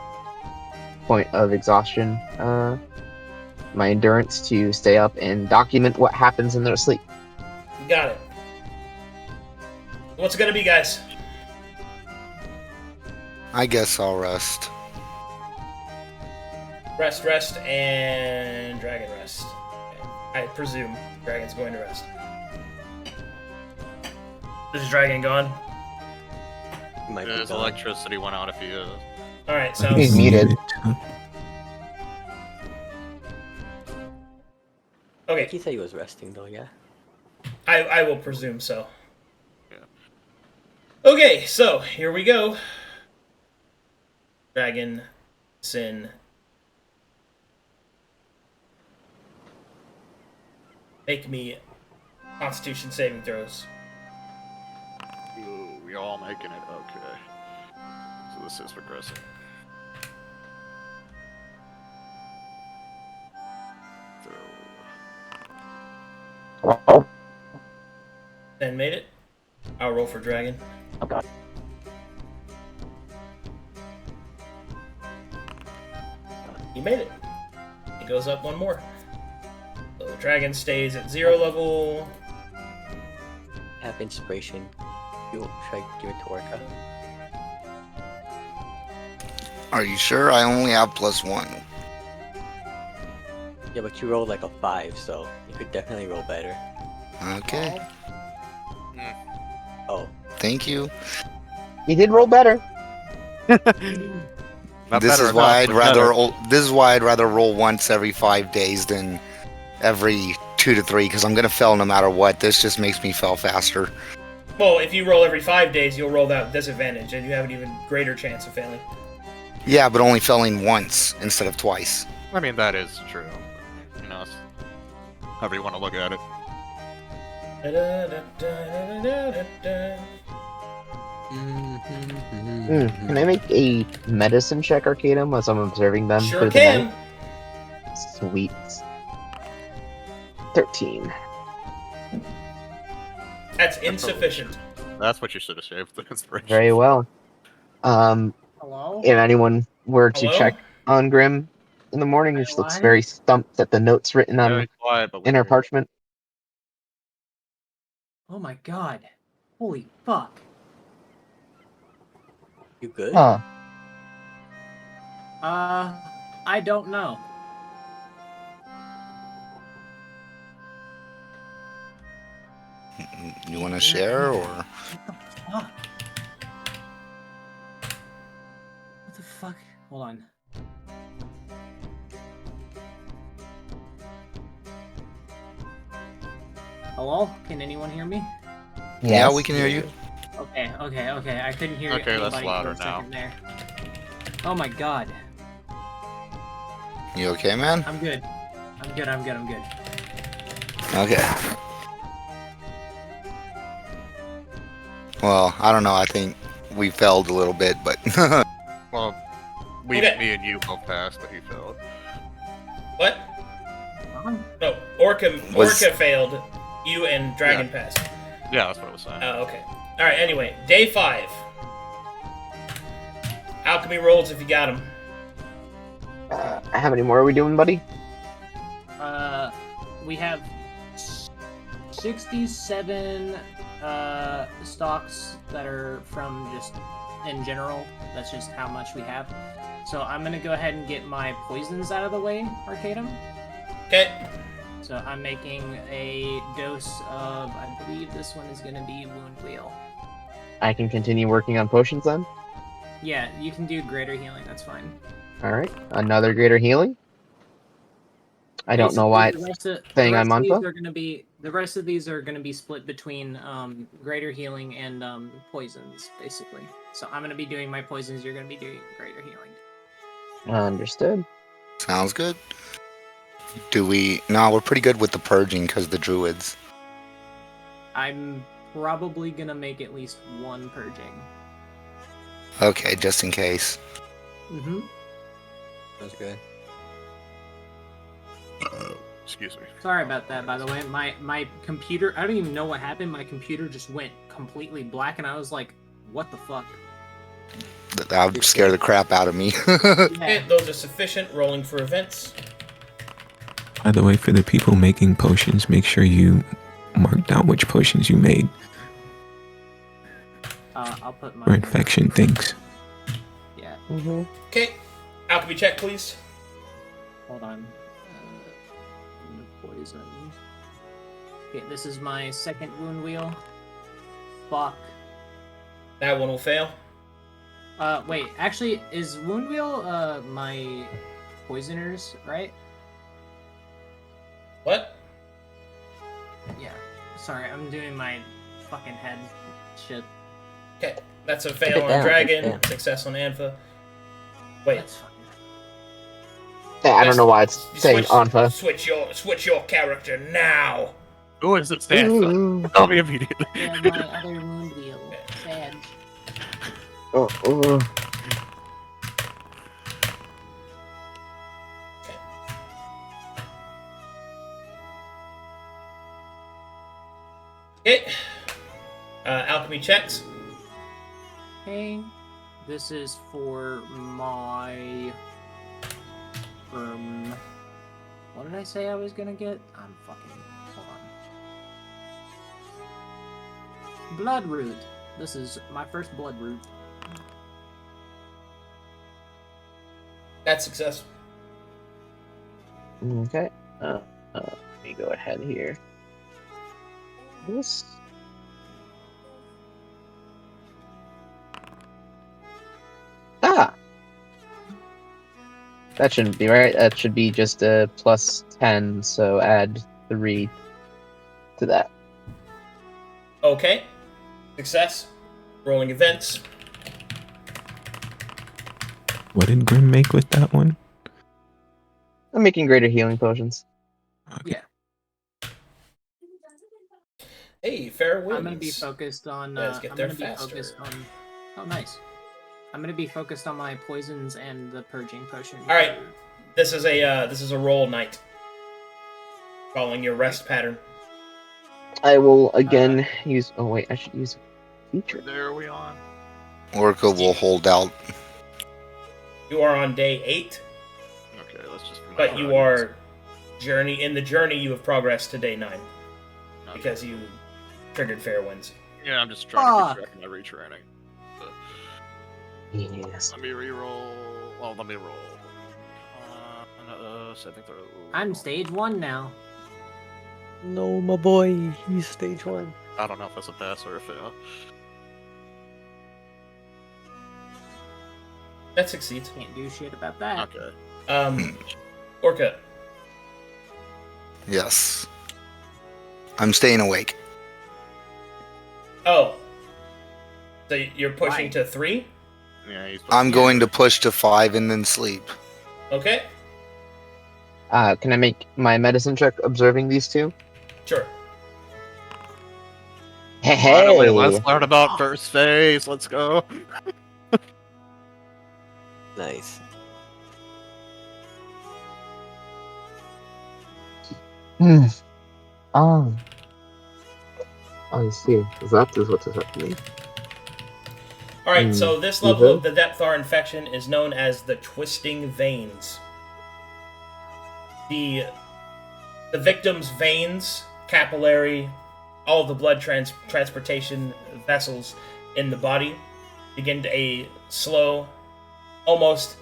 point of exhaustion, my endurance, to stay up and document what happens in their sleep. Got it. What's it gonna be, guys? I guess I'll rest. Rest, and dragon rest. Okay. I presume dragon's going to rest. Is dragon gone? Might be His gone. electricity went out if he is. Alright, He's sounds... muted. Okay, He said he was resting though, yeah. I will presume so. Yeah. Okay, so here we go. Dragon, Sin. Make me Constitution saving throws. Ooh, we all making it. Okay. So this is progressing. So, Oh, Then made it. I'll roll for dragon. okay. He made it. He goes up one more. So the dragon stays at 0 level. Have inspiration. Should I give it to Orca? Are you sure? I only have +1. Yeah, but you rolled like a 5, so you could definitely roll better. Okay. Oh. Thank you. He did roll better. not This better is why enough, I'd but better. rather. This is why I'd rather roll once every 5 days than every 2 to 3, because I'm gonna fail no matter what. This just makes me fail faster. Well, if you roll every 5 days, you'll roll that disadvantage, and you have an even greater chance of failing. Yeah, but only failing once instead of twice. I mean, that is true. You know, it's- however you want to look at it. Can I make a medicine check, Arcadum, as I'm observing them? Sure through the can. night? Sweet. 13. That's insufficient. That's what you should have saved the inspiration. Very well. Hello? If anyone were to Hello? check on Grimm in the morning, she looks very stumped at the notes written on Very quiet, but in her we're- parchment. Oh my god. Holy fuck. You good? Huh. I don't know. You want to share, or What the fuck? What the fuck? Hold on. Hello? Can anyone hear me? yeah, Yes. we can hear you. Okay. I couldn't hear Okay, that's anybody louder for a now. second there. Oh my god. You okay, man? I'm good. I'm good. Okay. Well, I don't know. I think we failed a little bit, but Well, Okay. me and you both passed, but he failed. What? Huh? No, Orca Was- failed. You and Dragon passed. Yeah, that's what I was saying. Oh, okay. Alright, anyway. Day 5. Alchemy rolls if you got them. How many more are we doing, buddy? We have 67 stocks that are from just in general. That's just how much we have. So I'm gonna go ahead and get my poisons out of the way, Arcadum. Okay. So I'm making a dose of, I believe this one is gonna be Wound Wheel. I can continue working on potions then. Yeah, you can do greater healing, that's fine. Alright. Another greater healing. I don't know why Basically, it's the rest saying of I'm on these foot. are gonna be the rest of these are gonna be split between greater healing and poisons, basically. So I'm gonna be doing my poisons, you're gonna be doing greater healing. Understood. sounds good. Do we? No, we're pretty good with the purging because the druids. I'm probably gonna make at least one purging. Okay, just in case. Mm-hmm. Sounds good. Excuse me. Sorry about that, by the way. My computer, I don't even know what happened. My computer just went completely black, and I was like, what the fuck? That would scare the crap out of me. Okay, those are sufficient. Rolling for events. By the way, for the people making potions, make sure you mark down which potions you made I'll put my... for infection things. Yeah, Mm-hmm. Okay. Alchemy check, please. hold on. Poison. Okay, this is my second wound wheel. Fuck. That one will fail. Wait, actually, is wound wheel, my poisoners, right? What? Yeah. Sorry, I'm doing my fucking head shit. Okay. That's a Keep it fail on down, Dragon. keep it down. Success on Anfa. Wait. That's fucking... Yeah, I don't know why it's saying Anfa. Switch your character now. Who is it stand for? Tell me immediately. Yeah, my other wound wheel. Sad. Oh. Okay. Alchemy checks. Okay. This is for my... what did I say I was gonna get? I'm fucking... Hold on. Blood root. This is my first blood root. That's success. Okay. Let me go ahead here. This. That shouldn't be right. That should be just a plus 10, so add 3 to that. Okay. Success. Rolling events. What did Grimm make with that one? I'm making greater healing potions. Okay. Yeah. Hey, fair winds. I'm gonna be focused on. Guys get I'm there gonna be faster. focused on. Oh, nice. I'm gonna be focused on my poisons and the purging potion. All right. This is a roll night. Following your rest pattern. I will again use. Oh wait, I should use feature. There are we on? Orca will hold out. You are on day 8, Okay, let's just. but you are in the journey. You have progressed to day 9 because you triggered fair winds. Yeah, I'm just trying to keep track of my retraining. Yes. Let me reroll. Well, let me roll. Saving throw. I'm stage 1 now. No, my boy, he's stage 1. I don't know if that's a pass or a fail. That succeeds. Can't do shit about that. Okay. Orca. Yes. I'm staying awake. Oh. So you're pushing Why? to 3? Yeah, he's. I'm going to push to 5 and then sleep. Okay. Can I make my medicine check observing these two? Sure. Hey, Finally, let's learn about first phase. Let's go. Nice. I see. That is what is happening. Alright, so this level of the Depthar infection is known as the Twisting Veins. The victim's veins, capillary, all of the blood transportation vessels in the body begin a slow, almost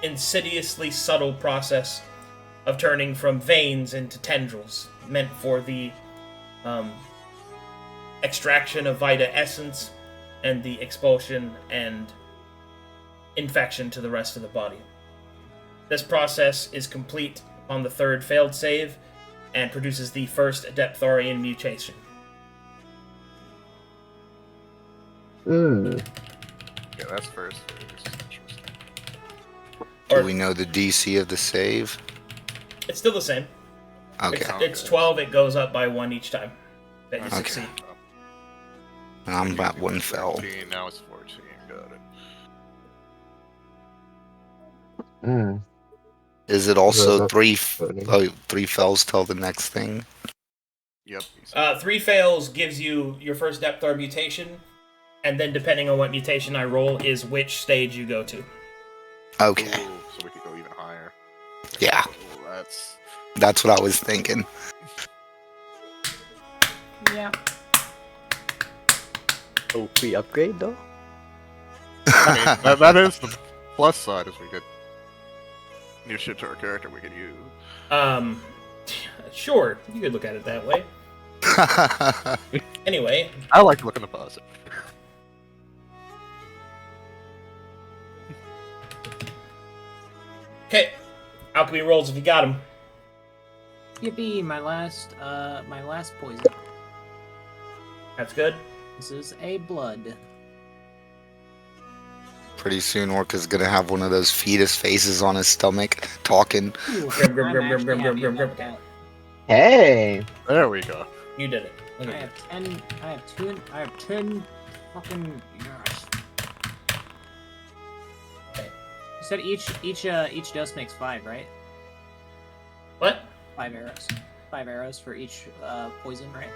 insidiously subtle process of turning from veins into tendrils, meant for the extraction of Vita essence and the expulsion and infection to the rest of the body. This process is complete on the 3rd failed save and produces the first Deptharian mutation. Yeah, that's first. Do we know the DC of the save? It's still the same. Okay. It's 12, it goes up by 1 each time that you succeed. I'm at 1 fell. 14, now it's 14. Got it. Is it also Well, 3 fells till the next thing? Yep. 3 fails gives you your first Depthar mutation, and then depending on what mutation I roll is which stage you go to. Okay. Ooh, so we could go even higher. Yeah. Ooh, That's what I was thinking. Yeah. Oh, free upgrade though? I mean, that is the plus side, is we get new shit to our character we can use. Sure, you could look at it that way. Anyway. I like to look in the positive. Okay, alchemy rolls if you got them. Yippee! My last poison. That's good. This is a blood. Pretty soon, Orca's gonna have one of those fetus faces on his stomach, talking. Ooh, Grim, grim, I'm grim, grim, actually grim, grim, happy grim, about grim. that. Hey! There we go. You did it. Look I at you. have 10. I have 10 fucking. Yes. You said each dose makes 5, right? What? 5 arrows. 5 arrows for each poison, right?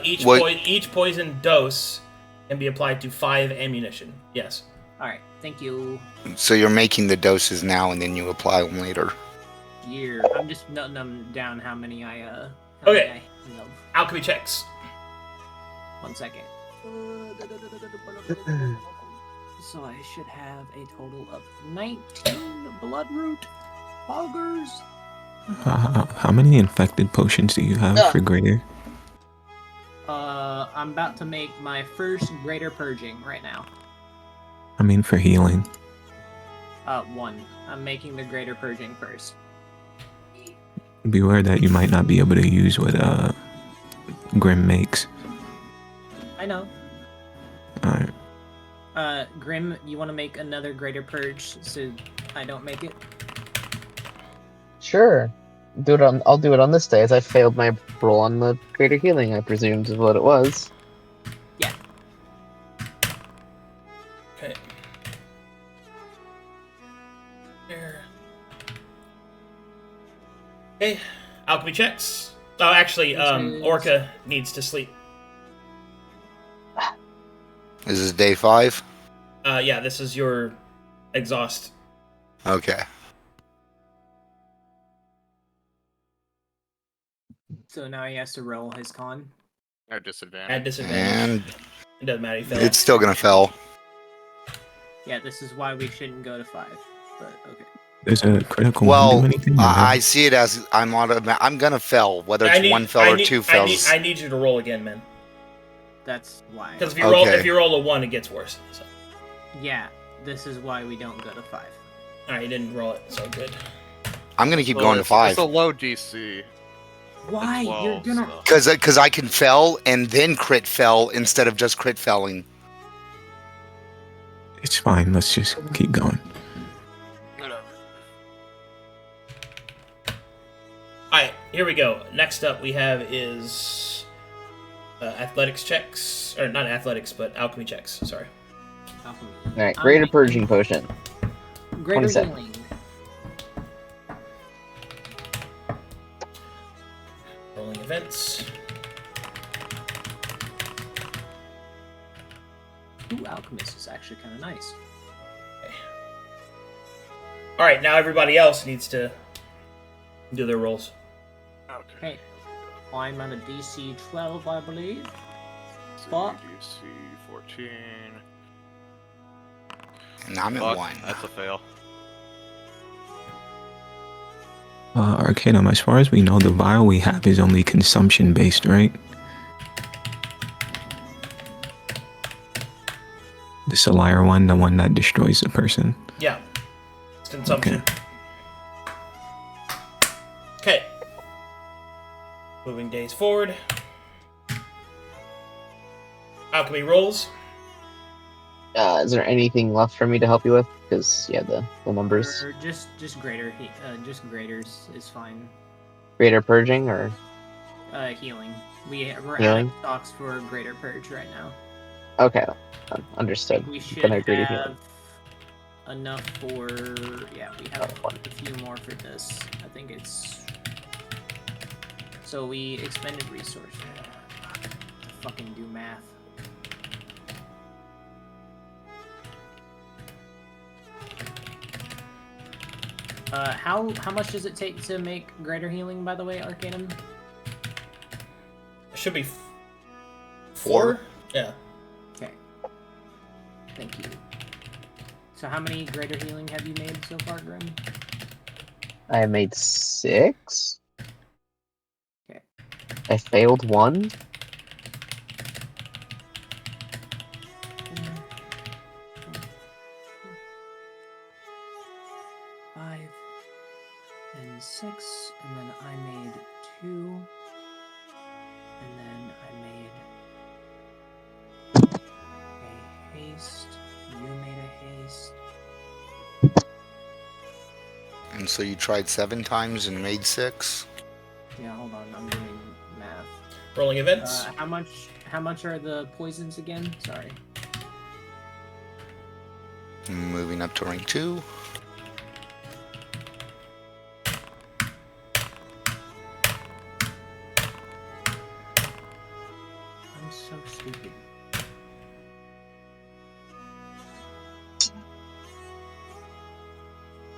Each poison dose can be applied to 5 ammunition. Yes. All right. Thank you. So you're making the doses now, and then you apply them later. Year. I'm just noting them down. How many I Okay. many I know. Alchemy checks. 1 second. So I should have a total of 19 bloodroot augers. How many infected potions do you have for greater? I'm about to make my first greater purging right now. I mean, for healing. 1. I'm making the greater purging first. Beware that you might not be able to use what Grimm makes. I know. Alright. Grimm, you want to make another greater purge so I don't make it? Sure. I'll do it on this day, as I failed my roll on the greater healing, I presumed is what it was. Yeah. Okay. There. Okay. Alchemy checks. Oh, actually, Orca needs to sleep. This is day 5? Yeah, this is your exhaust. Okay. So now he has to roll his con. At disadvantage. At disadvantage. And It doesn't matter. He failed. it's still gonna fail. Yeah, this is why we shouldn't go to 5. But okay. There's a critical Well, one. Do anything? I see it as I'm gonna fail, whether it's 1 fail or 2 fails. I need you to roll again, man. That's why. Because Okay. if you roll a 1, it gets worse. So. Yeah, this is why we don't go to 5. Alright, you didn't roll it, so good. I'm gonna keep Well, going to 5. It's a low DC. Why? Well, You're gonna. so- Because I can fail and then crit fail instead of just crit failing. It's fine. Let's just keep going. Alright, here we go. Next up we have is athletics checks. Or not athletics, but alchemy checks. Sorry. Alchemy. Alright, greater purging potion. Greater 27. healing. Rolling events. Ooh, alchemist is actually kind of nice. Okay. Alright, now everybody else needs to do their rolls. Okay. I'm on a DC 12, I believe. Fuck. DC 14. And I'm at Fuck, 1. that's a fail. Arcadum, as far as we know, the vial we have is only consumption based, right? The Solar one, the one that destroys the person. Yeah. It's consumption. Okay. Moving days forward. Alchemy rolls. Is there anything left for me to help you with? Because, yeah, the numbers. Or just greater, just graders is fine. Greater purging, or? Healing. We're out Healing? of stocks for greater purge right now. Okay, understood. We should Then I have agree with you. enough for. Yeah, we have a few more for this. I think it's. So we expended resources. Fucking do math. How much does it take to make greater healing, by the way, Arcadum? It should be 4? Yeah. Okay. Thank you. So how many greater healing have you made so far, Grimm? I made 6. Okay. I failed 1. Five and 6, and then I made 2, and then I made a haste unit. Christ. And so you tried 7 times and made 6? Yeah, hold on, I'm doing math. Rolling events. How much are the poisons again? Sorry. Moving up to rank 2. I'm so stupid.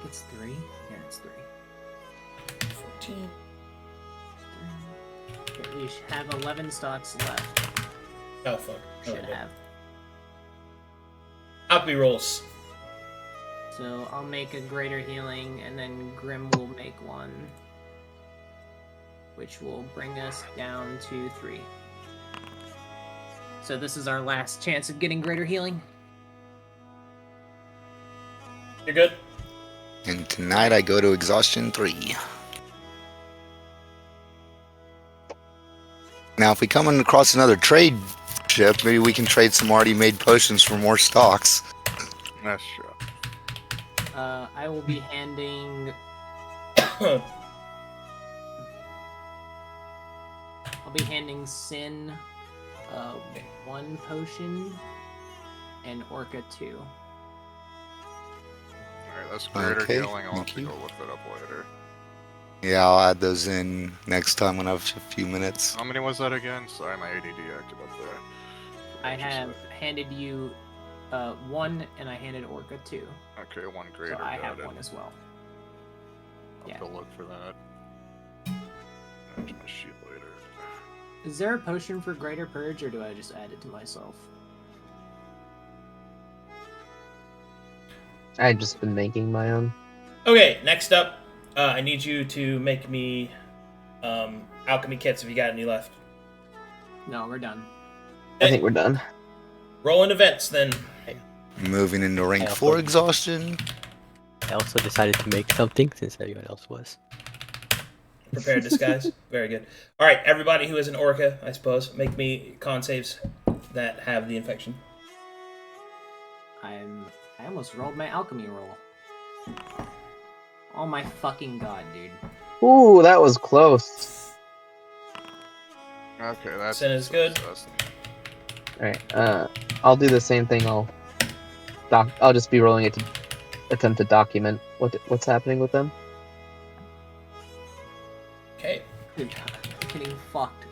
It's 3? Yeah, it's 3. 14. Okay, we should have 11 stocks left. Oh, fuck. Should have. Alchemy rolls. So I'll make a greater healing, and then Grimm will make one, which will bring us down to 3. So this is our last chance of getting greater healing. You're good? And tonight I go to exhaustion 3. Now, if we come across another trade ship, maybe we can trade some already made potions for more stocks. That's true. I will be handing... I'll be handing Sin 1 potion and Orca 2. Alright, that's greater Okay, healing. I'll have thank to you. go look that up later. Yeah, I'll add those in next time when I have a few minutes. How many was that again? Sorry, my ADD acted up there. I What'd you have say? handed you 1, and I handed Orca 2. Okay, 1 greater. So I got have it. 1 as well. I'll Yeah. have to look for that. There's my sheet later. Is there a potion for Greater Purge, or do I just add it to myself? I've just been making my own. Okay, next up, I need you to make me alchemy kits if you got any left. No, we're done. I think we're done. Rolling events then. Moving into rank I 4 also- exhaustion. I also decided to make something since everyone else was. Prepared disguise. Very good. All right, everybody who is an Orca, I suppose, make me con saves that have the infection. I almost rolled my alchemy roll. Oh my fucking god, dude. Ooh, that was close. Okay, that's Sin is good. Alright, I'll do the same thing. I'll just be rolling it to attempt to document what's happening with them. Okay. Dude, I'm getting fucked.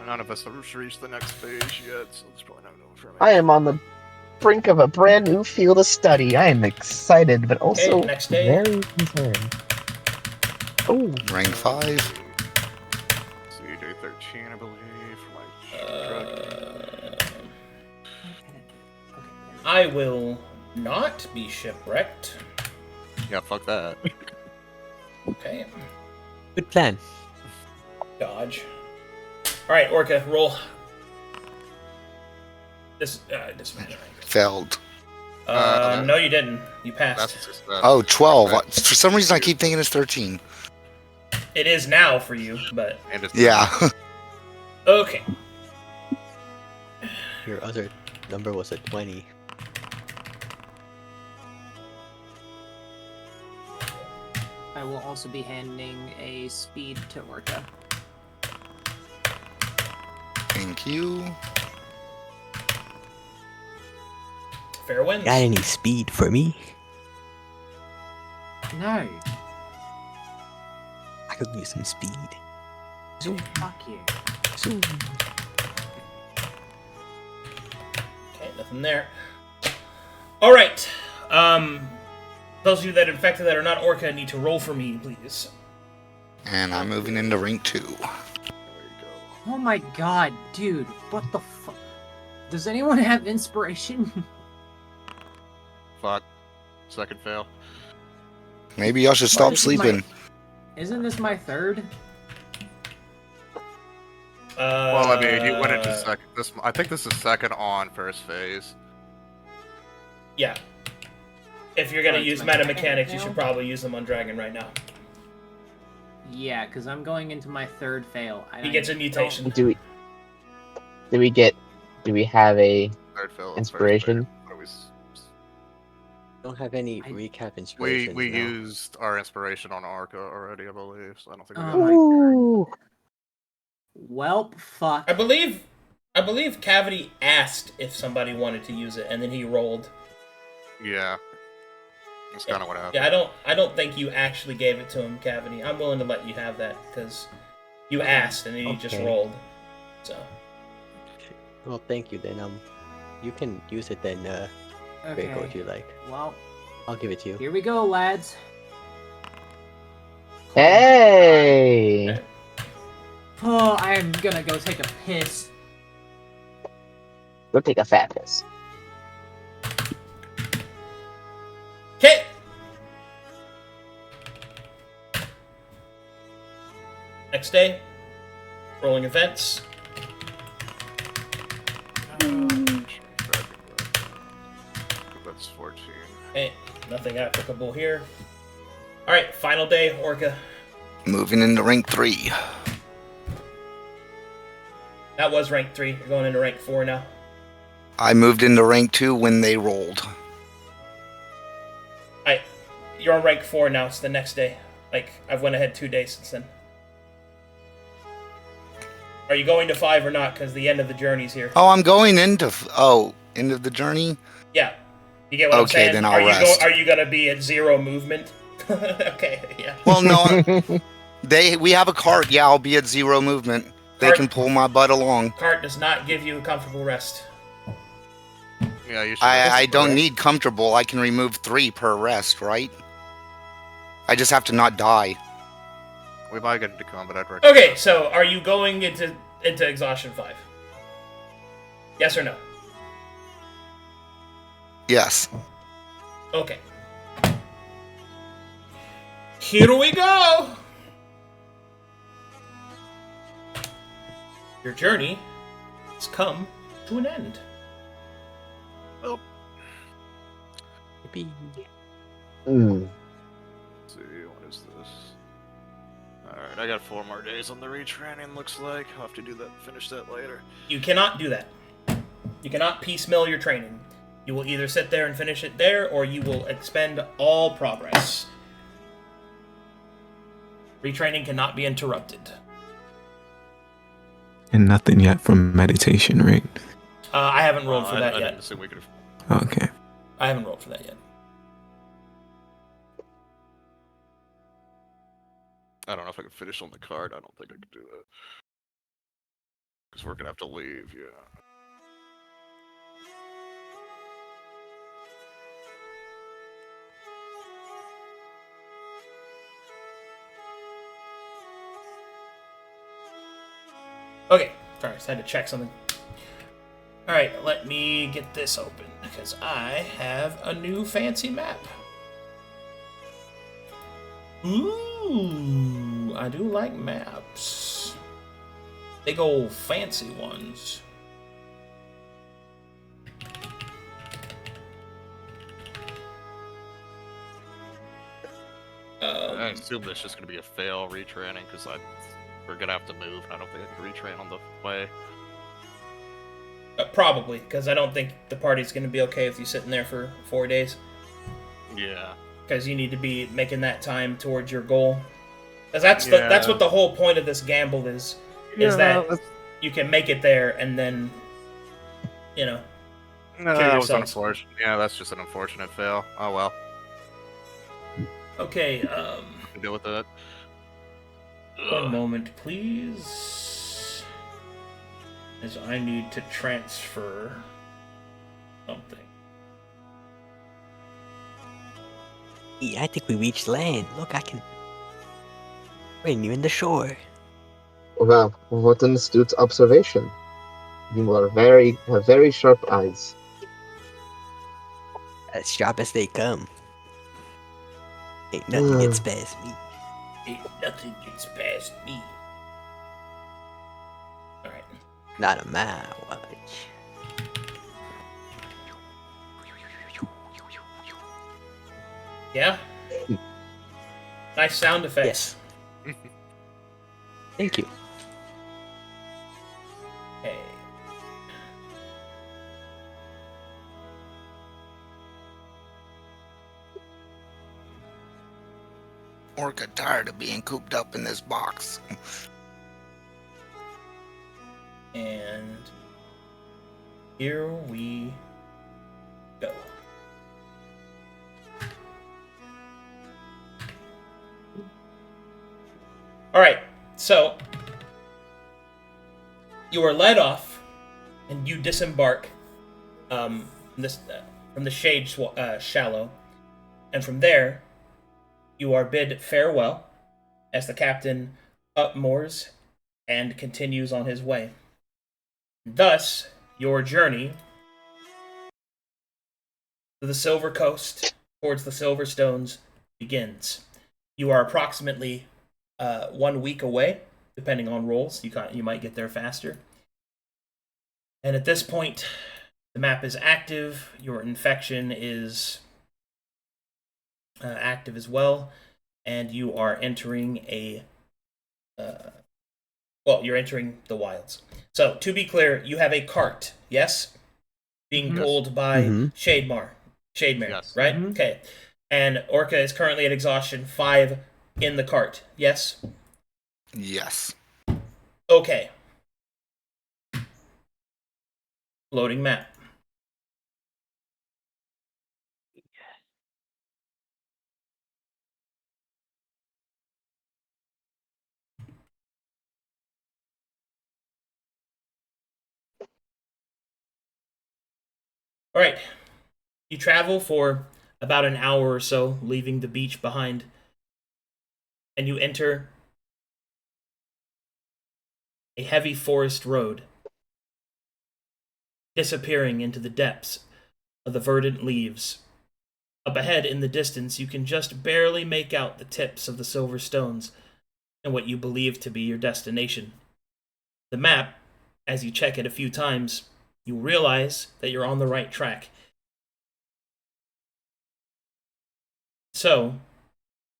None of us have reached the next phase yet, so it's probably not over for me. I am on the brink of a brand new field of study. I am excited, but also next day. very concerned. Oh, Rank 5. So you do 13, I believe, for my I will not be shipwrecked. Yeah, fuck that. Okay. Good plan. Dodge. All right, Orca, roll. This Failed. no, you didn't. You passed. That's just that. Oh, 12. For some reason I keep thinking it's 13. It is now for you, but And it's Yeah. okay. Your other number was a 20. I will also be handing a speed to Orca. Thank you. Fair wins. Got any speed for me? No! I could use some speed. Zoom, Fuck you. zoom. Okay, nothing there. All right. Those of you that are infected that are not Orca need to roll for me, please. And I'm moving into rank 2. There you go. Oh my god, dude, what the fuck? Does anyone have inspiration? Fuck. Second fail. Maybe y'all should stop This is my- sleeping. Isn't this my third? Well, I mean, you went into second. I think this is second on first phase. Yeah. If you're gonna Oh, it's use my meta second mechanics, you fail? should probably use them on Dragon right now. Yeah, because I'm going into my third fail. He gets a mutation. do we have a Third fail. on first Inspiration? phase. What are we Don't have any I- recap We inspirations now. used our inspiration on Arca already, I believe. So I don't think we Oh got my Ooh. Welp, fuck. I believe Cavity asked if somebody wanted to use it, and then he rolled. Yeah, that's kind of what happened. Yeah, I don't think you actually gave it to him, Cavity. I'm willing to let you have that because you asked and then you just Okay. rolled. So. Well, thank you then. You can use it then, Rinko, if Okay. you like. Well, I'll give it to you. here we go, lads. Hey! Oh, I am gonna go take a piss. Go take a fat piss. Okay. Next day, rolling events. That's 14. Okay, nothing applicable here. All right, final day, Orca. Moving into rank 3. That was rank 3. You're going into rank 4 now. I moved into rank 2 when they rolled. You're on rank 4 now. It's the next day. Like, I've went ahead 2 days since then. Are you going to 5 or not? Because the end of the journey's here. Oh, I'm going into end of the journey. Yeah. You get what I'm Okay, saying? then I'll rest. Are you gonna be at 0 movement? Okay, yeah. Well, no, we have a cart. Yeah, I'll be at 0 movement. They Cart- can pull my butt along. Cart does not give you a comfortable rest. Yeah, you should. I don't need comfortable. I can remove 3 per rest, right? I just have to not die. We might get into combat. I'd recommend. Okay, so are you going into exhaustion 5? Yes or no? Yes. Okay. Here we go! Your journey has come to an end. Yippee. Hmm. Let's see, what is this? Alright, I got 4 more days on the retraining, looks like. I'll have to do that, finish that later. You cannot do that. You cannot piecemeal your training. You will either sit there and finish it there, or you will expend all progress. Retraining cannot be interrupted. And nothing yet from meditation, right? I haven't rolled for I that didn't yet. assume we could. Okay. I haven't rolled for that yet. I don't know if I can finish on the card. I don't think I could do that. Because we're gonna have to leave, yeah. Okay, sorry, I had to check something. Alright, let me get this open, because I have a new fancy map. Ooh, I do like maps. Big old fancy ones. I assume this is just gonna be a fail retraining because we're gonna have to move. I don't think I can retrain on the way. Probably, because I don't think the party's going to be okay with you sitting there for 4 days. Yeah. Because you need to be making that time towards your goal. Because that's what the whole point of this gamble is that you can make it there and then, you know, No, kill that was yourself. unfortunate. Yeah, that's just an unfortunate fail. Oh well. Okay, To deal with that. one moment, please. As I need to transfer something. Yeah, I think we reached land. Look, I can bring you in the shore. Wow, what an astute observation. You have very sharp eyes. As sharp as they come. Ain't nothing gets past me. Ain't nothing gets past me. Alright. Not a mile watch. Yeah? Nice sound effects. Yes. Thank you. Okay. Orca tired of being cooped up in this box. And here we go. All right, so you are led off, and you disembark from the shade shallow, and from there you are bid farewell as the captain upmoors and continues on his way. Thus, your journey to the Silver Coast towards the Silver Stones begins. You are approximately 1 week away, depending on rolls. You might get there faster. And at this point, the map is active. Your infection is active as well, and you are entering you're entering the wilds. So, to be clear, you have a cart, yes? Being pulled by Shademare, yes. Right? Okay. And Orca is currently at exhaustion 5 in the cart, yes? Yes. Okay. Loading map. All right. You travel for about an hour or so, leaving the beach behind, and you enter a heavy forest road, disappearing into the depths of the verdant leaves. Up ahead in the distance, you can just barely make out the tips of the silver stones and what you believe to be your destination. The map, as you check it a few times, you realize that you're on the right track. So,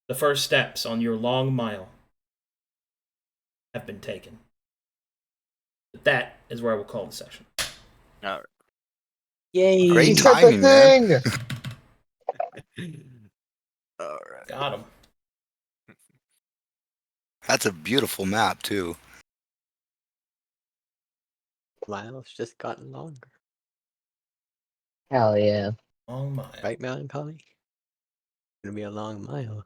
the first steps on your long mile have been taken. But that is where I will call the session. All right. Yay! Great timing, man. All right. Got him. That's a beautiful map, too. Miles just gotten longer. Hell yeah. Long mile. Right, Melancholy? Gonna be a long mile.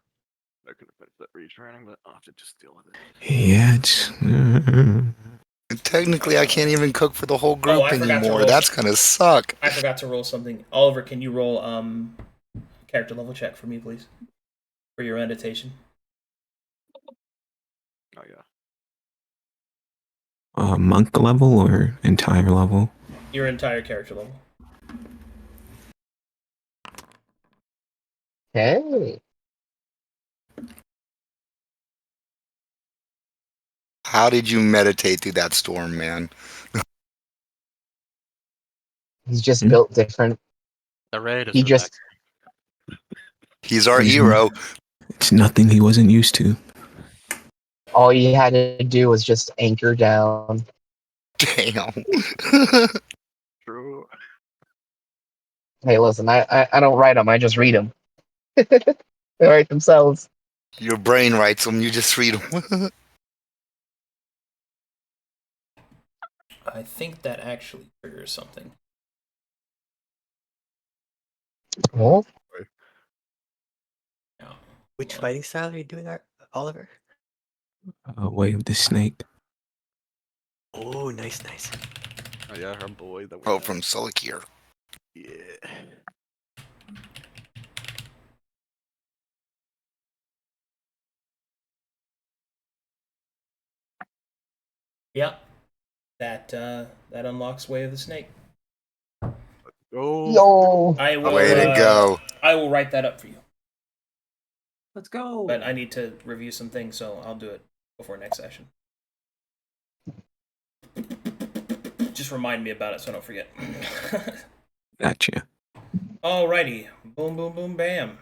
I could have finished that retraining, but I'll have to just deal with it. Yeah, it's. Technically, I can't even cook for the whole group I forgot to anymore. roll. That's gonna suck. I forgot to roll something. Oliver, can you roll character level check for me, please? For your meditation. Oh, yeah. Monk level or entire level? Your entire character level. Hey. How did you meditate through that storm, man? He's just built different. The raid is He just. He's our hero. It's nothing he wasn't used to. All he had to do was just anchor down. Damn. True. Hey, listen, I don't write them, I just read them. They write themselves. Your brain writes them, you just read them. I think that actually triggers something. Oh? Yeah. Which fighting style are you doing, Oliver? Way of the Snake. Oh, nice. Oh, yeah, our boy. That Oh, from Solakir. Yeah. Yeah. That unlocks Way of the Snake. Oh. Yo! I will. Way to go. I will write that up for you. Let's go. But I need to review some things, so I'll do it before next session. Just remind me about it so I don't forget. Gotcha. Alrighty. Boom, boom, boom, bam.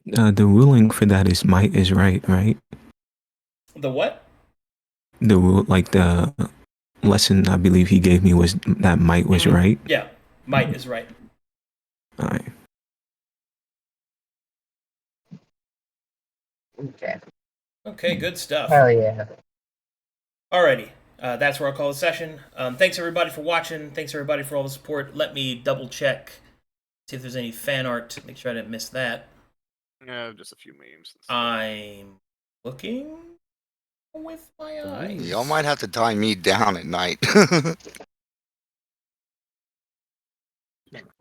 The ruling for that is might is right? The what? The rule, like the lesson I believe he gave me was that might was right. Yeah, might is right. All right. Okay. Okay, good stuff. Hell yeah. Alrighty. That's where I'll call the session. Thanks everybody for watching. Thanks everybody for all the support. Let me double check, see if there's any fan art. Make sure I didn't miss that. Yeah, just a few memes. And stuff. I'm looking with my eyes. Y'all might have to tie me down at night.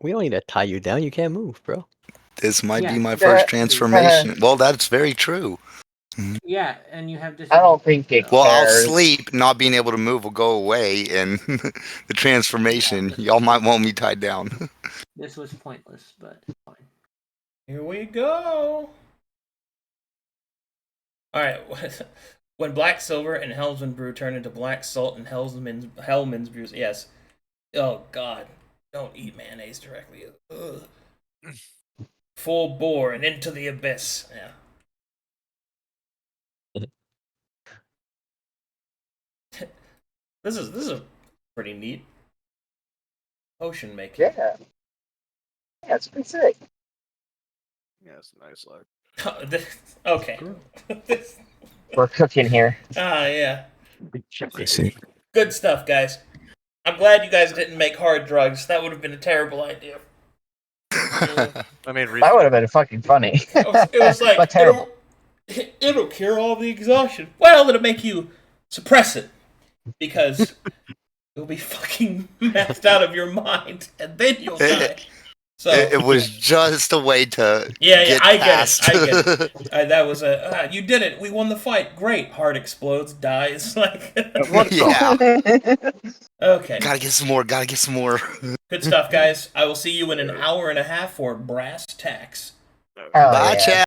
We don't need to tie you down. You can't move, bro. This might Yeah. be my first transformation. Well, that's very true. Yeah, and you have I don't think it Well, I'll cares. sleep. Not being able to move will go away, and the transformation, y'all might want me tied down. This was pointless, but fine. Here we go. Alright. When Black Silver and Helmsman Brew turn into Black Salt and Hellman's Brews. Yes. Oh, God. Don't eat mayonnaise directly. Ugh. Full bore and into the abyss. Yeah. This is pretty neat. Potion making. Yeah. Yeah, it's pretty sick. Yeah, it's a nice look. Okay. We're cooking here. Yeah. See, Good stuff, guys. I'm glad you guys didn't make hard drugs. That would have been a terrible idea. I mean, That would have been fucking funny. It was like, But terrible. it'll cure all the exhaustion. Well, it'll make you suppress it. Because you'll be fucking messed out of your mind. And then you'll die. So It was just a way to yeah, I past. get it. That was you did it. We won the fight. Great. Heart explodes, dies. Like, Yeah. okay. Gotta get some more. Good stuff, guys. I will see you in an hour and a half for Brass Tacks. Hell Bye, yeah. chat.